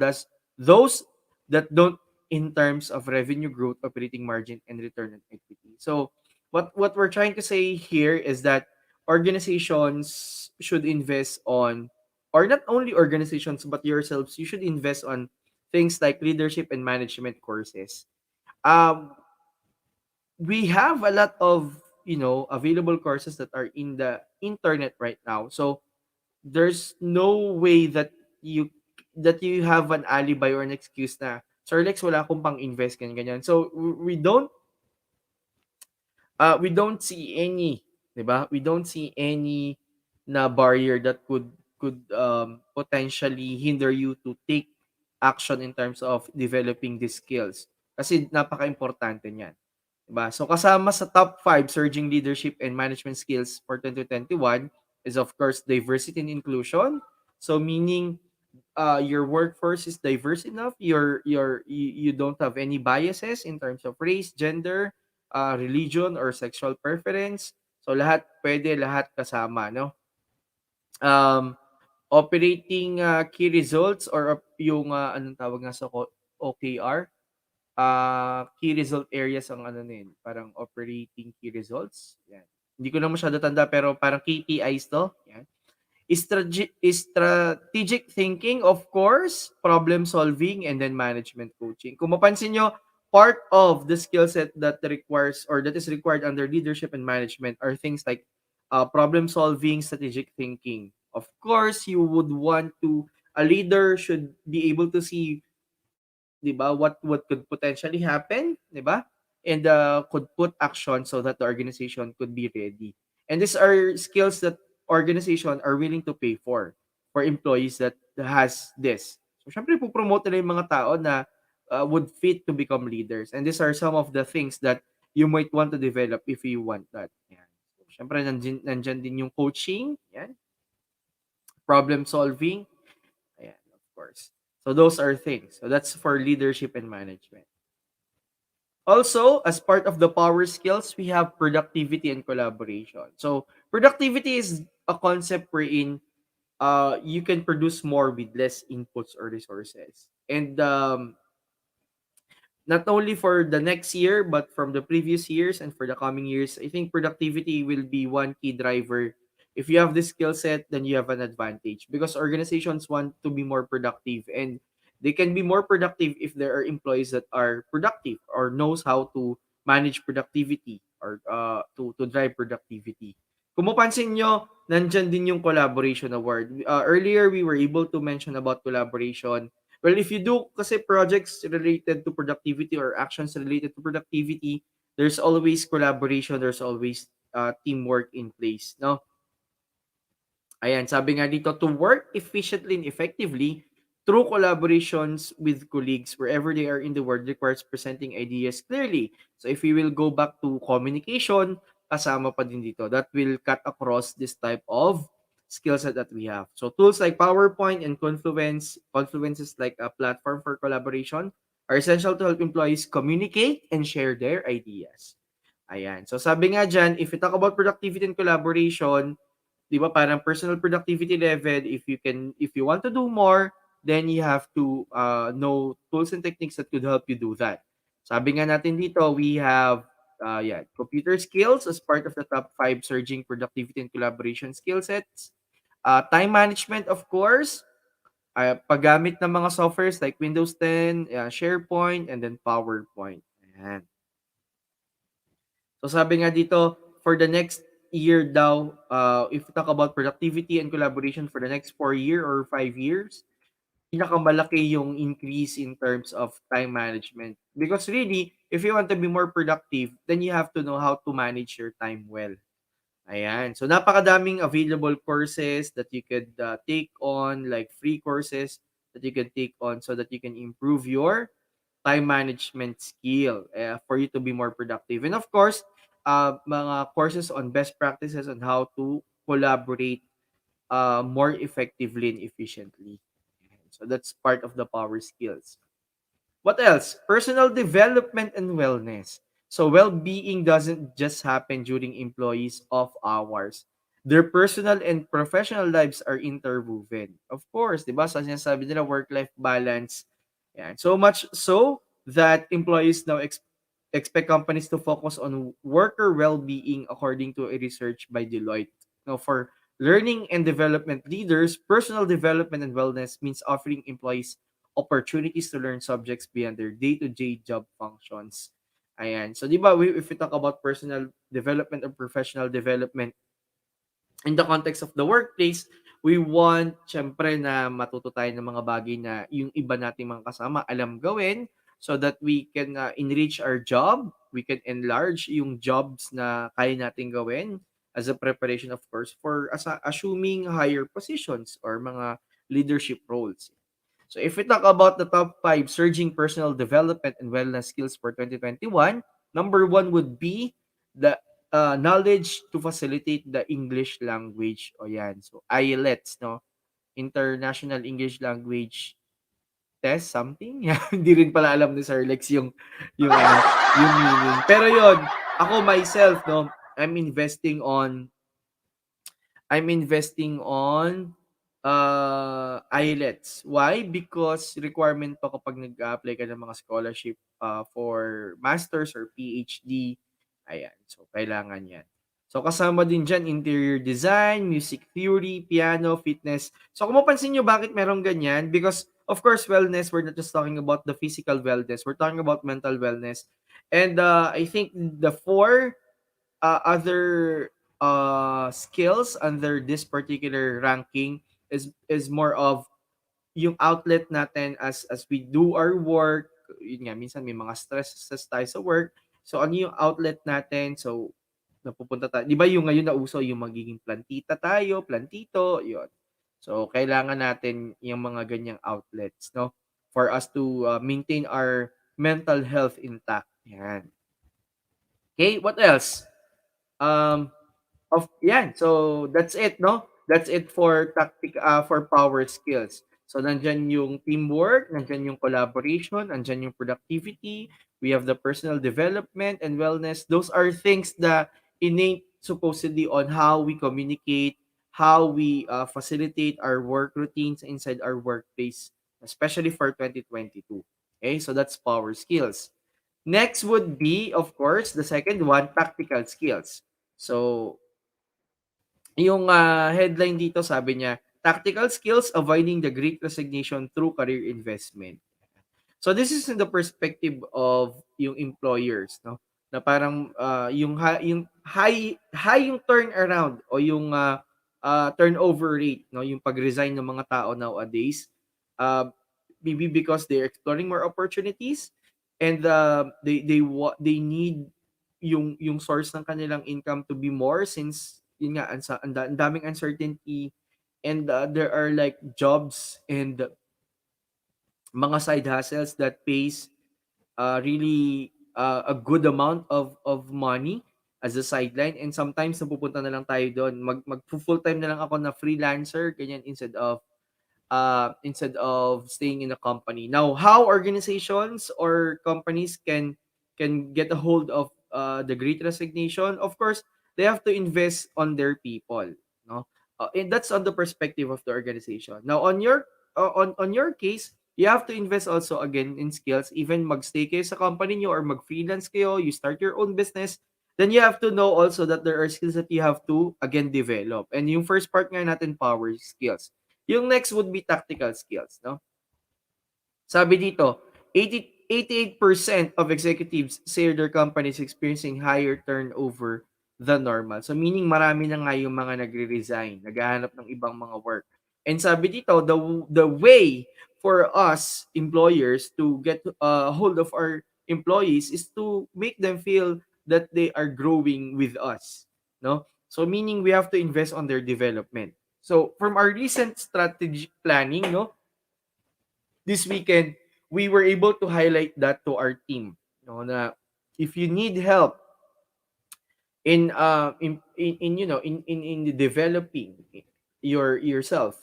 those that don't in terms of revenue growth, operating margin, and return on equity. So what we're trying to say here is that organizations should invest on, or not only organizations but yourselves, you should invest on things like leadership and management courses. Um, we have a lot of, available courses that are in the internet right now. So there's no way you you have an alibi or an excuse na, Sir Lex, wala akong pang-invest, ganyan. So we don't see any, 'di ba? We don't see any na barrier that could potentially hinder you to take action in terms of developing these skills. Kasi napaka-importante niyan, 'di ba? So kasama sa top 5 surging leadership and management skills for 2021 is of course diversity and inclusion. So meaning your workforce is diverse enough, you don't have any biases in terms of race, gender, religion or sexual preference. So lahat pwede, lahat kasama, no? Um operating key results or yung anong tawag nga sa OKR, key result areas ang ano na yun, parang operating key results. Yan. Hindi ko na masyado tanda pero parang KPIs to. Yan. Strategic thinking, of course, problem solving, and then management coaching. Kung mapansin nyo, part of the skill set that requires or that is required under leadership and management are things like problem solving, strategic thinking. Of course, you would want to, a leader should be able to see, 'di ba, what could potentially happen, 'di ba? And could put action so that the organization could be ready. And these are skills that organization are willing to pay for employees that has this. So syempre po-promote nila yung mga tao na would fit to become leaders. And these are some of the things that you might want to develop if you want that. Yan. So, syempre nandiyan din yung coaching, yan, problem solving, ayan, of course. So those are things. So that's for leadership and management. Also, as part of the power skills, we have productivity and collaboration. So productivity is a concept wherein you can produce more with less inputs or resources. And not only for the next year, but from the previous years and for the coming years, I think productivity will be one key driver. If you have this skill set, then you have an advantage because organizations want to be more productive, and they can be more productive if there are employees that are productive or knows how to manage productivity or to drive productivity. Kung mapansin nyo, nandyan din yung collaboration award. Earlier, we were able to mention about collaboration. Well, if you do kasi projects related to productivity or actions related to productivity, there's always collaboration, there's always teamwork in place, no? Ayan, sabi nga dito, to work efficiently and effectively through collaborations with colleagues wherever they are in the world requires presenting ideas clearly. So if we will go back to communication, kasama pa din dito. That will cut across this type of skill set that we have. So tools like PowerPoint and Confluence is like a platform for collaboration, are essential to help employees communicate and share their ideas. Ayan. So sabi nga dyan, if we talk about productivity and collaboration, 'di ba parang personal productivity level, if you want to do more, then you have to know tools and techniques that could help you do that. Sabi nga natin dito, we have computer skills as part of the top 5 surging productivity and collaboration skill sets. Time management, of course, paggamit ng mga softwares like Windows 10, SharePoint, and then PowerPoint. Ayan. So sabi nga dito, for the next year daw, if we talk about productivity and collaboration for the next 4 year or 5 years, pinakamalaki yung increase in terms of time management. Because really, if you want to be more productive, then you have to know how to manage your time well. Ayan. So napakadaming available courses that you could take on, like free courses that you can take on so that you can improve your time management skill for you to be more productive. And of course, mga courses on best practices on how to collaborate more effectively and efficiently. So that's part of the power skills. What else? Personal development and wellness. So well-being doesn't just happen during employees off hours. Their personal and professional lives are interwoven. Of course, 'di ba? Sa sinasabi nila work-life balance. Yan. So much so that employees now expect companies to focus on worker well-being according to a research by Deloitte. Now, for learning and development leaders, personal development and wellness means offering employees opportunities to learn subjects beyond their day-to-day job functions. Ayan. So, di ba, if we talk about personal development or professional development, in the context of the workplace, we want syempre na matuto tayo ng mga bagay na yung iba nating mga kasama alam gawin so that we can enrich our job, we can enlarge yung jobs na kaya nating gawin as a preparation of course for assuming higher positions or mga leadership roles. So if we talk about the top 5 surging personal development and wellness skills for 2021, number 1 would be the knowledge to facilitate the English language. O yan. So IELTS, no? International English Language Test, something. Yeah, hindi rin pala alam ni Sir Lex yung ano, yung meaning. Pero yon, ako myself, no, I'm investing on IELTS. Why? Because requirement to kapag nag-a-apply ka ng mga scholarship for masters or PhD. Ayan. So, kailangan yan. So, kasama din dyan, interior design, music theory, piano, fitness. So, kung mapansin nyo bakit meron ganyan, because, of course, wellness, we're not just talking about the physical wellness. We're talking about mental wellness. And I think the four other skills under this particular ranking is more of yung outlet natin as we do our work. Yun nga, minsan may mga stresses tayo sa work. So, ano yung outlet natin? So, napupunta tayo. Di ba yung ngayon na uso, yung magiging plantita tayo, plantito, yun. So, kailangan natin yung mga ganyang outlets, no? For us to maintain our mental health intact. Yan. Okay, what else? Um, so that's it, no? That's it for for power skills. So nandyan yung teamwork, nandyan yung collaboration, nandyan yung productivity, we have the personal development and wellness. Those are things that innate supposedly on how we communicate, how we facilitate our work routines inside our workplace, especially for 2022. Okay, so that's power skills. Next would be, of course, the second one, tactical skills. So, yung headline dito sabi niya, tactical skills avoiding the great resignation through career investment. So this is in the perspective of yung employers, no? Na parang yung high yung turnaround o yung turnover rate, no? Yung pag-resign ng mga tao nowadays. Maybe because they're exploring more opportunities and they need yung source ng kanilang income to be more since yun nga ang daming uncertainty and there are like jobs and mga side hustles that pays really a good amount of money as a sideline and sometimes napupunta na lang tayo doon mag full time na lang ako na freelancer ganyan instead of staying in a company. Now, how organizations or companies can get a hold of the Great Resignation? Of course, they have to invest on their people. No, and that's on the perspective of the organization. Now, on your case, you have to invest also again in skills. Even magstay kayo sa company nyo or mag-freelance kayo, you start your own business, then you have to know also that there are skills that you have to again develop. And yung first part nga natin, power skills. Yung next would be tactical skills, no? Sabi dito, 88% of executives say their company is experiencing higher turnover than normal. So meaning marami na nga yung mga nagre-resign, naghahanap ng ibang mga work. And sabi dito, the way for us employers to get hold of our employees is to make them feel that they are growing with us, no? So meaning we have to invest on their development. So from our recent strategic planning, no, this weekend, we were able to highlight that to our team. No, na if you need help in you know in the developing yourself,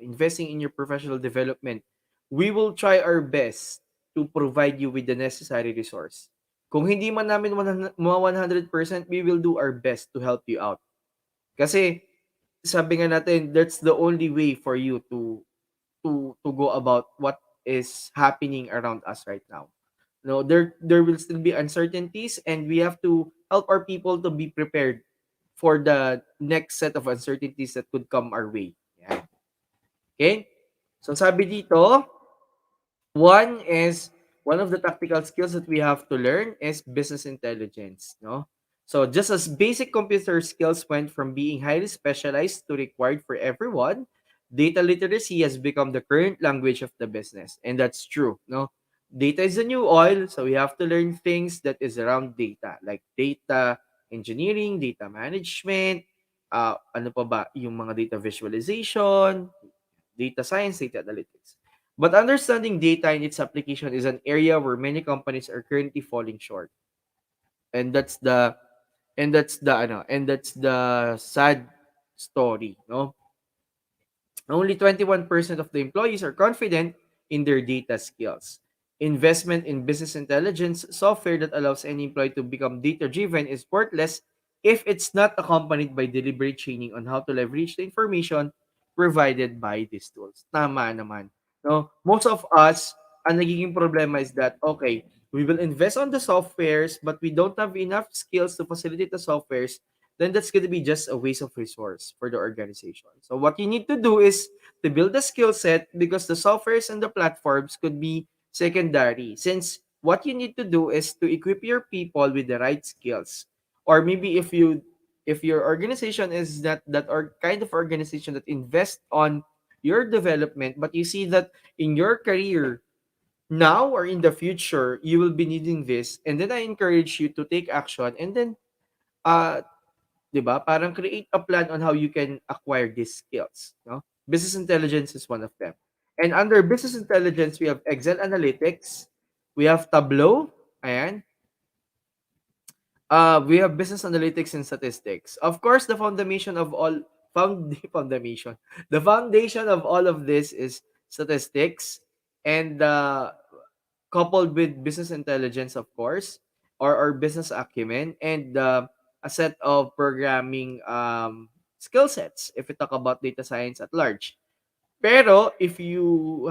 investing in your professional development, we will try our best to provide you with the necessary resource. Kung hindi man namin 100%, we will do our best to help you out. Kasi sabi nga natin, that's the only way for you to go about what is happening around us right now. No, there will still be uncertainties, and we have to help our people to be prepared for the next set of uncertainties that could come our way. Yan. Okay? So sabi dito, one is one of the tactical skills that we have to learn is business intelligence, no? So just as basic computer skills went from being highly specialized to required for everyone, data literacy has become the current language of the business. And that's true, no? Data is the new oil, so we have to learn things that is around data, like data engineering, data management, ano pa ba, yung mga data visualization, data science, data analytics. But understanding data and its application is an area where many companies are currently falling short. And that's the sad story, no? Only 21% of the employees are confident in their data skills. Investment in business intelligence software that allows any employee to become data driven is worthless if it's not accompanied by deliberate training on how to leverage the information provided by these tools. Tama naman. No? Most of us, ang nagiging problema is that, okay, we will invest on the softwares, but we don't have enough skills to facilitate the softwares, then that's going to be just a waste of resource for the organization. So what you need to do is to build a skill set, because the softwares and the platforms could be secondary, since what you need to do is to equip your people with the right skills. Or maybe if your organization is that or kind of organization that invest on your development, but you see that in your career now or in the future you will be needing this, and then I encourage you to take action, and then uh 'di ba? Parang create a plan on how you can acquire these skills, no? Business intelligence is one of them. And under business intelligence, we have Excel analytics, we have Tableau, ayan. We have business analytics and statistics. Of course, the foundation of all foundation. The foundation of all of this is statistics, and coupled with business intelligence, of course, or business acumen, and a set of programming skill sets if we talk about data science at large. Pero if you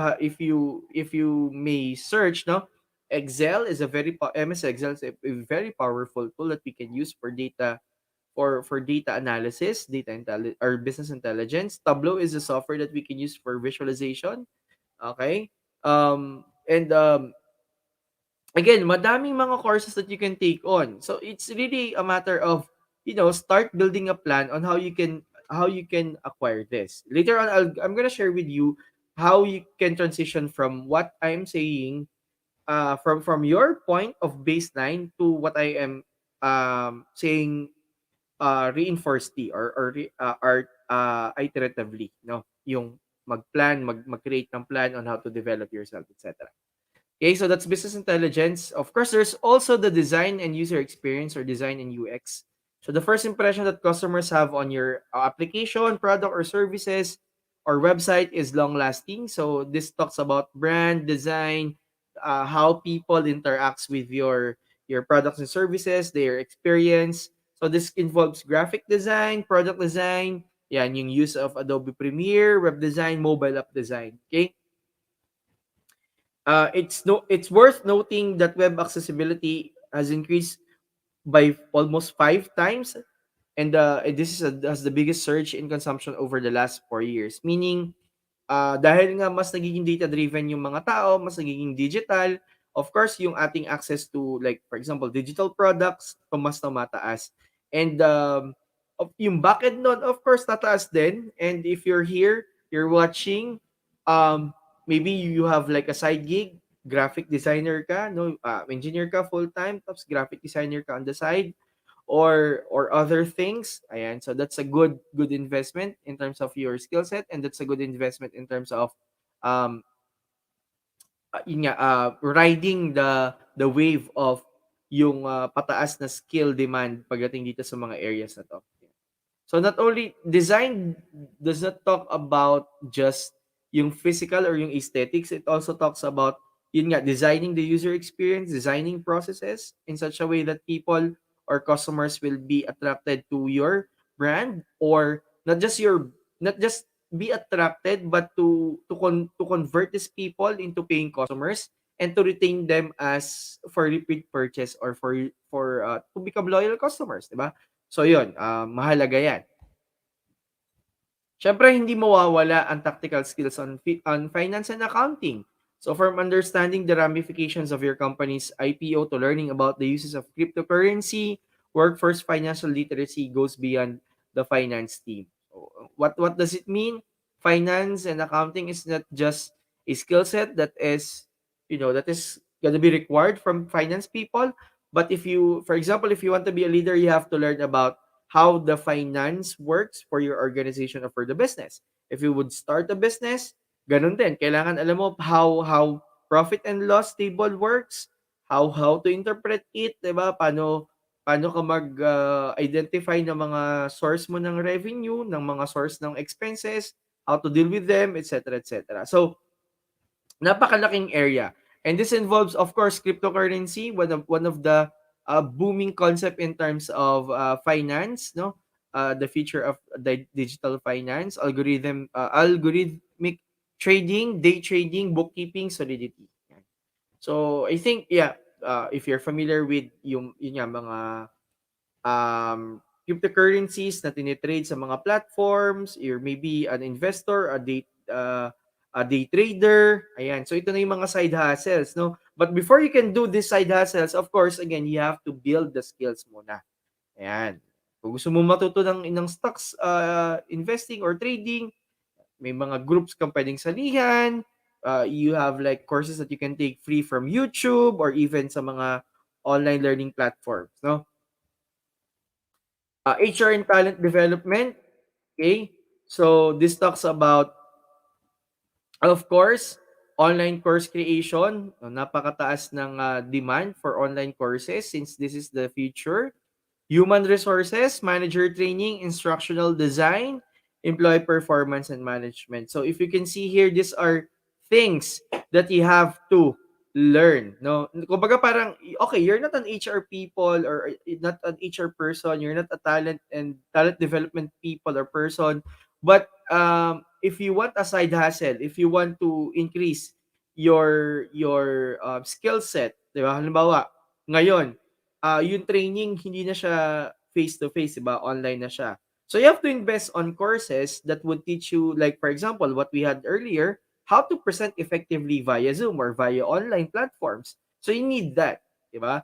may search, no, Excel is a MS Excel is a very powerful tool that we can use for data, for data analysis, or business intelligence. Tableau is a software that we can use for visualization. Okay, and again, madaming mga courses that you can take on. So it's really a matter of, start building a plan on how you can acquire this. Later on, I'm gonna share with you how you can transition from what I'm saying, from your point of baseline to what I am saying, reinforcedly, or iteratively, no? Yung mag-create ng plan on how to develop yourself, etc. Okay, so that's business intelligence. Of course, there's also the design and user experience, or design and UX. So the first impression that customers have on your application, product, or services or website is long lasting. So this talks about brand design, how people interacts with your products and services, their experience. So this involves graphic design, product design, yan, yung use of Adobe Premiere, web design, mobile app design. Okay? It's worth noting that web accessibility has increased by almost 5 times, and this has the biggest surge in consumption over the last 4 years. Meaning, dahil nga mas nagiging data-driven yung mga tao, mas nagiging digital, of course, yung ating access to, like, for example, digital products, mas tumataas. And yung backend nun, of course, tataas din. And if you're here, you're watching, maybe you have like a side gig, graphic designer ka, no, engineer ka full-time, tapos graphic designer ka on the side, or other things. Ayan, so that's a good investment in terms of your skill set, and that's a good investment in terms of um yun nga, riding the wave of yung pataas na skill demand pagdating dito sa mga areas na to. So not only design does not talk about just yung physical or yung aesthetics, it also talks about, yun nga, designing the user experience, designing processes in such a way that people or customers will be attracted to your brand, or not just be attracted, but to convert these people into paying customers, and to retain them as for repeat purchase or for to become loyal customers, 'di ba? So 'yun, mahalaga 'yan. Siyempre hindi mawawala ang tactical skills on finance and accounting. So from understanding the ramifications of your company's IPO to learning about the uses of cryptocurrency, workforce financial literacy goes beyond the finance team. So, what does it mean? Finance and accounting is not just a skill set that is, that is going to be required from finance people, but if you, for example, if you want to be a leader, you have to learn about how the finance works for your organization or for the business. If you would start a business, ganun din. Kailangan alam mo how profit and loss table works, how to interpret it, 'di ba? Paano ka identify ng mga source mo ng revenue, ng mga source ng expenses, how to deal with them, etc., etc. So, napakalaking area. And this involves, of course, cryptocurrency, one of the booming concept in terms of finance, no? The future of the digital finance, algorithmic trading, day trading, bookkeeping, solidity. Yan. So I think, yeah, if you're familiar with yung nga, mga cryptocurrencies na tinitrade sa mga platforms, or maybe an investor, a day trader. Ayan. So ito na yung mga side hustles, no? But before you can do these side hustles, of course, again, you have to build the skills muna. Ayan. Kung gusto mo matuto ng stocks investing or trading, may mga groups kang pwedeng salihan. You have like courses that you can take free from YouTube or even sa mga online learning platforms, no? HR and talent development. Okay? So this talks about, of course, online course creation. No, napakataas ng demand for online courses since this is the future. Human resources, manager training, instructional design, employee performance and management. So if you can see here, these are things that you have to learn. No, kumbaga parang, okay, you're not an HR people or not an HR person, you're not a talent development people or person, but if you want a side hustle, if you want to increase your skill set, 'di ba? Halimbawa, ngayon, yung training hindi na siya face to face, 'di ba? Online na siya. So you have to invest on courses that would teach you, like for example, what we had earlier, how to present effectively via Zoom or via online platforms. So you need that, 'di ba?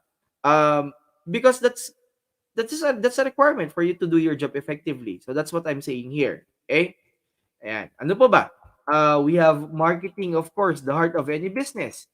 Because that's a requirement for you to do your job effectively. So that's what I'm saying here. Okay? Ayan. Ano pa ba? We have marketing, of course, the heart of any business.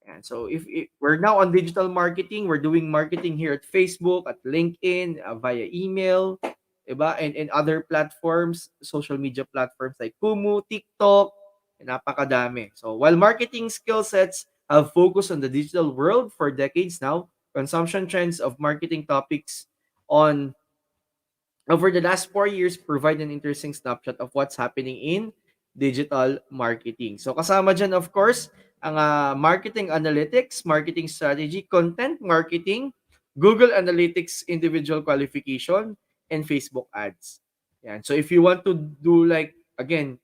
And so if we're now on digital marketing, we're doing marketing here at Facebook, at LinkedIn, via email, diba? And other platforms, social media platforms like Kumu, TikTok, napakadami. So while marketing skill sets have focused on the digital world for decades now, consumption trends of marketing topics on over the last 4 years provide an interesting snapshot of what's happening in digital marketing. So kasama dyan, of course, ang marketing analytics, marketing strategy, content marketing, Google Analytics individual qualification, and Facebook ads. Yan. So if you want to do, like, again,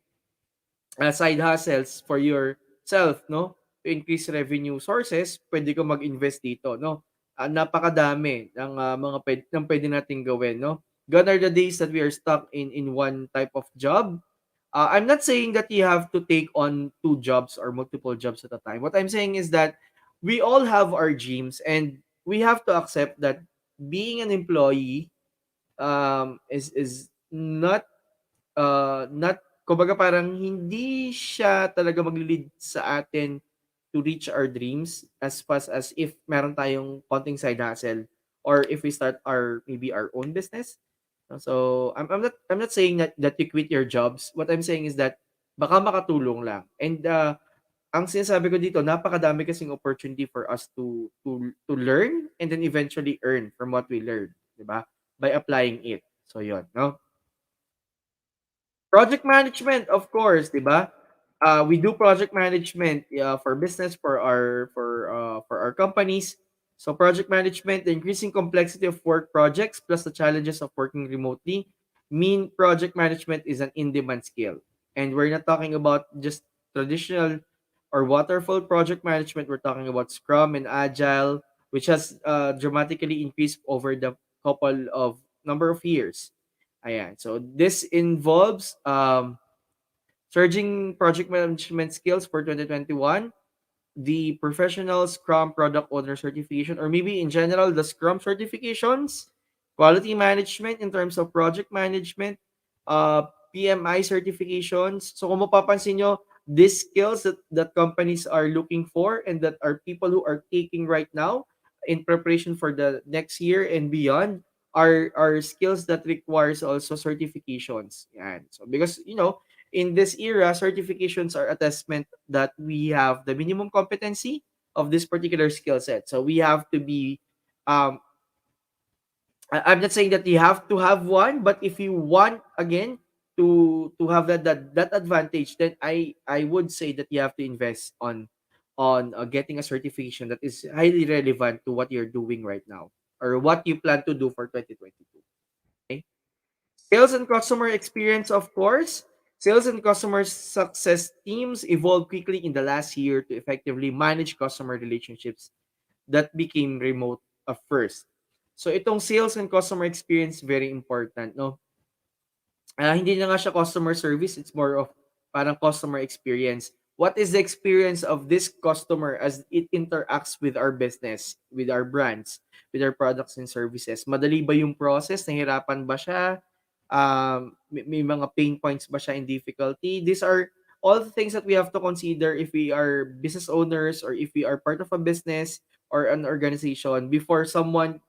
side hustles for yourself, no? To increase revenue sources, pwede ko mag-invest dito, no? Napakadami ng mga pwede nating gawin, no? Gone are the days that we are stuck in one type of job. I'm not saying that you have to take on two jobs or multiple jobs at a time. What I'm saying is that we all have our dreams, and we have to accept that being an employee is not, kumbaga parang hindi siya talaga magle-lead sa atin to reach our dreams as fast as if meron tayong konting side hustle or if we start maybe our own business. So I'm not saying that you quit your jobs. What I'm saying is that baka makatulong lang. And ang sinasabi ko dito, napakadami kasing opportunity for us to learn and then eventually earn from what we learn, 'di ba? By applying it. So 'yon, no? Project management, of course, 'di ba? We do project management for business, for our companies. So project management, the increasing complexity of work projects plus the challenges of working remotely mean project management is an in-demand skill. And we're not talking about just traditional or waterfall project management, we're talking about Scrum and Agile, which has dramatically increased over the couple of number of years. Ayan. So this involves surging project management skills for 2021, the professional Scrum product owner certification, or maybe in general the Scrum certifications, quality management in terms of project management, PMI certifications. So kung mapapansin nyo, these skills that companies are looking for and that are people who are taking right now in preparation for the next year and beyond are skills that requires also certifications. Yan. So because in this era, certifications are a testament that we have the minimum competency of this particular skill set. So we have to be um I'm not saying that you have to have one, but if you want again to have that advantage, then I would say that you have to invest on getting a certification that is highly relevant to what you're doing right now or what you plan to do for 2022. Okay? Sales and customer experience, of course. Sales and customer success teams evolved quickly in the last year to effectively manage customer relationships that became remote at first. So itong sales and customer experience very important, no? Hindi na nga siya customer service, it's more of parang customer experience. What is the experience of this customer as it interacts with our business, with our brands, with our products and services? Madali ba yung process? Nahirapan ba siya? May mga pain points ba siya in difficulty? These are all the things that we have to consider if we are business owners or if we are part of a business or an organization before someone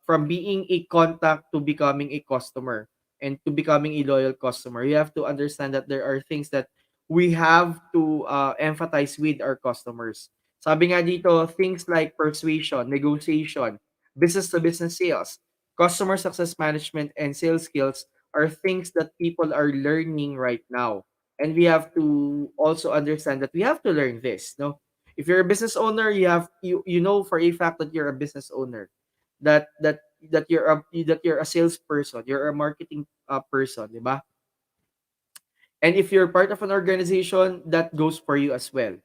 from being a contact to becoming a customer and to becoming a loyal customer. You have to understand that there are things that we have to empathize with our customers. Sabi nga dito, things like persuasion, negotiation, business-to-business sales, customer success management, and sales skills are things that people are learning right now. And we have to also understand that we have to learn this. No, if you're a business owner, you know for a fact that you're a business owner, that you're a salesperson, you're a marketing person, di ba? And if you're part of an organization, that goes for you as well.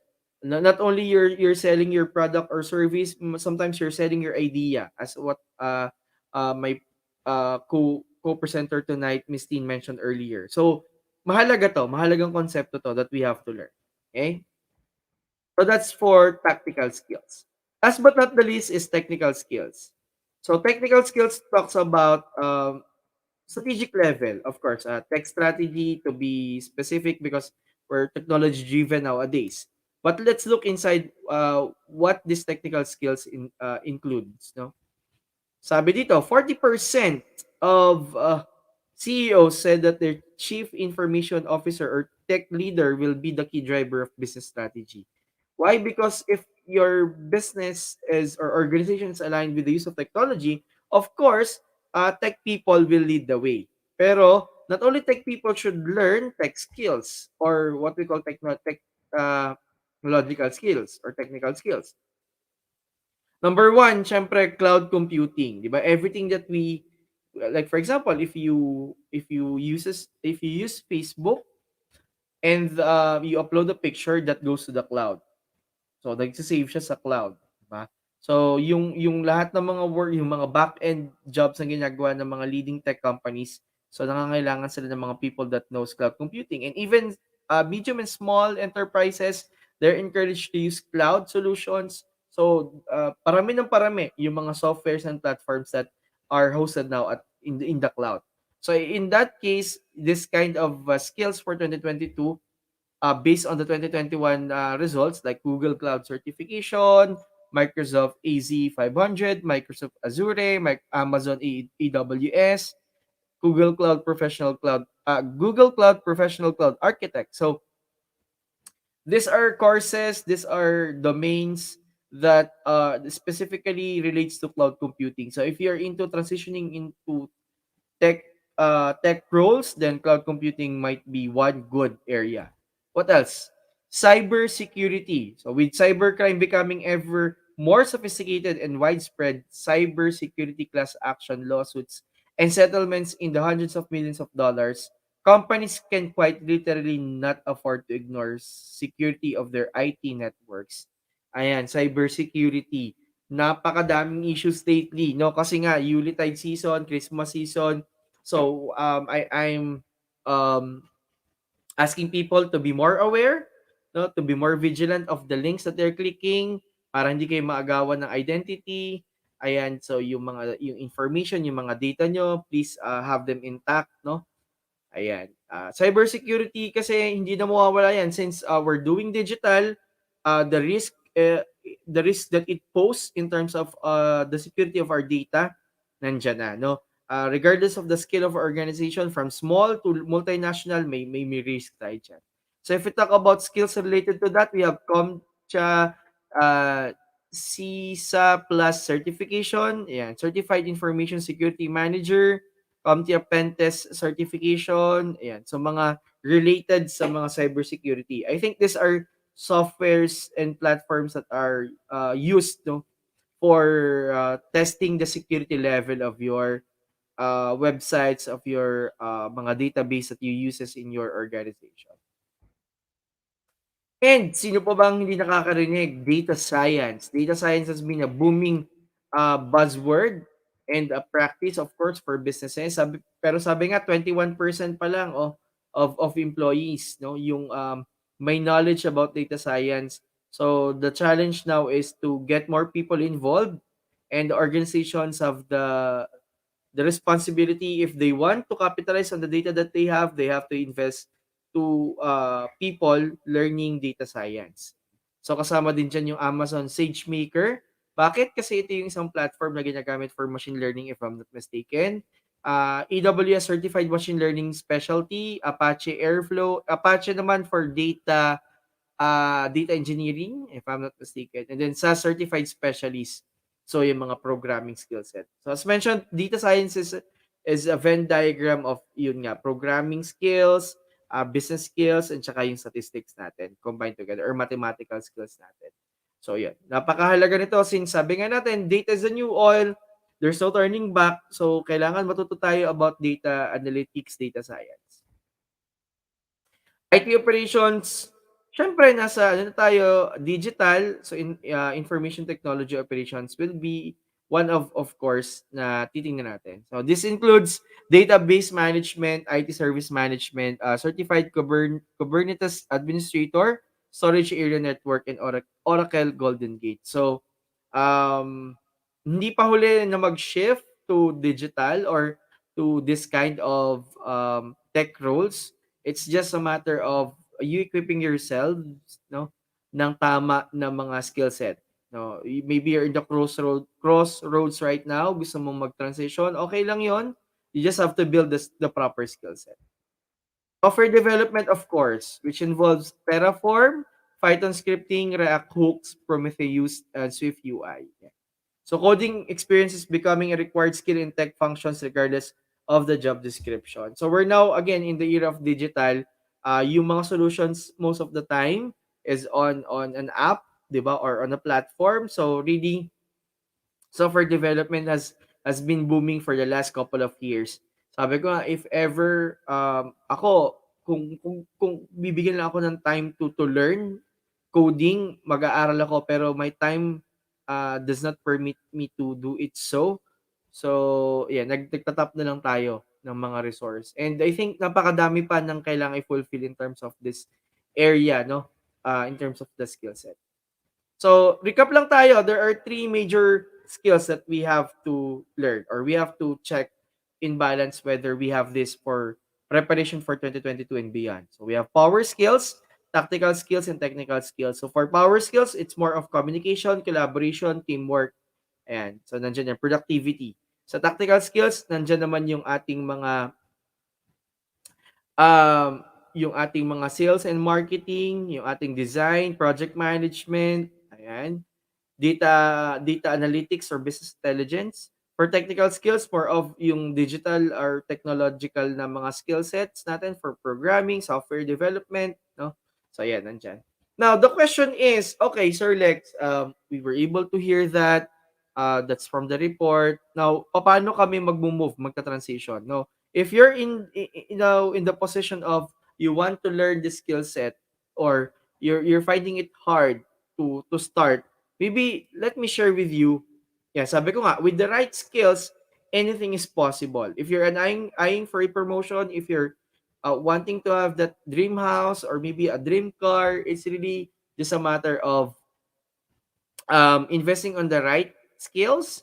Not only you're selling your product or service, sometimes you're selling your idea, as what my co-presenter tonight, Miss Teen, mentioned earlier. So mahalagang konsepto to that we have to learn. Okay? So that's for tactical skills. Last but not the least is technical skills. So technical skills talks about strategic level, of course, tech strategy to be specific because we're technology driven nowadays. But let's look inside what these technical skills includes. No, sabi dito, 40% of CEOs said that their chief information officer or tech leader will be the key driver of business strategy. Why? Because if your business is or organization is aligned with the use of technology, of course, tech people will lead the way. Pero not only tech people should learn tech skills or what we call technological skills or technical skills. Number one, syempre, cloud computing, di ba? Everything that we, like for example, if you use Facebook and you upload a picture that goes to the cloud. So nagse-save siya sa cloud, di ba? So yung lahat ng mga work, yung mga back-end jobs na ginagawa ng mga leading tech companies, so nangangailangan sila ng mga people that knows cloud computing. And even medium and small enterprises, they're encouraged to use cloud solutions. So parami ng parami yung mga softwares and platforms that are hosted now in the cloud. So in that case, this kind of skills for 2022 based on the 2021 results like Google Cloud Certification, Microsoft AZ500, Microsoft Azure, Amazon AWS, Google Cloud Professional Cloud Architect. So these are courses, these are domains that specifically relates to cloud computing. So if you're into transitioning into tech tech roles, then cloud computing might be one good area. What else? Cyber security. So with cybercrime becoming ever more sophisticated and widespread, cyber security class action lawsuits and settlements in the hundreds of millions of dollars, companies can quite literally not afford to ignore security of their IT networks. Ayan, cybersecurity. Napakadaming issues lately, no? Kasi nga, Yuletide season, Christmas season. So, I'm um, asking people to be more aware, no? To be more vigilant of the links that they're clicking para hindi kayo maagawan ng identity. Ayan, so yung information, yung mga data nyo, please have them intact, no? Ayan. Cybersecurity kasi hindi na mawawala yan since we're doing digital, the risk that it poses in terms of the security of our data nandiyan na, no? Regardless of the scale of our organization, from small to multinational, may risk tayo dyan. So if we talk about skills related to that, we have CompTIA uh, CISA Plus certification, yeah, Certified Information Security Manager, CompTIA Pentest certification, ayan. So mga related sa mga cybersecurity. I think these are softwares and platforms that are used, no, for testing the security level of your websites, of your mga database that you uses in your organization. And sino pa bang hindi nakakarinig? Data science. Data science has been a booming buzzword and a practice, of course, for businesses. Pero sabi nga, 21% pa lang of employees, no, yung may knowledge about data science. So the challenge now is to get more people involved, and the organizations have the responsibility. If they want to capitalize on the data that they have to invest to people learning data science. So kasama din dyan yung Amazon SageMaker. Bakit? Kasi ito yung isang platform na ginagamit for machine learning, if I'm not mistaken. AWS Certified Machine Learning Specialty, Apache Airflow, Apache naman for data engineering, if I'm not mistaken. And then sa certified specialist, so yung mga programming skill set. So as mentioned, data science is a Venn diagram of yun nga, programming skills, business skills, and saka yung statistics natin combined together, or mathematical skills natin. So yun, napakahalaga nito since sabi nga natin, data is the new oil, there's no turning back. So kailangan matuto tayo about data analytics, data science. IT operations, syempre nasa ano na tayo, digital. So information technology operations will be one of course na titingnan natin. So this includes database management, IT service management, certified Kubernetes administrator, storage area network, and Oracle Golden Gate. So hindi pa huli na mag-shift to digital or to this kind of tech roles. It's just a matter of you equipping yourselves, no, ng tama na mga skill set. No, maybe you're in the crossroads right now, gusto mong mag-transition, okay lang 'yon. You just have to build the proper skill set. Software development, of course, which involves Terraform, Python scripting, React hooks, Prometheus, and Swift UI. Yeah. So coding experience is becoming a required skill in tech functions regardless of the job description. So we're now again in the era of digital. Yung mga solutions most of the time is on an app, 'di ba, or on a platform. So really, software development has been booming for the last couple of years. Sabi ko nga, if ever ako, kung bibigyan lang ako ng time to learn coding, mag-aaral ako, pero my time does not permit me to do it so. So, yeah, nagtatap na lang tayo ng mga resource. And I think napakadami pa ng kailangan i-fulfill in terms of this area, no? In terms of the skill set. So, recap lang tayo. There are three major skills that we have to learn, or we have to check in balance whether we have this for preparation for 2022 and beyond. So, we have power skills, tactical skills, and technical skills. So, for power skills, it's more of communication, collaboration, teamwork, and so nandiyan yung productivity. Sa tactical skills, nandiyan naman yung ating mga sales and marketing, yung ating design, project management, ayan, data analytics or business intelligence. For technical skills, more of yung digital or technological na mga skill sets natin for programming, software development, no? So ayan, nandiyan. Now, the question is, okay, Sir Lex, we were able to hear that. That's from the report. Now, paano kami magmo-move, magta-transition, no? if you're in the position of you want to learn the skill set, or you're finding it hard to start, maybe let me share with you. Yeah, sabi ko nga, with the right skills, anything is possible. If you're eyeing for a promotion, if you're wanting to have that dream house or maybe a dream car, it's really just a matter of investing on the right skills,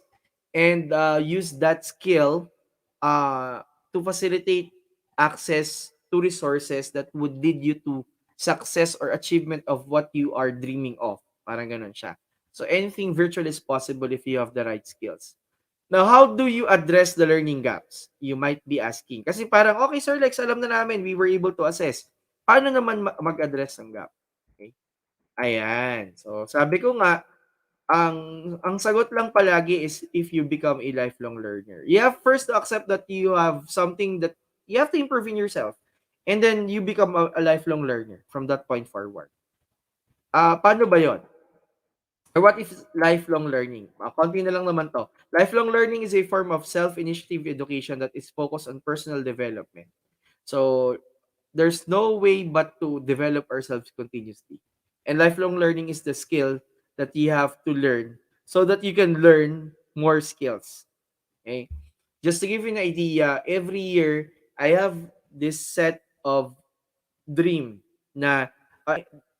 and use that skill uh, to facilitate access to resources that would lead you to success or achievement of what you are dreaming of. Parang ganun siya. So anything virtual is possible if you have the right skills. Now, how do you address the learning gaps? You might be asking. Kasi parang, okay, Sir Lex, alam na namin, we were able to assess. Paano naman mag-address ng gap? Okay? Ayan. So, sabi ko nga, ang sagot lang palagi is if you become a lifelong learner. You have first to accept that you have something that you have to improve in yourself. And then you become a lifelong learner from that point forward. Paano ba yon? Or what is lifelong learning? Konti na lang naman to. Lifelong learning is a form of self-initiative education that is focused on personal development. So, there's no way but to develop ourselves continuously. And lifelong learning is the skill that you have to learn so that you can learn more skills. Okay? Just to give you an idea, every year I have this set of dream na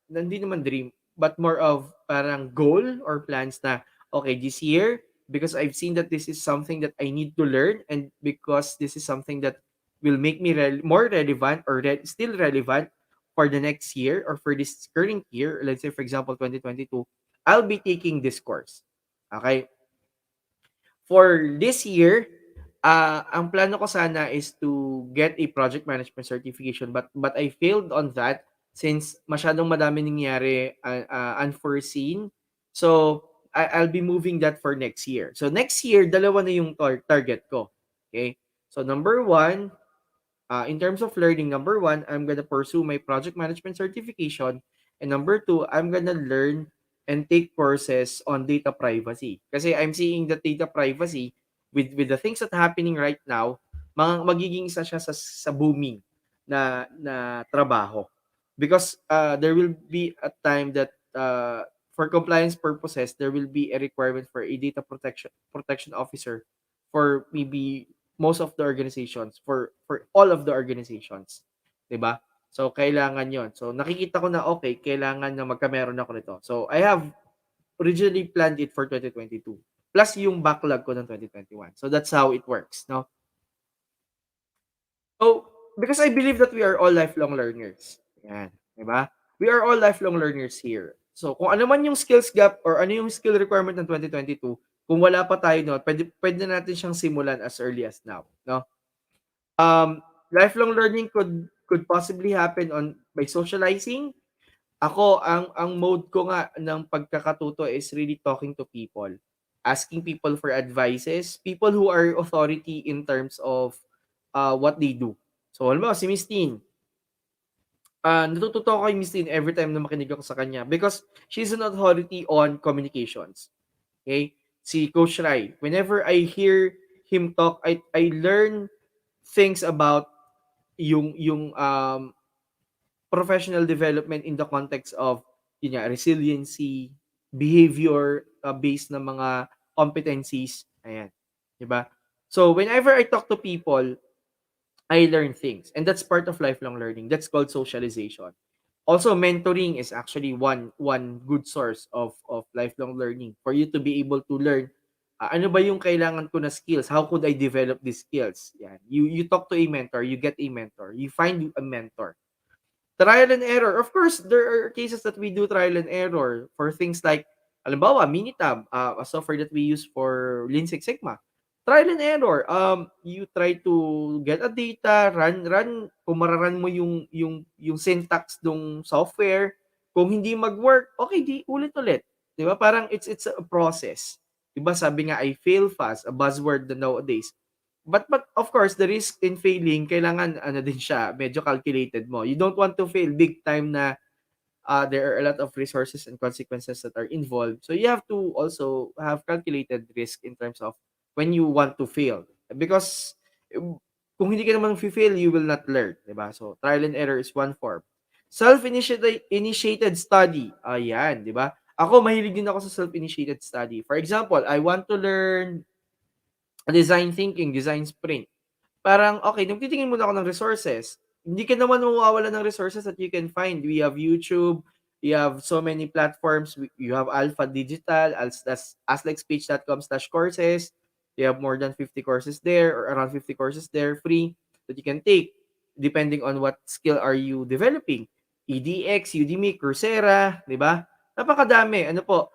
hindi naman dream, but more of parang goal or plans na, okay, this year, because I've seen that this is something that I need to learn, and because this is something that will make me more relevant, or still relevant for the next year or for this current year, let's say for example 2022, I'll be taking this course. Okay? For this year, ang plano ko sana is to get a project management certification, but I failed on that since masyadong madami nangyari unforeseen. So I'll be moving that for next year. So next year, dalawa na yung target ko. Okay? So number one, in terms of learning, number one, I'm gonna pursue my project management certification. And number two, I'm gonna learn and take courses on data privacy. Kasi I'm seeing that data privacy, with the things that happening right now, magiging isa siya sa booming na trabaho. Because there will be a time that for compliance purposes, there will be a requirement for a data protection officer for maybe most of the organizations, for all of the organizations, 'di ba? So kailangan 'yon. So nakikita ko na okay, kailangan na magkameron ako nito. So I have originally planned it for 2022 plus yung backlog ko ng 2021. So that's how it works, no? So because I believe that we are all lifelong learners. Yan, 'di ba? We are all lifelong learners here. So kung ano man yung skills gap or ano yung skill requirement ng 2022, kung wala pa tayo no, pwede natin siyang simulan as early as now, no? Lifelong learning could possibly happen on by socializing. Ako, ang mode ko nga ng pagkakatuto is really talking to people, asking people for advices, people who are authority in terms of what they do. So halimbawa si Miss Teen, natututo ako kay Miss Teen every time na makinig ako sa kanya because she's an authority on communications. Okay? Si Coach Rai, whenever I hear him talk, I learn things about yung professional development in the context of yun nga, resiliency, behavior based na mga competencies. Ayan. 'Di ba? So whenever I talk to people, I learn things. And that's part of lifelong learning. That's called socialization. Also, mentoring is actually one good source of lifelong learning for you to be able to learn ano ba yung kailangan ko na skills? How could I develop these skills? Yan. You talk to a mentor, you get a mentor, you find a mentor. Trial and error. Of course, there are cases that we do trial and error for things like, halimbawa, Minitab, a software that we use for Lean Six Sigma. Trial and error. You try to get a data, run, kung mararan mo yung syntax ng software. Kung hindi mag-work, okay, di ulit-ulit. 'Di ba? Parang it's a process. 'Di ba? Sabi nga, I fail fast, a buzzword na nowadays. But of course, the risk in failing, kailangan ano din siya, medyo calculated mo. You don't want to fail big time na there are a lot of resources and consequences that are involved. So you have to also have calculated risk in terms of when you want to fail. Because kung hindi ka naman fail, you will not learn, di ba? So, trial and error is one form. Self-initiated study. Ayan, di ba? Ako, mahilig din ako sa self-initiated study. For example, I want to learn design thinking, design sprint. Parang, okay, nagtitingin muna ako ng resources. Hindi ka naman mawawalan ng resources that you can find. We have YouTube, we have so many platforms. You have Alpha Digital, aslexspeech.com/courses. You have more than 50 courses there, or around 50 courses there, free, that you can take, depending on what skill are you developing. EDX, Udemy, Coursera, di ba? Napakadami. Ano po,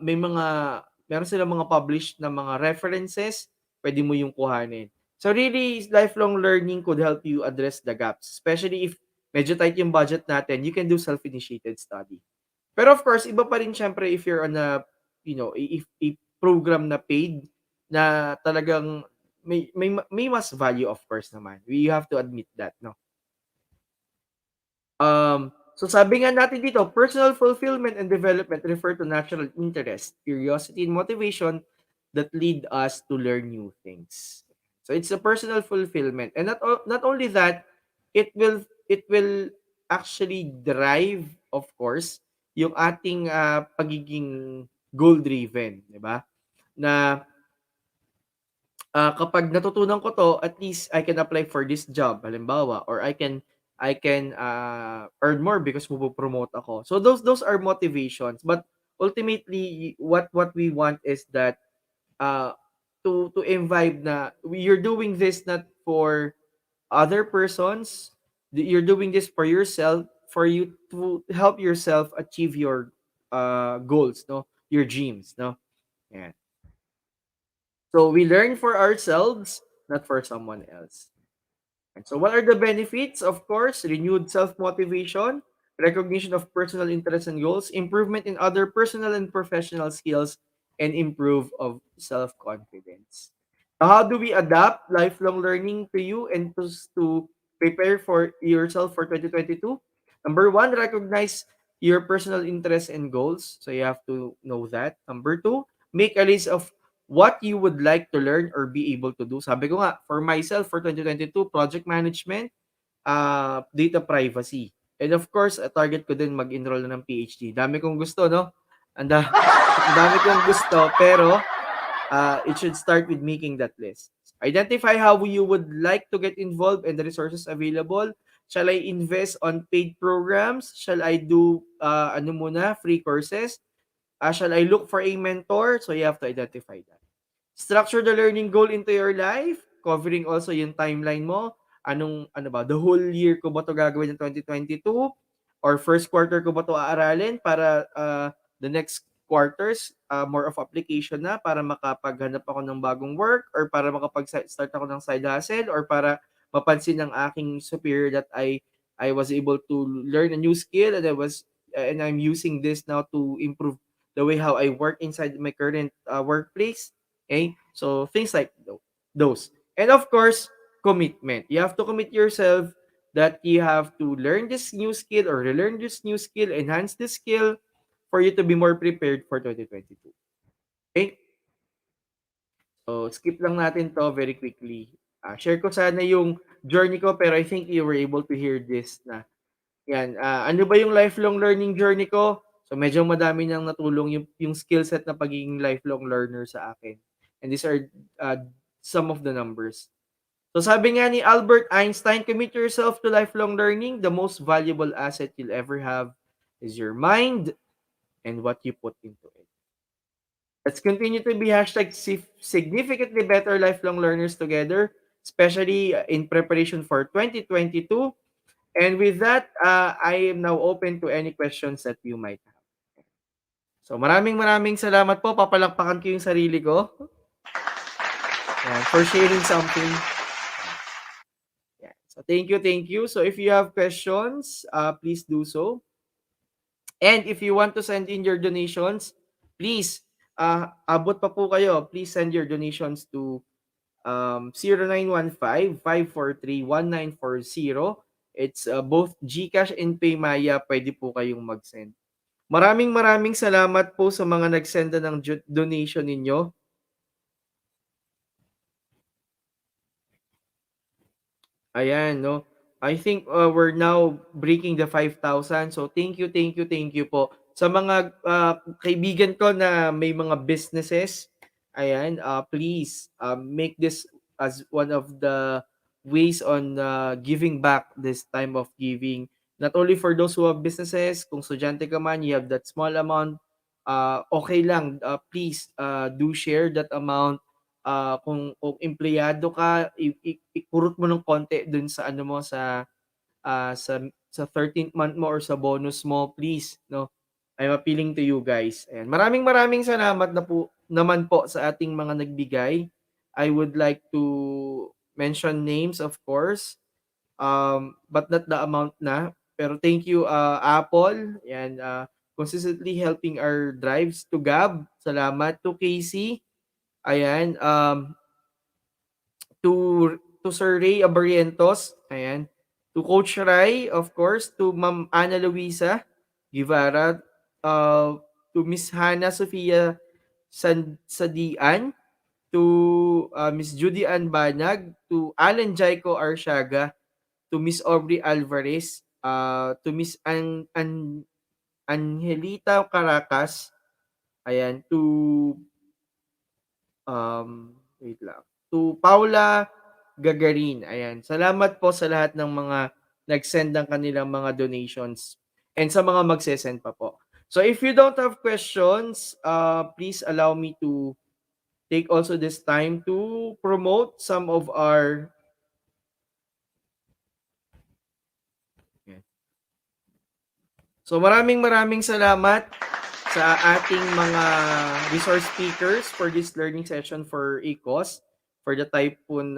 meron silang mga published na mga references, pwede mo yung kuhanin. So really, lifelong learning could help you address the gaps, especially if medyo tight yung budget natin, you can do self-initiated study. Pero of course, iba pa rin syempre if you're on a, if a program na paid, na talagang may mas value, of course naman. We have to admit that, no? So sabi nga natin dito, personal fulfillment and development refer to natural interest, curiosity, and motivation that lead us to learn new things. So it's a personal fulfillment, and not only that, it will actually drive, of course, yung ating pagiging goal driven, di ba? Na kapag natutunan ko 'to, at least I can apply for this job, halimbawa, or I can earn more because mapo-promote ako. So those are motivations, but ultimately what we want is that uh, to imbibe na you're doing this not for other persons, you're doing this for yourself, for you to help yourself achieve your goals, no? Your dreams, no? Yeah. So we learn for ourselves, not for someone else. And so what are the benefits? Of course, renewed self-motivation, recognition of personal interests and goals, improvement in other personal and professional skills, and improve of self-confidence. Now, how do we adapt lifelong learning to you and to prepare for yourself for 2022? Number one, recognize your personal interests and goals. So you have to know that. Number two, make a list of what you would like to learn or be able to do. Sabi ko nga, for myself, for 2022, project management, data privacy. And of course, target ko din mag-enroll na ng PhD. Dami kong gusto, no? Ang dami kong gusto, pero it should start with making that list. Identify how you would like to get involved and the resources available. Shall I invest on paid programs? Shall I do free courses? Shall I look for a mentor? So you have to identify that. Structure the learning goal into your life, covering also yung timeline mo. Ano ba, the whole year ko ba to gagawin ng 2022? Or first quarter ko ba to aaralin para the next quarters, more of application na para makapaghanap ako ng bagong work, or para makapag-start ako ng side hustle, or para mapansin ng aking superior that I was able to learn a new skill, and I'm using this now to improve the way how I work inside my current workplace. Okay? So things like those. And of course, commitment. You have to commit yourself that you have to learn this new skill or relearn this new skill, enhance this skill for you to be more prepared for 2022. Okay? So skip lang natin to very quickly. Share ko sana yung journey ko, pero I think you were able to hear this na. Yan, ano ba yung lifelong learning journey ko? So medyo madami nang natulong yung skill set na pagiging lifelong learner sa akin. And these are some of the numbers. So sabi nga ni Albert Einstein, commit yourself to lifelong learning. The most valuable asset you'll ever have is your mind and what you put into it. Let's continue to be #significantly better lifelong learners together, especially in preparation for 2022. And with that, I am now open to any questions that you might have. So maraming salamat po. Papalakpakan ko yung sarili ko. For sharing something. Yeah. So thank you. So if you have questions, please do so. And if you want to send in your donations, please, abot pa po kayo. Please send your donations to 0915-543-1940. It's both GCash and PayMaya. Pwede po kayong mag-send. Maraming salamat po sa mga nag-senda ng donation ninyo. Ayan, no? I think we're now breaking the 5,000. So thank you, thank you, thank you po. Sa mga kaibigan ko na may mga businesses, ayan, please make this as one of the ways on giving back this time of giving. Not only for those who have businesses, kung estudyante ka man, you have that small amount, okay lang. Please do share that amount. Kung empleyado ka, ikurot mo ng konti dun sa ano mo sa 13th month mo or sa bonus mo, please, no? I'm appealing to you guys. Ayan. Maraming maraming salamat na po naman po sa ating mga nagbigay. I would like to mention names, of course, but not the amount na. Pero thank you, Apple, and consistently helping our drives to Gab. Salamat to Casey. Ayan, to Sir Ray Abarientos, ayan. To Coach Rai, of course, to Ma'am Ana Luisa Guevara, to Miss Hannah Sofia Sadian, to Miss Judy Ann Banag, to Alan Jaico Arshaga, to Miss Aubrey Alvarez, to Miss Angelita Caracas, ayan, wait lang. To Paula Gagarin. Ayan. Salamat po sa lahat ng mga nag-send ng kanilang mga donations and sa mga magse-send pa po. So if you don't have questions, please allow me to take also this time to promote some of our So maraming maraming salamat sa ating mga resource speakers for this learning session for ECOS, for the Typhoon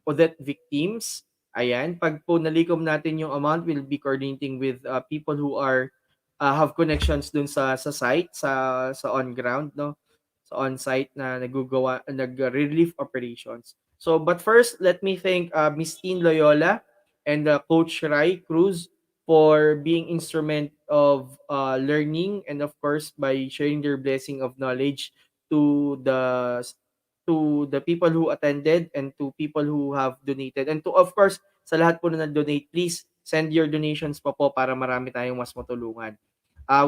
Odette victims. Ayan, pag po nalikom natin yung amount, we'll be coordinating with people who are have connections dun sa site, sa on ground, no? Sa on site na nag-relief operations. So but first, let me thank Miss Teen Loyola and Coach Rai Cruz for being instrument of learning, and of course by sharing their blessing of knowledge to the to the people who attended and to people who have donated, and to of course sa lahat po na nag-donate, please send your donations pa po para marami tayong mas matulungan.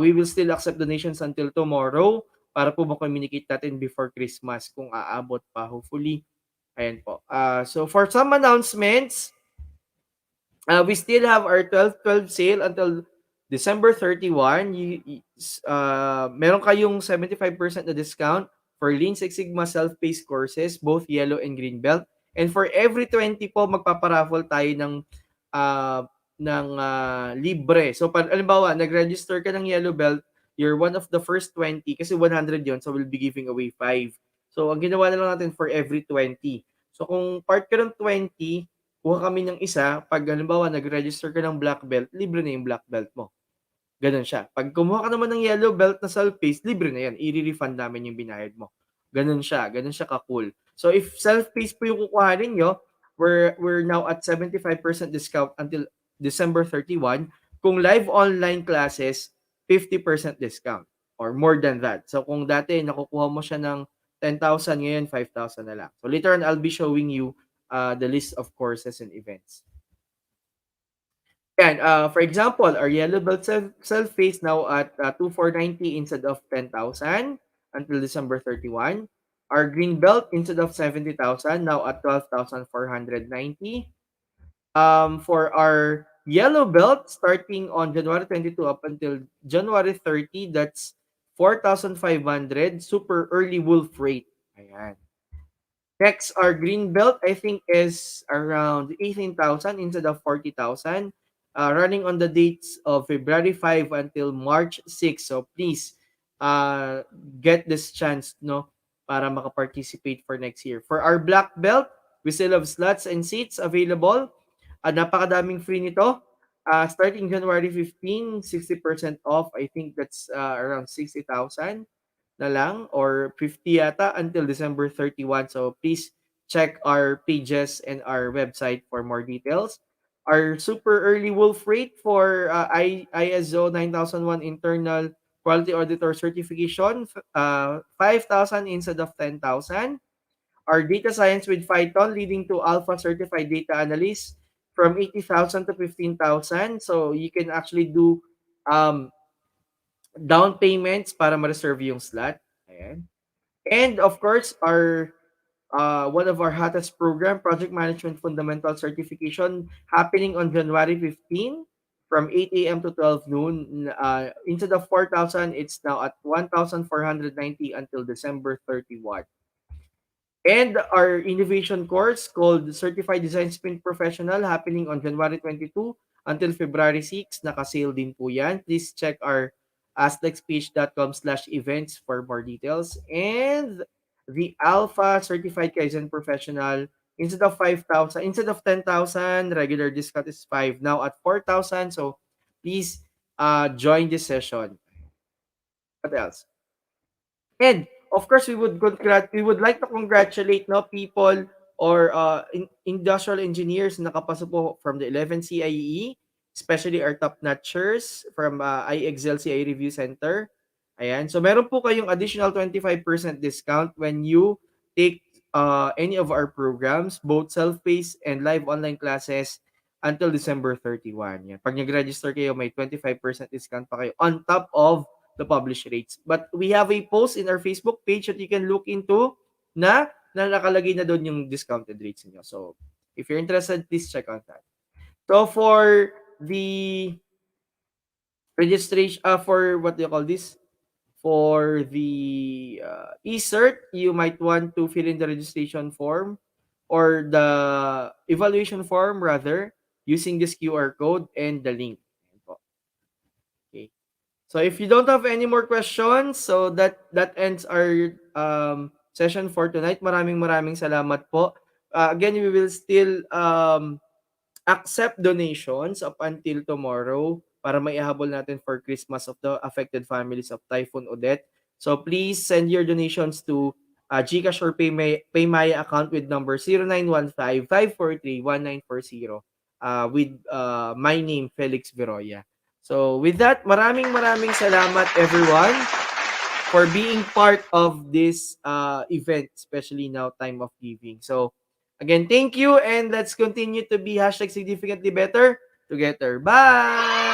We will still accept donations until tomorrow para po ma-communicate natin before Christmas kung aabot pa, hopefully. Ayan po. So for some announcements, we still have our 12/12 sale until December 31. Meron kayong 75% na discount for Lean Six Sigma self-paced courses, both yellow and green belt. And for every 20 po, magpaparaffle tayo uh, ng libre. So, alimbawa, nag-register ka ng yellow belt, you're one of the first 20 kasi 100 yon, so we'll be giving away 5. So, ang ginawa na lang natin for every 20. So, kung part ka ng 20, kuha kami ng isa, pag halimbawa nag-register ka ng black belt, libre na yung black belt mo. Gano'n siya. Pag kumuha ka naman ng yellow belt na self-paced, libre na yan. I-refund namin yung binayad mo. Gano'n siya. Gano'n siya ka-cool. So if self-paced po yung kukuhanin nyo, we're now at 75% discount until December 31. Kung live online classes, 50% discount or more than that. So kung dati nakukuha mo siya ng 10,000, ngayon 5,000 na lang. So later on, I'll be showing you the list of courses and events. Yan, for example, our yellow belt self-face now at 2,490 instead of 10,000 until December 31. Our green belt instead of 70,000 now at 12,490. For our yellow belt starting on January 22 up until January 30, that's 4,500 super early wolf rate. Ayan. Next, our green belt, I think, is around 18,000 instead of 40,000. Running on the dates of February 5 until March 6. So please uh, get this chance, no, para makaparticipate for next year. For our black belt, we still have slots and seats available. Napakadaming free nito. Starting January 15, 60% off. I think that's around 60,000 na lang or 50 yata until December 31. So please check our pages and our website for more details. Our super early wolf rate for ISO 9001 internal quality auditor certification, 5,000 instead of 10,000. our data science with Python, leading to alpha certified data analyst from 80,000 to 15,000. So you can actually do um, down payments para ma-reserve yung slot. Ayan. And of course, our one of our hottest program, Project Management Fundamental Certification, happening on January 15 from 8 a.m. to 12 noon. Instead of 4,000, it's now at 1,490 until December 31. And our innovation course called Certified Design Sprint Professional happening on January 22 until February 6. Naka-sale din po yan. Please check our aslexph.com/events for more details. And the Alpha Certified Kaizen Professional, instead of 10,000, regular discount is 5. Now at 4,000. So please join this session. What else? And of course, we would like to congratulate people or industrial engineers na nakapasok po from the 11 CIE, especially our top notchers from iExcel CIE Review Center. Ayan. So meron po kayong additional 25% discount when you take any of our programs, both self-paced and live online classes until December 31. Yan. Pag nag-register kayo, may 25% discount pa kayo on top of the published rates. But we have a post in our Facebook page that you can look into na nakalagay na doon yung discounted rates niyo. So, if you're interested, please check out that. So, for the registration, for what do you call this? For the e-cert, you might want to fill in the registration form or the evaluation form rather using this QR code and the link. Okay. So if you don't have any more questions, so that ends our session for tonight. Maraming salamat po. Again, we will still accept donations up until tomorrow para maihabol natin for Christmas of the affected families of Typhoon Odette. So please send your donations to GCash or PayMaya account with number 0915-543-1940 with my name, Felix Viroya. So with that, maraming salamat everyone for being part of this event, especially now time of giving. So again, thank you and let's continue to be #significantly better together. Bye!